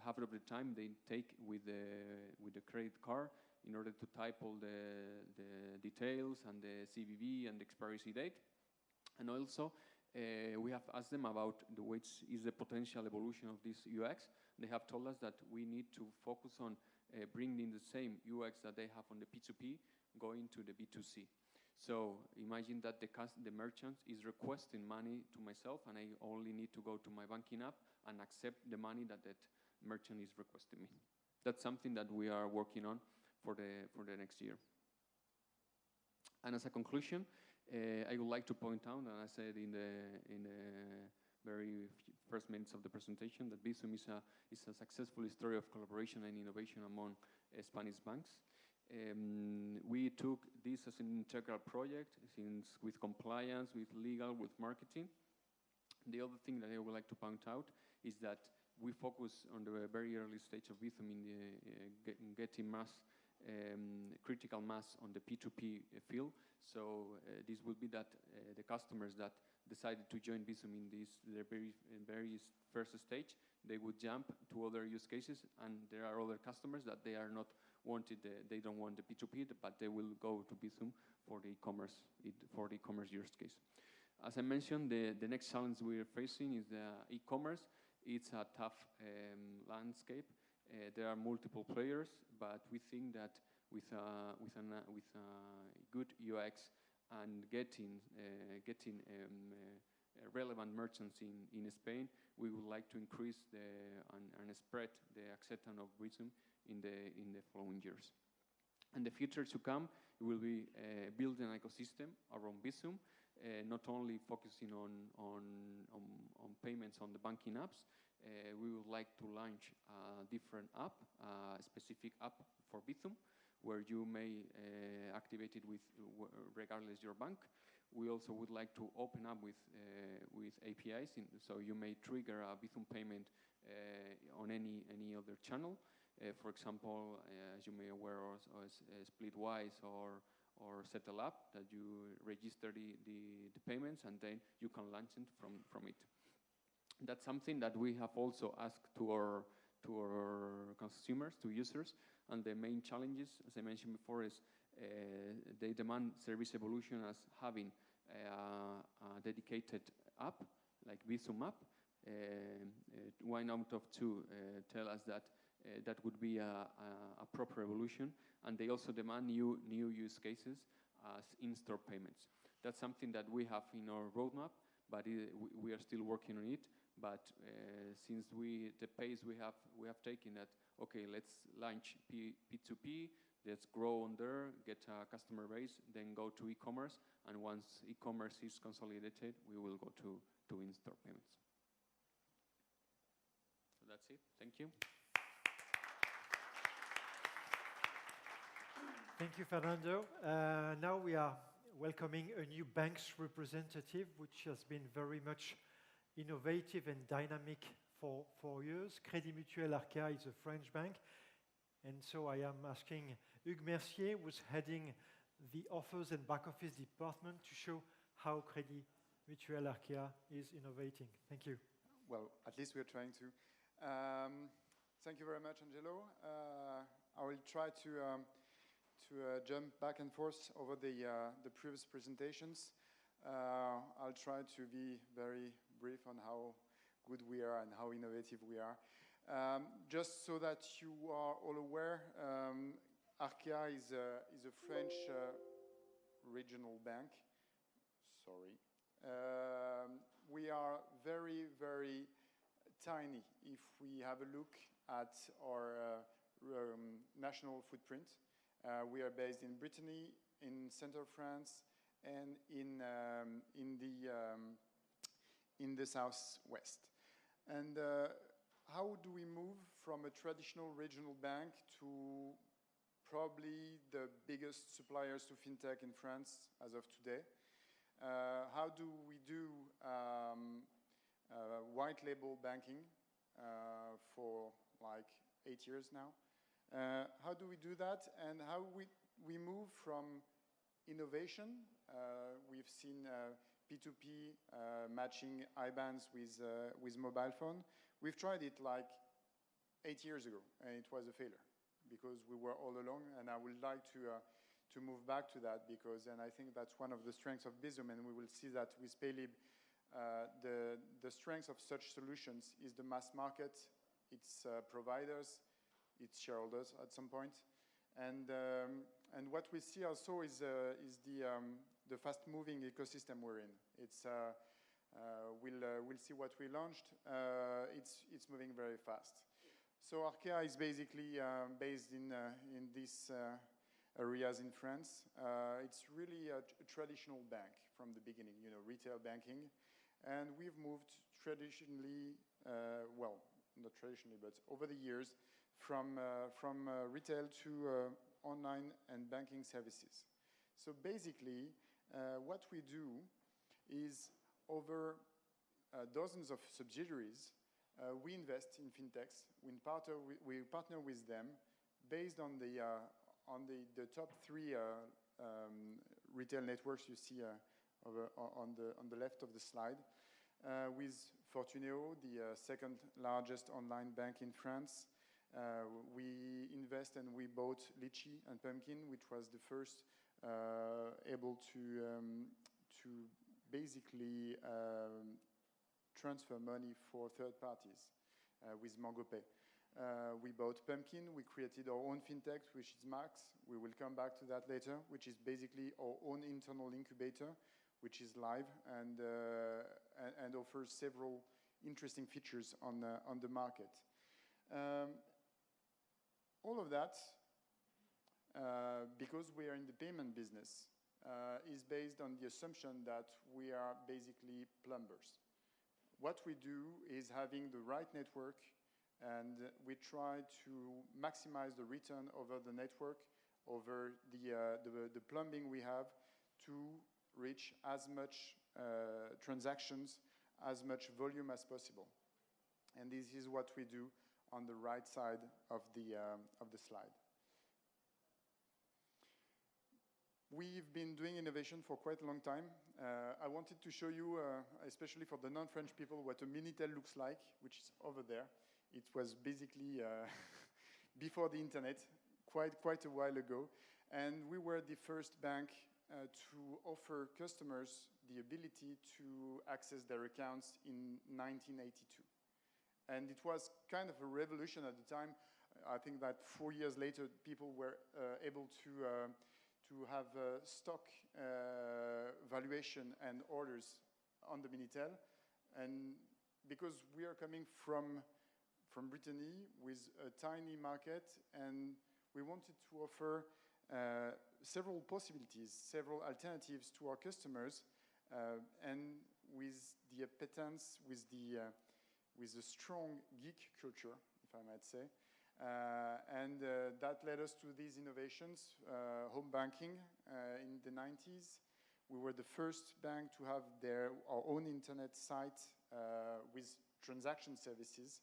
half of the time they take with the credit card in order to type all the details and the CVV and the expiry date. And also, we have asked them about which is the potential evolution of this UX. They have told us that we need to focus on bringing the same UX that they have on the P2P going to the B2C. So imagine that the merchant is requesting money to myself, and I only need to go to my banking app and accept the money that that merchant is requesting me. That's something that we are working on for the next year. And as a conclusion, I would like to point out, and I said in the very first minutes of the presentation, that Bizum is a successful story of collaboration and innovation among Spanish banks. We took this as an integral project, with compliance, with legal, with marketing. The other thing that I would like to point out is that we focus on the very early stage of Bizum in getting critical mass on the P2P field. So this would be that the customers that decided to join Bizum in their very first stage, they would jump to other use cases, and there are other customers that they are not wanted, they don't want the P2P, but they will go to Bizum for the e-commerce use case. As I mentioned, the next challenge we are facing is the e-commerce. It's a tough landscape. There are multiple players, but we think that with a good UX and getting relevant merchants in Spain, we would like to increase and spread the acceptance of Bizum in the following years. And the future to come, we will be building an ecosystem around Bizum, not only focusing on payments on the banking apps. We would like to launch a different app, a specific app for Bizum, where you may activate it regardless your bank. We also would like to open up with APIs, so you may trigger a Bizum payment on any other channel. For example, as you may be aware, or Splitwise or Settle Up, that you register the payments and then you can launch it from it. That's something that we have also asked to our consumers, to users, and the main challenges, as I mentioned before, is they demand service evolution as having a dedicated app, like Bizum app. 1 out of 2 tell us that that would be a proper evolution, and they also demand new use cases as in-store payments. That's something that we have in our roadmap, but we are still working on it. But since the pace we have taken that, okay, let's launch P2P, let's grow on there, get a customer base, then go to e-commerce, and once e-commerce is consolidated, we will go to in-store payments. So that's it. Thank you. Thank you, Fernando. Now we are welcoming a new bank's representative, which has been very much innovative and dynamic for years. Crédit Mutuel Arkéa is a French bank. And so I am asking Hugues Mercier, who's heading the offers and back office department, to show how Crédit Mutuel Arkéa is innovating. Thank you. Well, at least we're trying to. Thank you very much, Angelo. I will try to jump back and forth over the previous presentations. I'll try to be very brief on how good we are and how innovative we are. Just so that you are all aware, Arkéa is a French regional bank. Sorry. We are very, very tiny if we have a look at our national footprint. We are based in Brittany, in central France, and in the southwest. And how do we move from a traditional regional bank to probably the biggest suppliers to fintech in France as of today? How do we do white label banking for like 8 years now? How do we do that, and how we move from innovation? We've seen P2P matching IBANs with mobile phone. We've tried it like 8 years ago, and it was a failure because we were all along, and I would like to move back to that because, and I think that's one of the strengths of Bizum, and we will see that with Paylib. The strength of such solutions is the mass market, its providers, its shareholders at some point, and what we see also is the fast-moving ecosystem we're in. It's we'll see what we launched. It's moving very fast. So Arkéa is basically based in these areas in France. It's really a traditional bank from the beginning, you know, retail banking. And we've moved traditionally, well, not traditionally, but over the years, from retail to online and banking services. So basically, what we do is over dozens of subsidiaries, we invest in fintechs. We partner with them based on the top 3 retail networks you see on the left of the slide, with Fortuneo, the second largest online bank in France. We invest and we bought Litchi and Pumpkin, which was the first able to basically transfer money for third parties with MangoPay. We bought Pumpkin. We created our own fintech, which is Max. We will come back to that later, which is basically our own internal incubator, which is live and offers several interesting features on the market. All of that, because we are in the payment business, is based on the assumption that we are basically plumbers. What we do is having the right network, and we try to maximize the return over the network, over the plumbing we have, to reach as much transactions, as much volume as possible. And this is what we do on the right side of the slide. We've been doing innovation for quite a long time. I wanted to show you, especially for the non-French people, what a Minitel looks like, which is over there. It was basically before the internet, quite a while ago. And we were the first bank to offer customers the ability to access their accounts in 1982. And it was kind of a revolution at the time. I think that 4 years later, people were able to have stock valuation and orders on the Minitel. And because we are coming from Brittany with a tiny market, and we wanted to offer several possibilities, several alternatives to our customers, and with the appetence, with a strong geek culture, if I might say. And that led us to these innovations, home banking in the 90s. We were the first bank to have our own internet site with transaction services.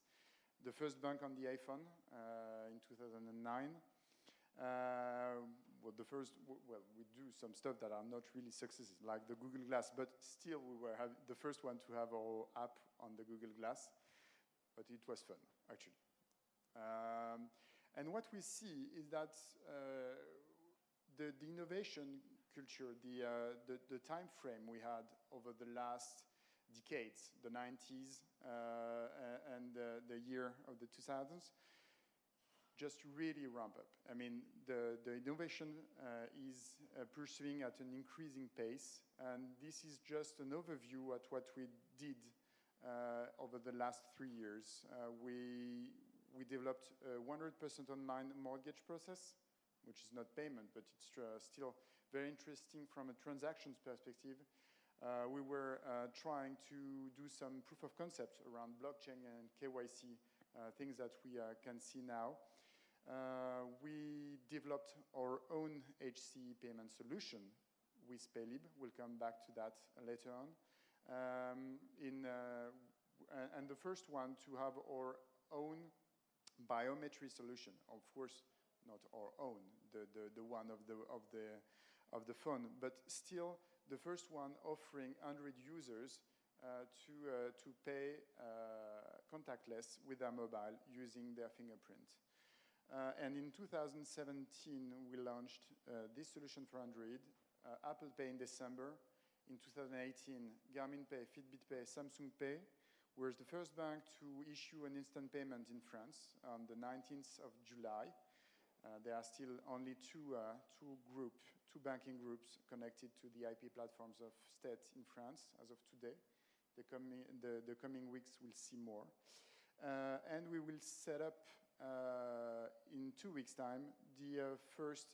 The first bank on the iPhone in 2009. We do some stuff that are not really successes, like the Google Glass, but still we were the first one to have our app on the Google Glass. But it was fun, actually. And what we see is that the innovation culture, the time frame we had over the last decades, the 90s and the year of the 2000s, just really ramp up. I mean, the innovation is pursuing at an increasing pace, and this is just an overview at what we did over the last 3 years. We developed a 100% online mortgage process, which is not payment, but it's still very interesting from a transactions perspective. We were trying to do some proof of concept around blockchain and KYC, things that we can see now. We developed our own HC payment solution with Paylib. We'll come back to that later on. And the first one to have our own biometry solution. Of course, not our own, the one of the phone, but still the first one offering Android users to pay contactless with their mobile using their fingerprint. And in 2017, we launched this solution for Android, Apple Pay in December. In 2018, Garmin Pay, Fitbit Pay, Samsung Pay. We're the first bank to issue an instant payment in France on the 19th of July. There are still only two banking groups connected to the IP platforms of State in France as of today. The coming weeks we'll see more. And we will set up in 2 weeks' time the first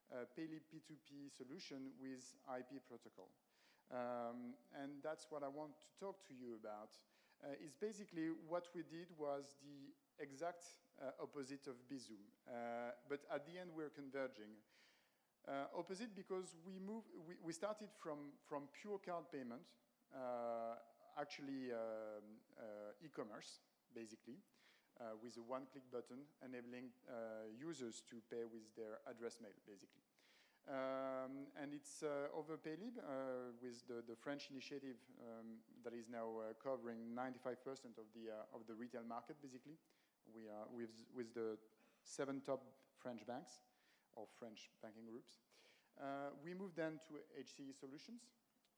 Palais P2P solution with IP protocol. And that's what I want to talk to you about. Is basically what we did was the exact opposite of Bizum. But at the end, we're converging. Opposite because we started from pure card payment, actually e-commerce, basically, with a one-click button enabling users to pay with their address mail, basically. And it's over Palais with the French initiative that is now covering 95% of the retail market, basically. We are with the 7 top French banks or French banking groups. We moved then to HCE solutions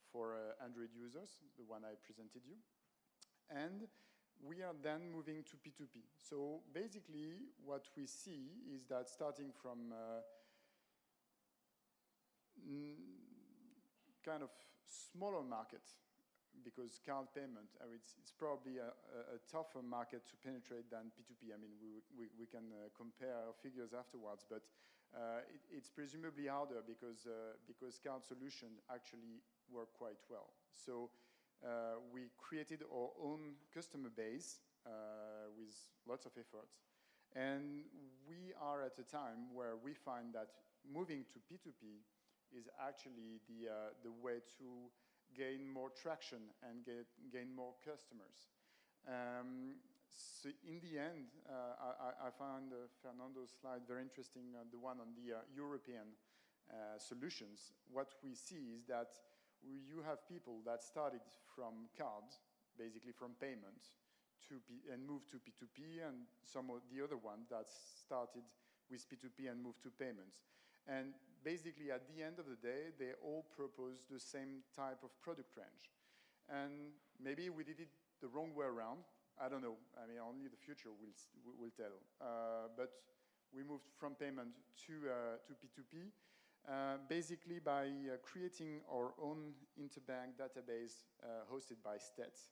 for Android users, the one I presented you. And we are then moving to P2P. So basically, what we see is that starting from kind of smaller market, because card payment, it's probably a tougher market to penetrate than P2P. I mean, we can compare our figures afterwards, but it's presumably harder because card solutions actually work quite well. So we created our own customer base with lots of efforts. And we are at a time where we find that moving to P2P is actually the way to gain more traction and gain more customers. So in the end, I found Fernando's slide very interesting, the one on the European solutions. What we see is that you have people that started from cards, basically from payment, and moved to P2P, and some of the other ones that started with P2P and moved to payments. And basically, at the end of the day, they all propose the same type of product range. And maybe we did it the wrong way around. I don't know. I mean, only the future will tell. But we moved from payment to P2P, basically by creating our own interbank database hosted by State,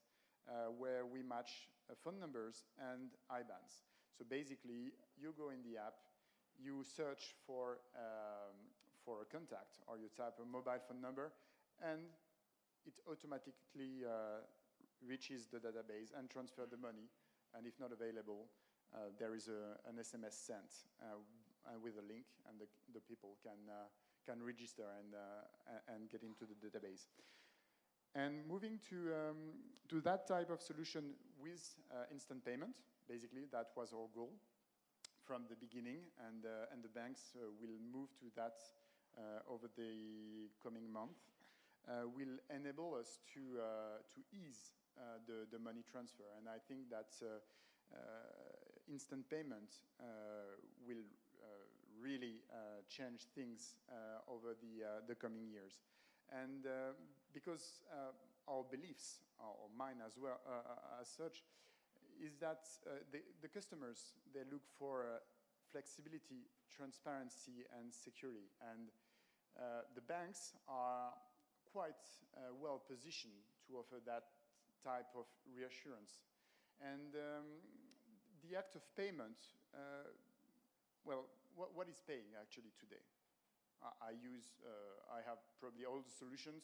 where we match phone numbers and IBANs. So basically, you go in the app, you search for a contact, or you type a mobile phone number, and it automatically reaches the database and transfers the money. And if not available, there is an SMS sent with a link, and the people can register and get into the database. And moving to that type of solution with instant payment, basically, that was our goal from the beginning, and the banks will move to that over the coming month, will enable us to ease the money transfer. And I think that instant payment will really change things over the coming years. And because our beliefs, or mine as well, as such, is that the customers, they look for flexibility, transparency, and security. And the banks are quite well positioned to offer that type of reassurance. And the act of payment, well, what is paying actually today? I have probably all the solutions,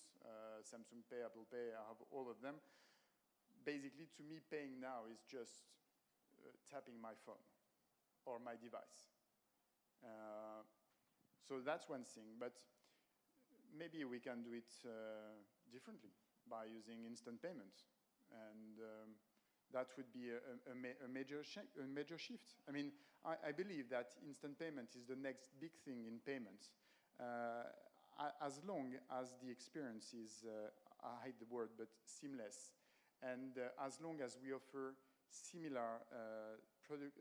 Samsung Pay, Apple Pay, I have all of them. Basically, to me, paying now is just tapping my phone or my device. So that's one thing, but maybe we can do it differently by using instant payments. And that would be a major shift. I mean, I believe that instant payment is the next big thing in payments. As long as the experience is, I hate the word, but seamless. And as long as we offer similar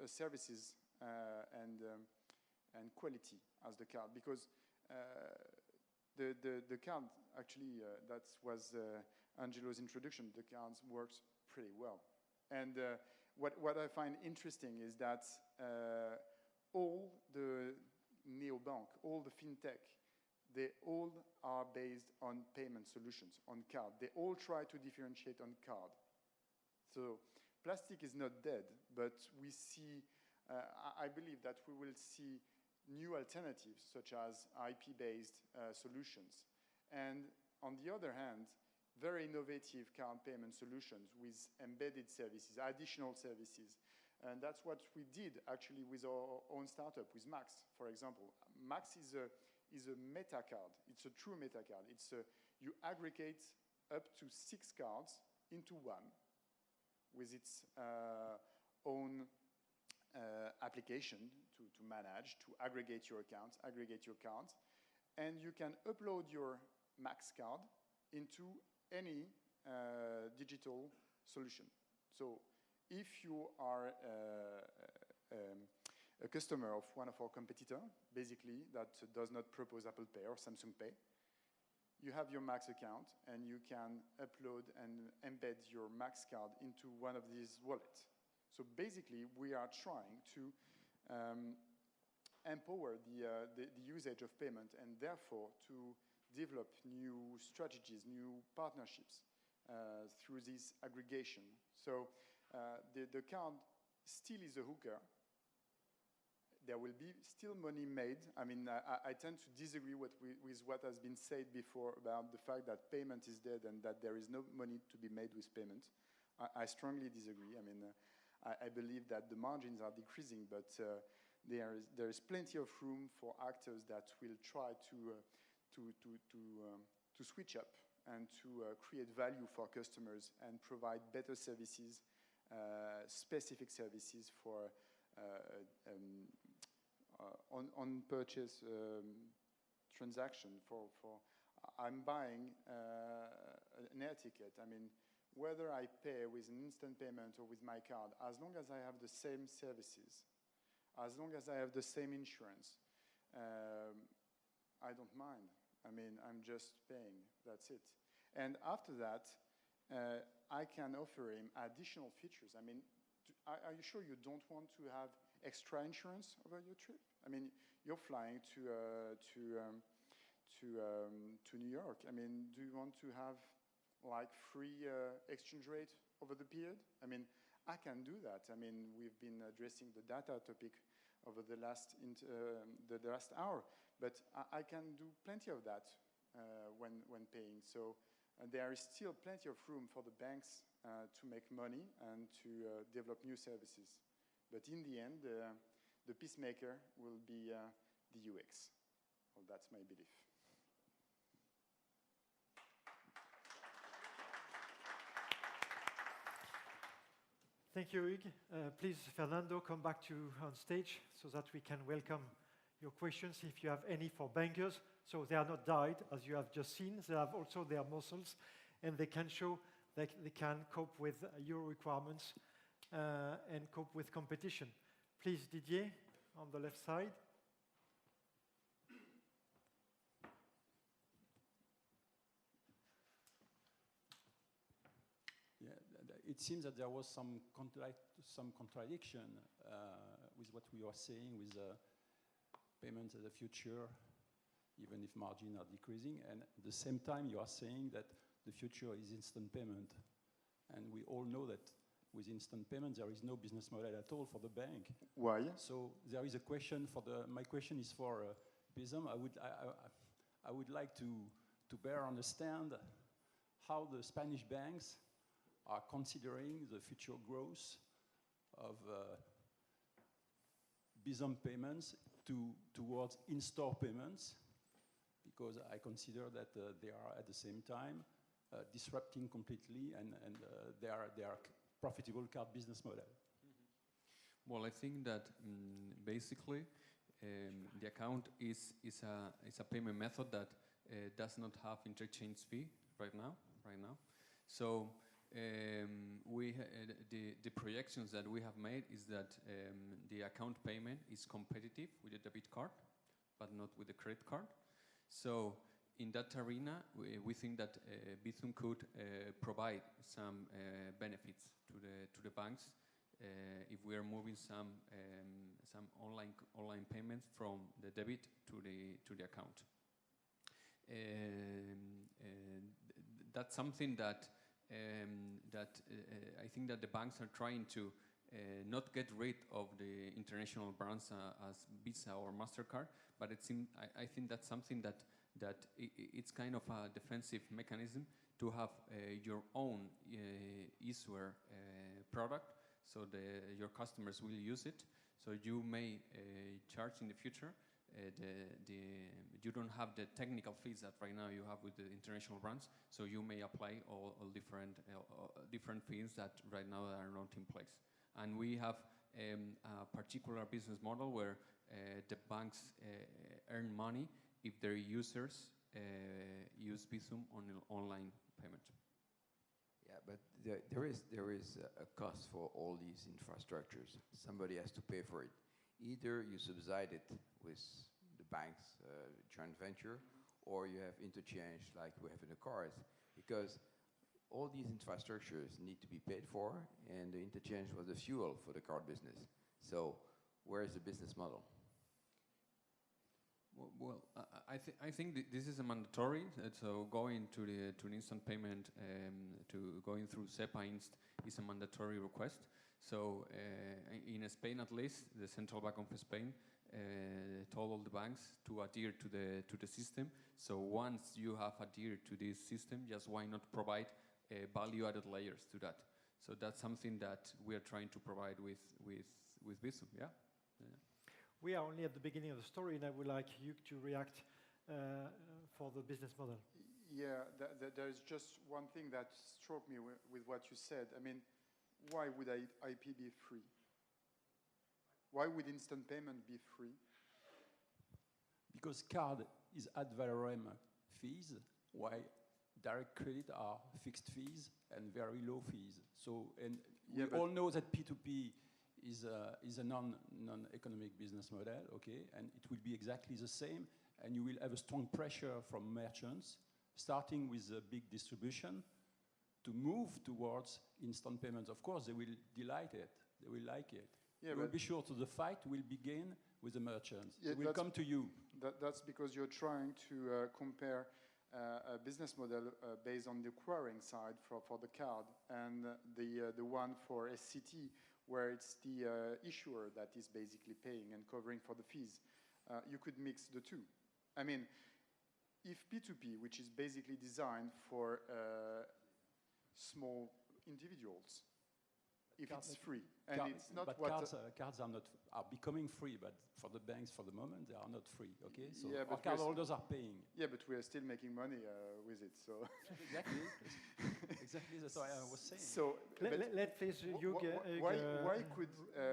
services and quality as the card, because the card actually, that was Angelo's introduction, the cards works pretty well. And what I find interesting is that all the neobank, all the fintech, they all are based on payment solutions, on card. They all try to differentiate on card. So plastic is not dead, but we see, I believe that we will see new alternatives such as IP-based solutions. And on the other hand, very innovative card payment solutions with embedded services, additional services. And that's what we did actually with our own startup, with Max, for example. Max is a meta card. It's a true meta card. You aggregate up to 6 cards into one with its own application to manage, to aggregate your accounts, aggregate your cards. And you can upload your Max card into any digital solution. So if you are a customer of one of our competitors, basically, that does not propose Apple Pay or Samsung Pay, you have your Max account and you can upload and embed your Max card into one of these wallets. So basically, we are trying to empower the usage of payment and therefore to develop new strategies, new partnerships through this aggregation. So the card still is a hooker. There will be still money made. I mean, I tend to disagree with what has been said before about the fact that payment is dead and that there is no money to be made with payment. I strongly disagree. I mean, I believe that the margins are decreasing, but there is plenty of room for actors that will try to switch up and to create value for customers and provide better services, specific services for on-purchase transaction. I'm buying an air ticket. I mean, whether I pay with an instant payment or with my card, as long as I have the same services, as long as I have the same insurance, I don't mind. I mean, I'm just paying. That's it. And after that, I can offer him additional features. I mean, are you sure you don't want to have extra insurance over your trip? I mean, you're flying to New York. I mean, do you want to have like free exchange rate over the period? I mean, I can do that. I mean, we've been addressing the data topic over the last hour, but I can do plenty of that when paying. So there is still plenty of room for the banks to make money and to develop new services. But in the end, the peacemaker will be the UX. Well, that's my belief. Thank you, Hugues. Please, Fernando, come back on stage so that we can welcome your questions if you have any for bankers. So they are not died, as you have just seen. They have also their muscles, and they can show that they can cope with your requirements and cope with competition. Please, Didier, on the left side. Yeah, it seems that there was some contradiction with what we were saying with payments as a future, even if margins are decreasing. And at the same time, you are saying that the future is instant payment. And we all know that with instant payment, there is no business model at all for the bank. Why? So there is a question my question is for Bism. I would like to better understand how the Spanish banks are considering the future growth of Bism payments towards in-store payments, because I consider that they are at the same time disrupting completely and they are profitable card business model. Mm-hmm. Well, I think that basically the account is a payment method that does not have interchange fee right now. So The projections that we have made is that the account payment is competitive with a debit card, but not with a credit card. So in that arena, we think that Bizum could provide some benefits to the banks if we are moving some online payments from the debit to the account. That's something that I think that the banks are trying to not get rid of the international brands as Visa or MasterCard, but I think that's something that it's kind of a defensive mechanism to have your own issuer product, so your customers will use it. So you may charge in the future. You don't have the technical fees that right now you have with the international brands, so you may apply all different fees that right now are not in place. And we have a particular business model where the banks earn money if their users use Bizum on an online payment. Yeah, but there is a cost for all these infrastructures. Somebody has to pay for it. Either you subsidize it with the bank's joint venture, or you have interchange like we have in the cars, because all these infrastructures need to be paid for, and the interchange was the fuel for the card business. So where is the business model? Well, I think this is a mandatory. So going to the instant payment, to going through SEPA Inst is a mandatory request. So in Spain, at least, the Central Bank of Spain told all the banks to adhere to the system. So once you have adhered to this system, just why not provide value-added layers to that? So that's something that we are trying to provide with Bizum. Yeah. We are only at the beginning of the story, and I would like you to react for the business model. Yeah, there is just one thing that struck me with what you said. I mean, why would IP be free? Why would instant payment be free? Because card is ad valorem fees, while direct credit are fixed fees and very low fees. So, and we all know that P2P is a non-economic business model, okay? And it will be exactly the same, and you will have a strong pressure from merchants, starting with a big distribution, to move towards instant payments. Of course, they will delight it. They will like it. Yeah, you will be sure the fight will begin with the merchants. Yeah, they will come to you. That's because you're trying to compare a business model based on the acquiring side for the card and the one for SCT, where it's the issuer that is basically paying and covering for the fees. You could mix the two. I mean, if P2P, which is basically designed for small individuals, if it's free, and it's not but what... cards are becoming free, but for the banks, for the moment, they are not free, okay? So yeah, our cardholders are paying. Yeah, but we are still making money with it, so... Exactly. Exactly, that's what I was saying. So, let's face it, why could...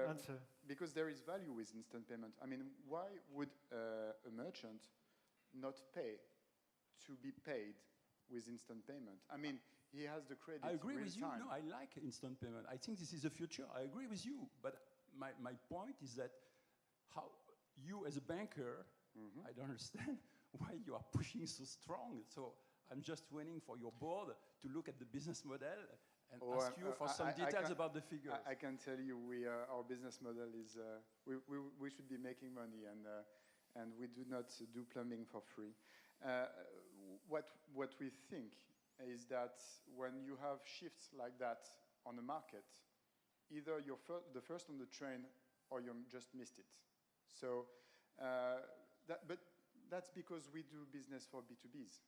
answer. Because there is value with instant payment. I mean, why would a merchant not pay to be paid with instant payment? I mean, he has the credit. I agree with you. Time. No, I like instant payment. I think this is the future. I agree with you. But my point is that how you as a banker, I don't understand why you are pushing so strong. So I'm just waiting for your board to look at the business model and ask you for some details about the figures. I can tell you our business model is, we should be making money, and we do not do plumbing for free. What we think is that when you have shifts like that on the market, either you're the first on the train or you just missed it. So, but that's because we do business for B2Bs.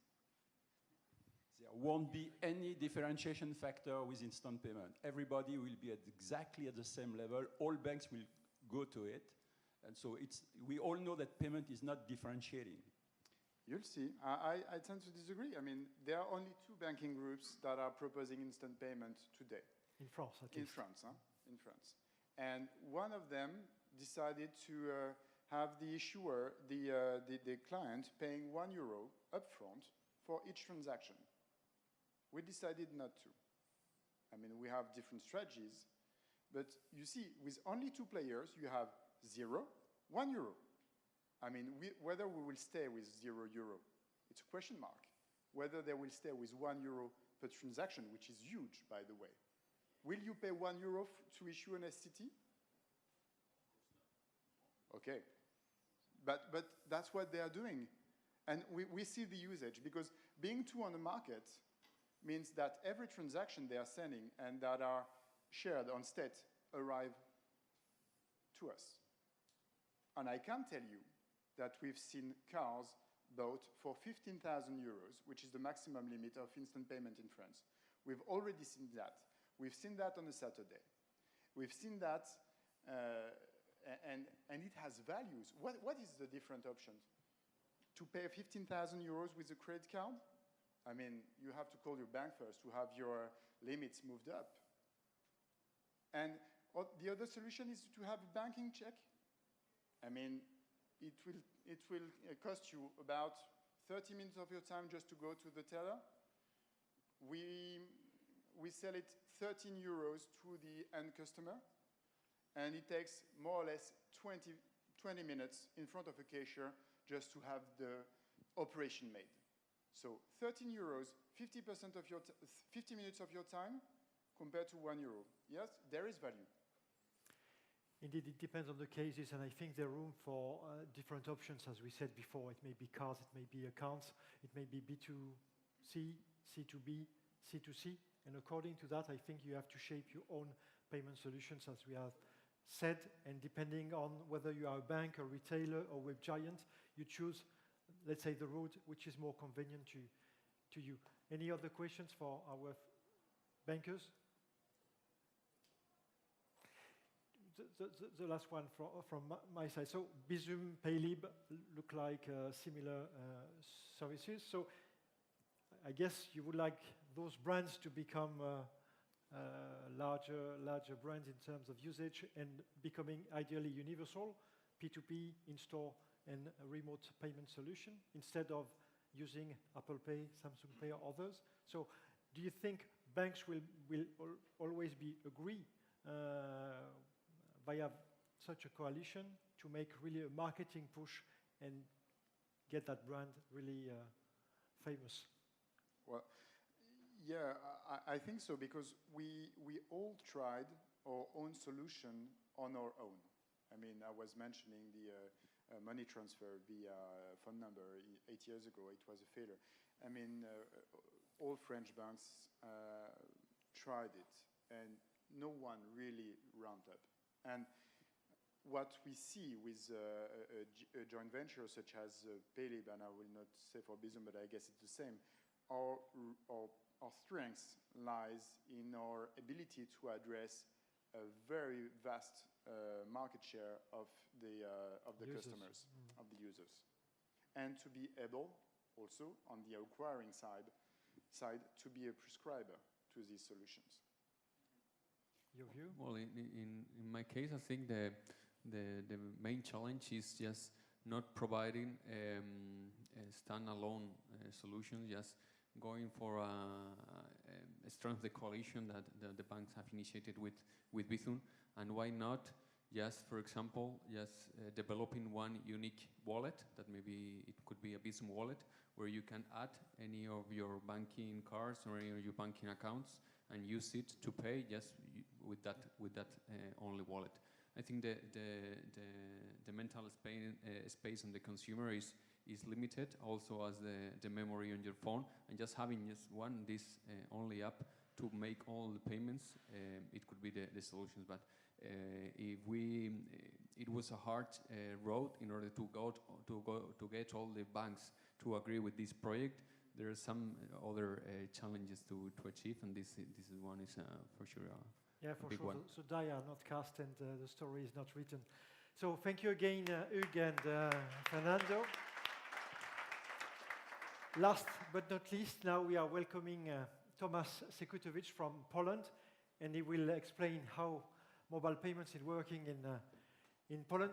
There won't be any differentiation factor with instant payment. Everybody will be exactly at the same level. All banks will go to it. And so we all know that payment is not differentiating. You'll see. I tend to disagree. I mean, there are only two banking groups that are proposing instant payment today. In France, at least. In France, huh? In France. And one of them decided to have the issuer, the client, paying €1 upfront for each transaction. We decided not to. I mean, we have different strategies. But you see, with only 2 players, you have 0, 1 euro. I mean, whether we will stay with 0 euro, it's a question mark. Whether they will stay with 1 euro per transaction, which is huge, by the way. Will you pay 1 euro to issue an STT? Okay. But that's what they are doing. And we see the usage, because being 2 on the market means that every transaction they are sending and that are shared on state arrive to us. And I can tell you that we've seen cars bought for 15,000 euros, which is the maximum limit of instant payment in France. We've already seen that. We've seen that on a Saturday. We've seen that, and it has values. What is the different options? To pay 15,000 euros with a credit card? I mean, you have to call your bank first to have your limits moved up. And the other solution is to have a banking check. I mean, it will cost you about 30 minutes of your time just to go to the teller. We sell it 13 euros to the end customer, and it takes more or less 20 minutes in front of a cashier just to have the operation made. So 13 euros, 50 minutes of your time compared to 1 euro. Yes, there is value. Indeed, it depends on the cases, and I think there are room for different options, as we said before. It may be cards, it may be accounts, it may be B2C, C2B, C2C, and according to that, I think you have to shape your own payment solutions, as we have said, and depending on whether you are a bank, a retailer, or web giant, you choose, let's say, the route which is more convenient to you. Any other questions for our bankers? The last one from my side. So Bizum, Paylib look like similar services. So I guess you would like those brands to become larger brands in terms of usage and becoming ideally universal, P2P, in-store, and a remote payment solution instead of using Apple Pay, Samsung Pay, or others. So do you think banks will always agree via such a coalition to make really a marketing push and get that brand really famous? Well, yeah, I think so, because we all tried our own solution on our own. I mean, I was mentioning the money transfer via phone number 8 years ago. It was a failure. I mean, all French banks tried it, and no one really ramped up. And what we see with a joint venture such as Paylib, and I will not say for Bizum, but I guess it's the same, our strength lies in our ability to address a very vast market share of the customers, of the users, and to be able also on the acquiring side to be a prescriber to these solutions. Your view? Well, in my case, I think the main challenge is just not providing a standalone solution, just going for a strength the coalition that the banks have initiated with Bizum, and why not just, for example, just developing one unique wallet that maybe it could be a Bizum wallet where you can add any of your banking cards or any of your banking accounts and use it to pay just with that only wallet. I think the mental space on the consumer is limited, also as the memory on your phone, and just having just this only app to make all the payments, it could be the solutions. But it was a hard road in order to get all the banks to agree with this project. There are some other challenges to achieve, and this one is for sure. Yeah, for big sure. one. So die are not cast, and the story is not written. So thank you again, Hugues and Fernando. Last but not least, now we are welcoming Tomasz Sekutovic from Poland, and he will explain how mobile payments is working in Poland.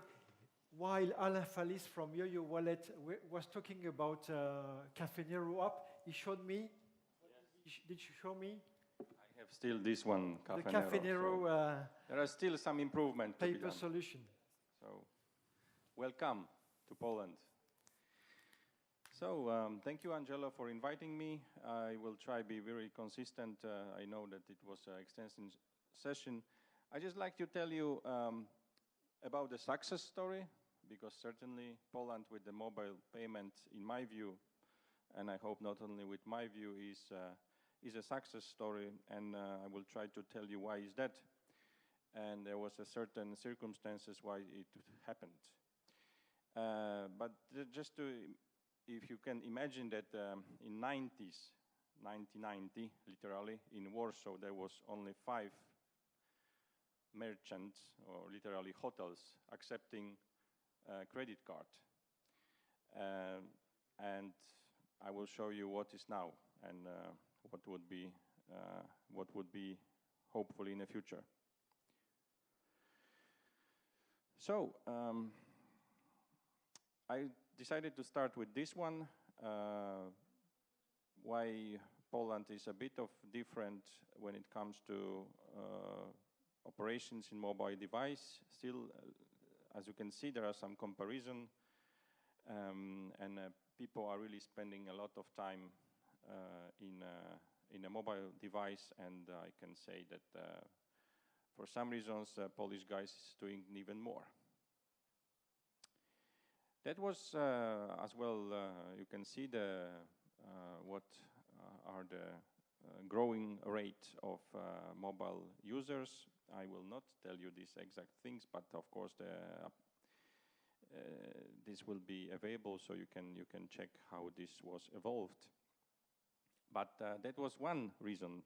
While Alain Fallis from YoYo Wallet was talking about Cafe Nero app, he showed me. Did you show me? I have still this one, the Caffè Nero. So there are still some improvement to be paper done. solution. So, welcome to Poland. So, thank you, Angelo, for inviting me. I will try to be very consistent. I know that it was an extensive session. I just like to tell you about the success story, because certainly Poland with the mobile payment, in my view, and I hope not only with my view, is a success story, and I will try to tell you why is that. And there was a certain circumstances why it happened. But just to, if you can imagine that in 1990, literally, in Warsaw, there was only 5 merchants, or literally hotels, accepting credit card. And I will show you what is now, and what would be hopefully in the future. So, I decided to start with this one, why Poland is a bit of different when it comes to operations in mobile device. Still, as you can see, there are some comparison, and people are really spending a lot of time in a mobile device, and I can say that for some reasons, Polish guys is doing even more. That was as well. You can see the what are the growing rate of mobile users. I will not tell you these exact things, but of course this will be available, so you can check how this was evolved. But that was one reason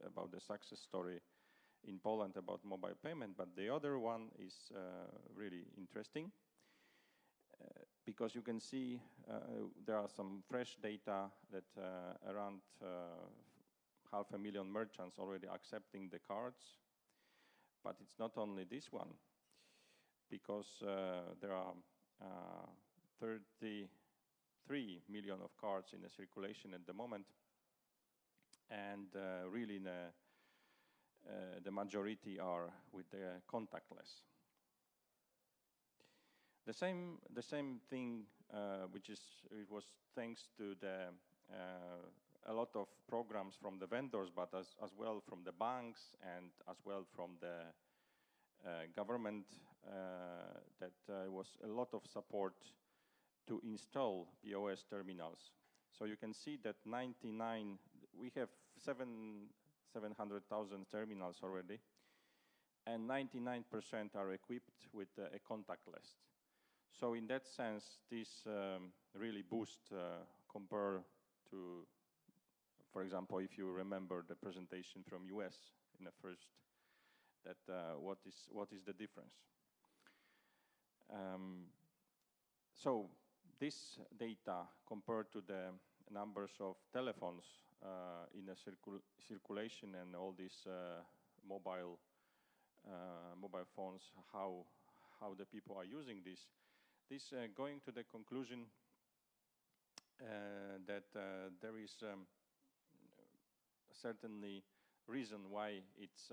about the success story in Poland about mobile payment. But the other one is really interesting, because you can see there are some fresh data that around 500,000 merchants already accepting the cards. But it's not only this one, because there are 33 million of cards in the circulation at the moment, and really the majority are with the contactless. The same thing, it was thanks to the a lot of programs from the vendors, but as well from the banks, and as well from the government, that was a lot of support to install POS terminals. So you can see that we have 700,000 terminals already, and 99% are equipped with a contactless. So in that sense, this really boosts compared to, for example, if you remember the presentation from US in the first, that what is the difference? So this data compared to the numbers of telephones in a circulation, and all these mobile phones, how the people are using this going to the conclusion that there is certainly reason why it's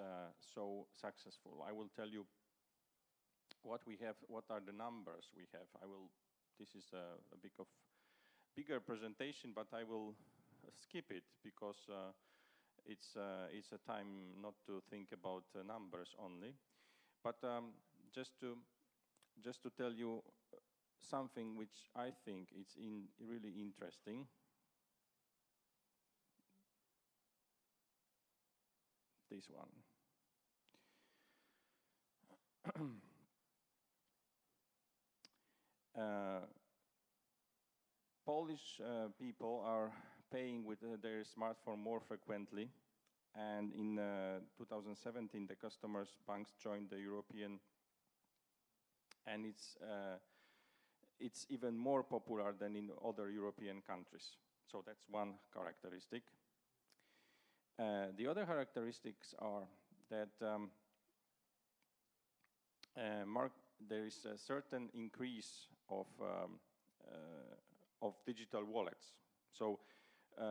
so successful. I will tell you what we have, what are the numbers we have. This is a bigger presentation, but I will skip it, because it's a time not to think about numbers only, but just to tell you something which I think it's really interesting. This one. Polish people are paying with their smartphone more frequently, and in 2017 the customers banks joined the European, and it's even more popular than in other European countries. So that's one characteristic. The other characteristics are that there is a certain increase of digital wallets. So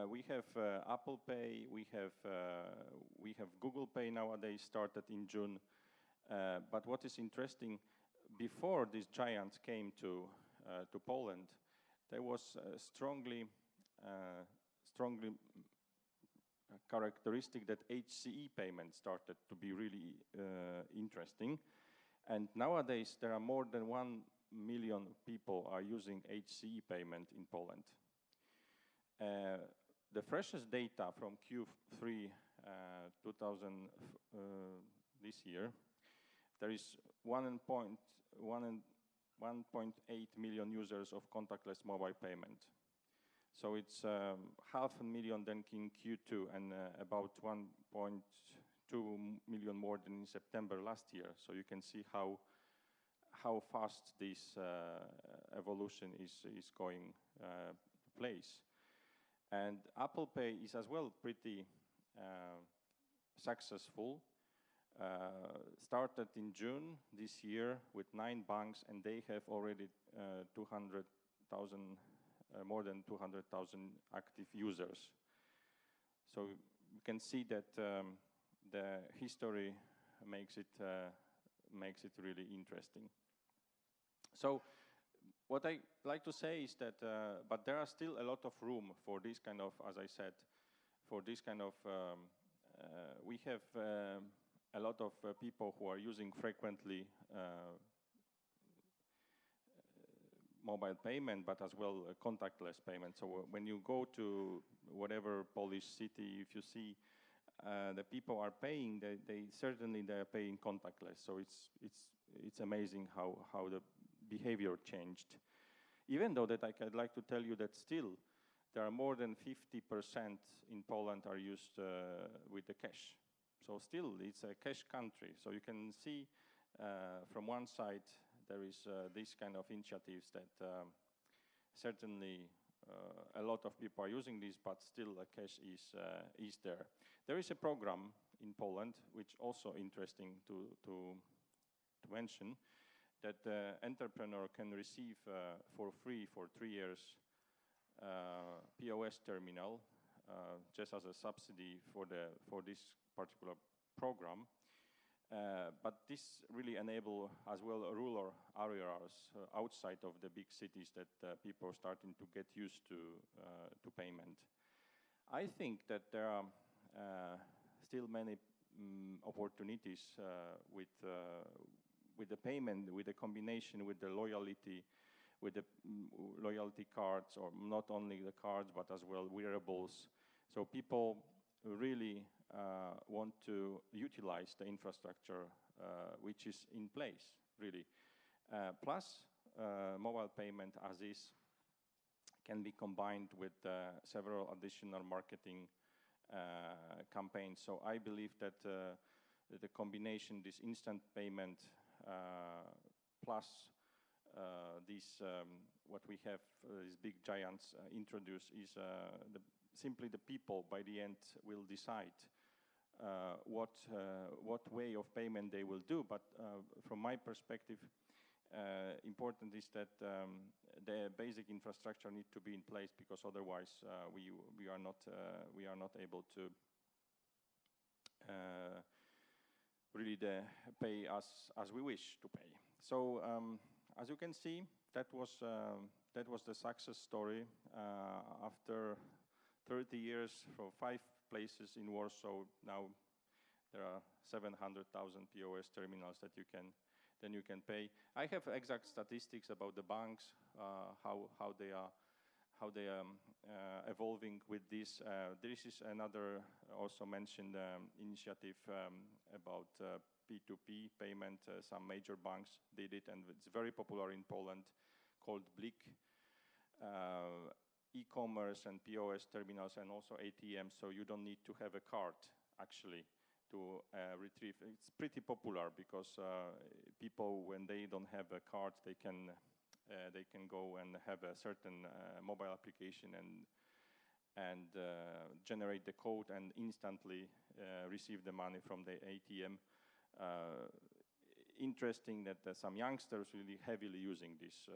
We have Apple Pay, we have Google Pay nowadays, started in June. But what is interesting, before these giants came to Poland, there was strongly characteristic that HCE payments started to be really interesting. And nowadays, there are more than 1 million people are using HCE payment in Poland. The freshest data from Q3 this year, there is 1.8 million users of contactless mobile payment. So it's 500,000 than in Q2 and about 1.2 million more than in September last year. So you can see how fast this evolution is going place. And Apple Pay is as well pretty successful. Started in June this year with 9 banks, and they have already 200,000, more than 200,000 active users. So you can see that the history makes it really interesting. So what I like to say is that, but there are still a lot of room for this kind of, as I said, for this kind of, we have a lot of people who are using frequently mobile payment, but as well contactless payment. So when you go to whatever Polish city, if you see the people are paying, they certainly are paying contactless. So it's amazing how the behavior changed. Even though that I'd like to tell you that still there are more than 50% in Poland are used with the cash. So still it's a cash country. So you can see from one side there is this kind of initiatives that certainly a lot of people are using this, but still cash is there. There is a program in Poland which also interesting to mention, that the entrepreneur can receive for free for 3 years POS terminal just as a subsidy for this particular program. But this really enable as well rural areas outside of the big cities that people are starting to get used to payment. I think that there are still many opportunities with the payment, with the combination, with the loyalty cards, or not only the cards, but as well wearables. So people really want to utilize the infrastructure which is in place, really. Plus, mobile payment as is can be combined with several additional marketing campaigns. So I believe that the combination, this instant payment plus these what we have, these big giants introduce, is simply the people by the end will decide what way of payment they will do. But from my perspective, important is that the basic infrastructure need to be in place, because otherwise we are not able to really pay as we wish to pay. So as you can see, that was the success story. After 30 years from 5 places in Warsaw, now there are 700,000 POS terminals that you can pay. I have exact statistics about the banks, how they are evolving with this. This is another also mentioned initiative about P2P payment. Some major banks did it, and it's very popular in Poland, called BLIK. E-commerce and POS terminals and also ATMs, so you don't need to have a card actually to retrieve. It's pretty popular because people, when they don't have a card, they can go and have a certain mobile application and generate the code and instantly receive the money from the ATM. Interesting that some youngsters really heavily using this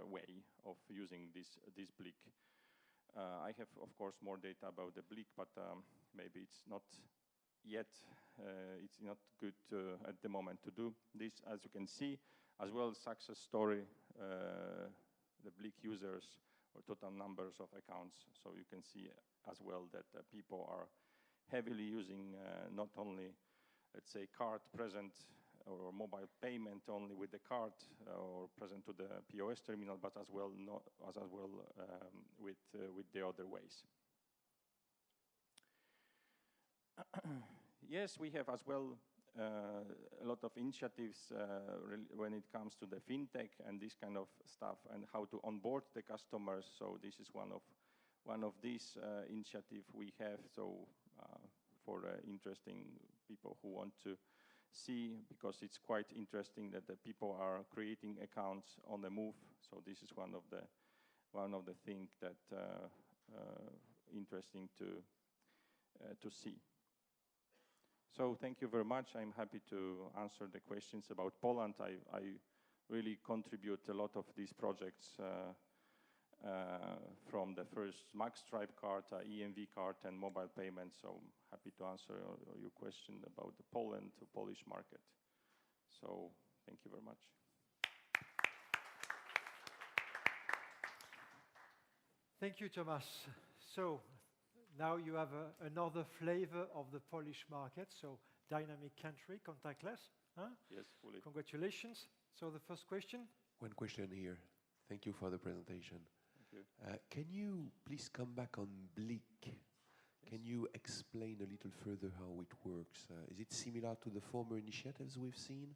way of using this BLIK. I have, of course, more data about the BLIC, but maybe it's not yet, it's not good at the moment to do this. As you can see, as well, success story, the BLIC users or total numbers of accounts. So you can see as well that people are heavily using not only, let's say, card present or mobile payment only with the card or present to the POS terminal, but as well with the other ways. Yes, we have as well a lot of initiatives when it comes to the fintech and this kind of stuff and how to onboard the customers. So this is one of these initiatives we have. So for interesting people who want to see, because it's quite interesting that the people are creating accounts on the move. So this is one of the things that interesting to see. So thank you very much. I'm happy to answer the questions about Poland. I really contribute a lot of these projects from the first Magstripe card, EMV card, and mobile payments. So I'm happy to answer your question about the Poland, the Polish market. So thank you very much. Thank you, Thomas. So now you have another flavor of the Polish market. So dynamic country, contactless. Huh? Yes, fully. Congratulations. So the first question. One question here. Thank you for the presentation. Thank you. Can you please come back on BLIC? Yes. Can you explain a little further how it works? Is it similar to the former initiatives we've seen?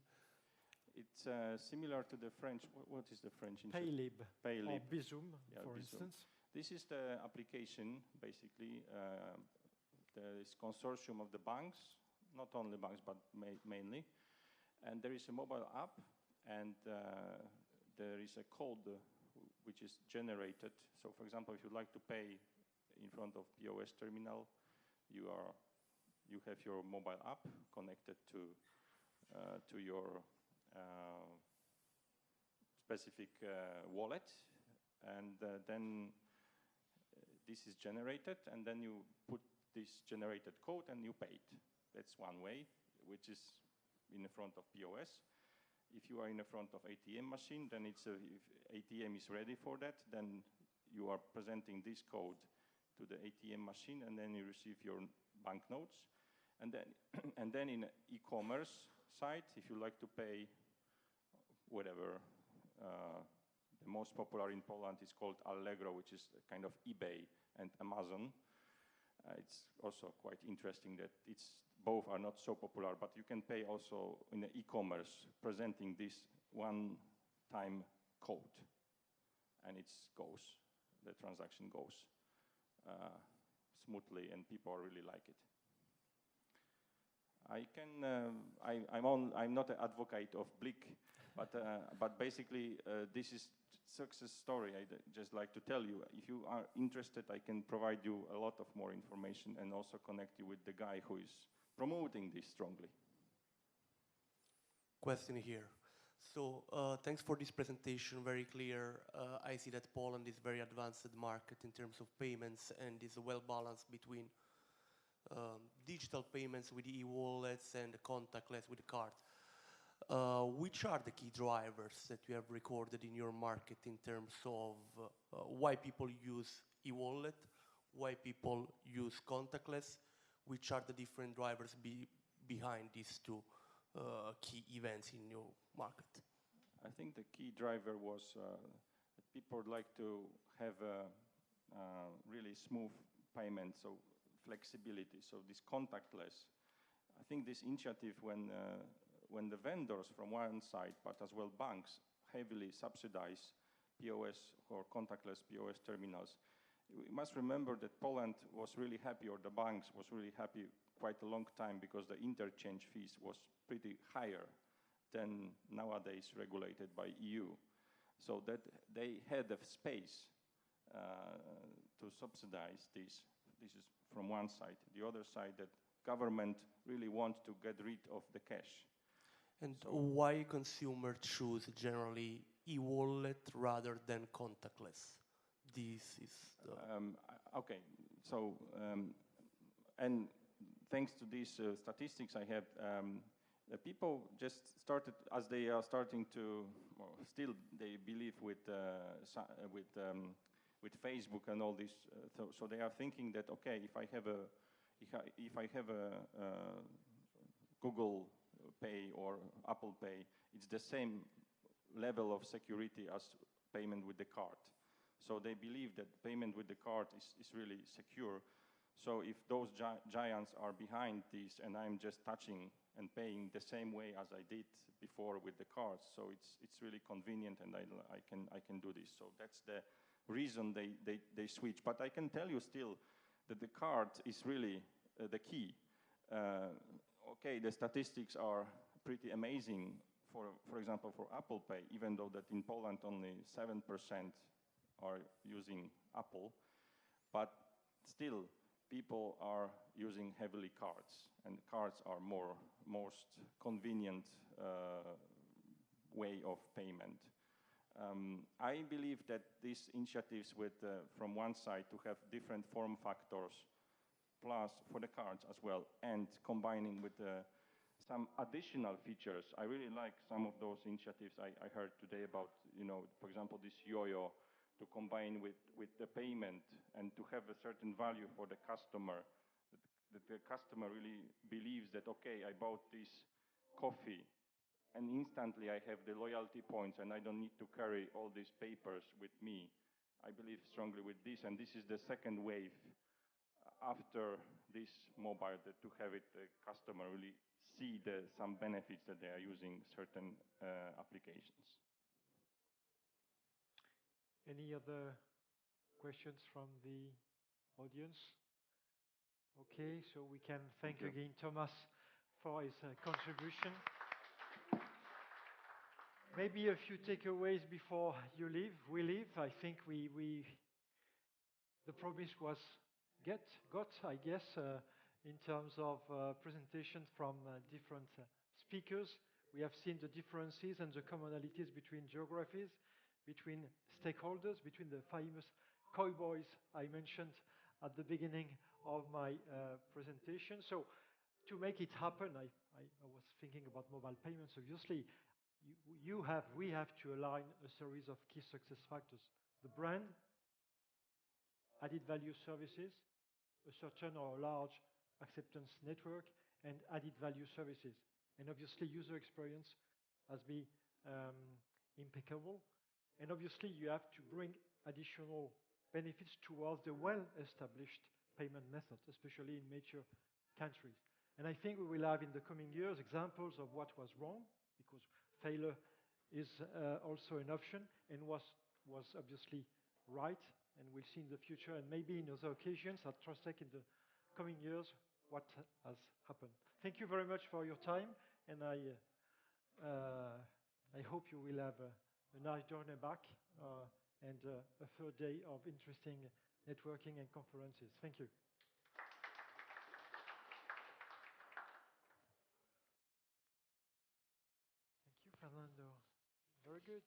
It's similar to the French. What is the French initiative? Paylib. Or Bizum, yeah, for Bizum. instance. This is the application, basically. There is consortium of the banks, not only banks, but mainly. And there is a mobile app, and there is a code which is generated. So, for example, if you'd like to pay in front of POS terminal, you have your mobile app connected to your specific wallet, and then this is generated, and then you put this generated code and you pay it. That's one way, which is in the front of POS. If you are in the front of ATM machine, then if ATM is ready for that, then you are presenting this code to the ATM machine, and then you receive your banknotes. And then in e-commerce site, if you like to pay whatever, the most popular in Poland is called Allegro, which is a kind of eBay and Amazon. It's also quite interesting that both are not so popular, but you can pay also in the e-commerce presenting this one-time code, and the transaction goes smoothly, and people really like it. I'm not an advocate of BLIC, but basically this is success story. I'd just like to tell you. If you are interested, I can provide you a lot of more information and also connect you with the guy who is promoting this strongly. Question here. So thanks for this presentation, very clear. I see that Poland is very advanced market in terms of payments and is well balanced between digital payments with e-wallets and contactless with the card. Which are the key drivers that you have recorded in your market in terms of why people use e-wallet, why people use contactless? Which are the different drivers behind these two key events in your market? I think the key driver was that people like to have a really smooth payment, so flexibility, so this contactless. I think this initiative when the vendors from one side, but as well banks, heavily subsidize POS or contactless POS terminals. We must remember that Poland was really happy, or the banks was really happy quite a long time, because the interchange fees was pretty higher than nowadays regulated by EU. So that they had the space to subsidize this. This is from one side. The other side, that government really want to get rid of the cash. And why consumers choose generally e-wallet rather than contactless? this is the... Okay, so, and thanks to these statistics I have, the people just started, as they are starting to, well, still they believe with Facebook and all this, so they are thinking that, okay, if I have a Google Pay or Apple Pay, it's the same level of security as payment with the card. So they believe that payment with the card is really secure. So if those giants are behind this and I'm just touching and paying the same way as I did before with the cards, so it's really convenient and I can do this. So that's the reason they switch. But I can tell you still that the card is really the key. Okay, the statistics are pretty amazing. For example, for Apple Pay, even though that in Poland only 7% are using Apple, but still people are using heavily cards, and cards are most convenient way of payment. I believe that these initiatives with, from one side, to have different form factors, plus for the cards as well, and combining with some additional features. I really like some of those initiatives I heard today about, for example, this yo-yo, to combine with the payment and to have a certain value for the customer, that the customer really believes that, okay, I bought this coffee and instantly I have the loyalty points and I don't need to carry all these papers with me. I believe strongly with this, and this is the second wave after this mobile, that to have it, the customer really see some benefits that they are using certain applications. Any other questions from the audience? Okay, so we can thank again Thomas for his contribution. Maybe a few takeaways before you leave. We leave. I think the promise was got, I guess, in terms of presentations from different speakers. We have seen the differences and the commonalities between geographies, between stakeholders, between the famous cowboys I mentioned at the beginning of my presentation. So to make it happen, I was thinking about mobile payments. Obviously, we have to align a series of key success factors. The brand, added value services, a certain or large acceptance network, and added value services. And obviously, user experience has been impeccable. And obviously, you have to bring additional benefits towards the well-established payment methods, especially in major countries. And I think we will have in the coming years examples of what was wrong, because failure is also an option, and was obviously right, and we'll see in the future, and maybe in other occasions at TRUSTECH in the coming years, what has happened. Thank you very much for your time, and I hope you will have a nice journey back and a third day of interesting networking and conferences. Thank you. Thank you, Fernando. Very good.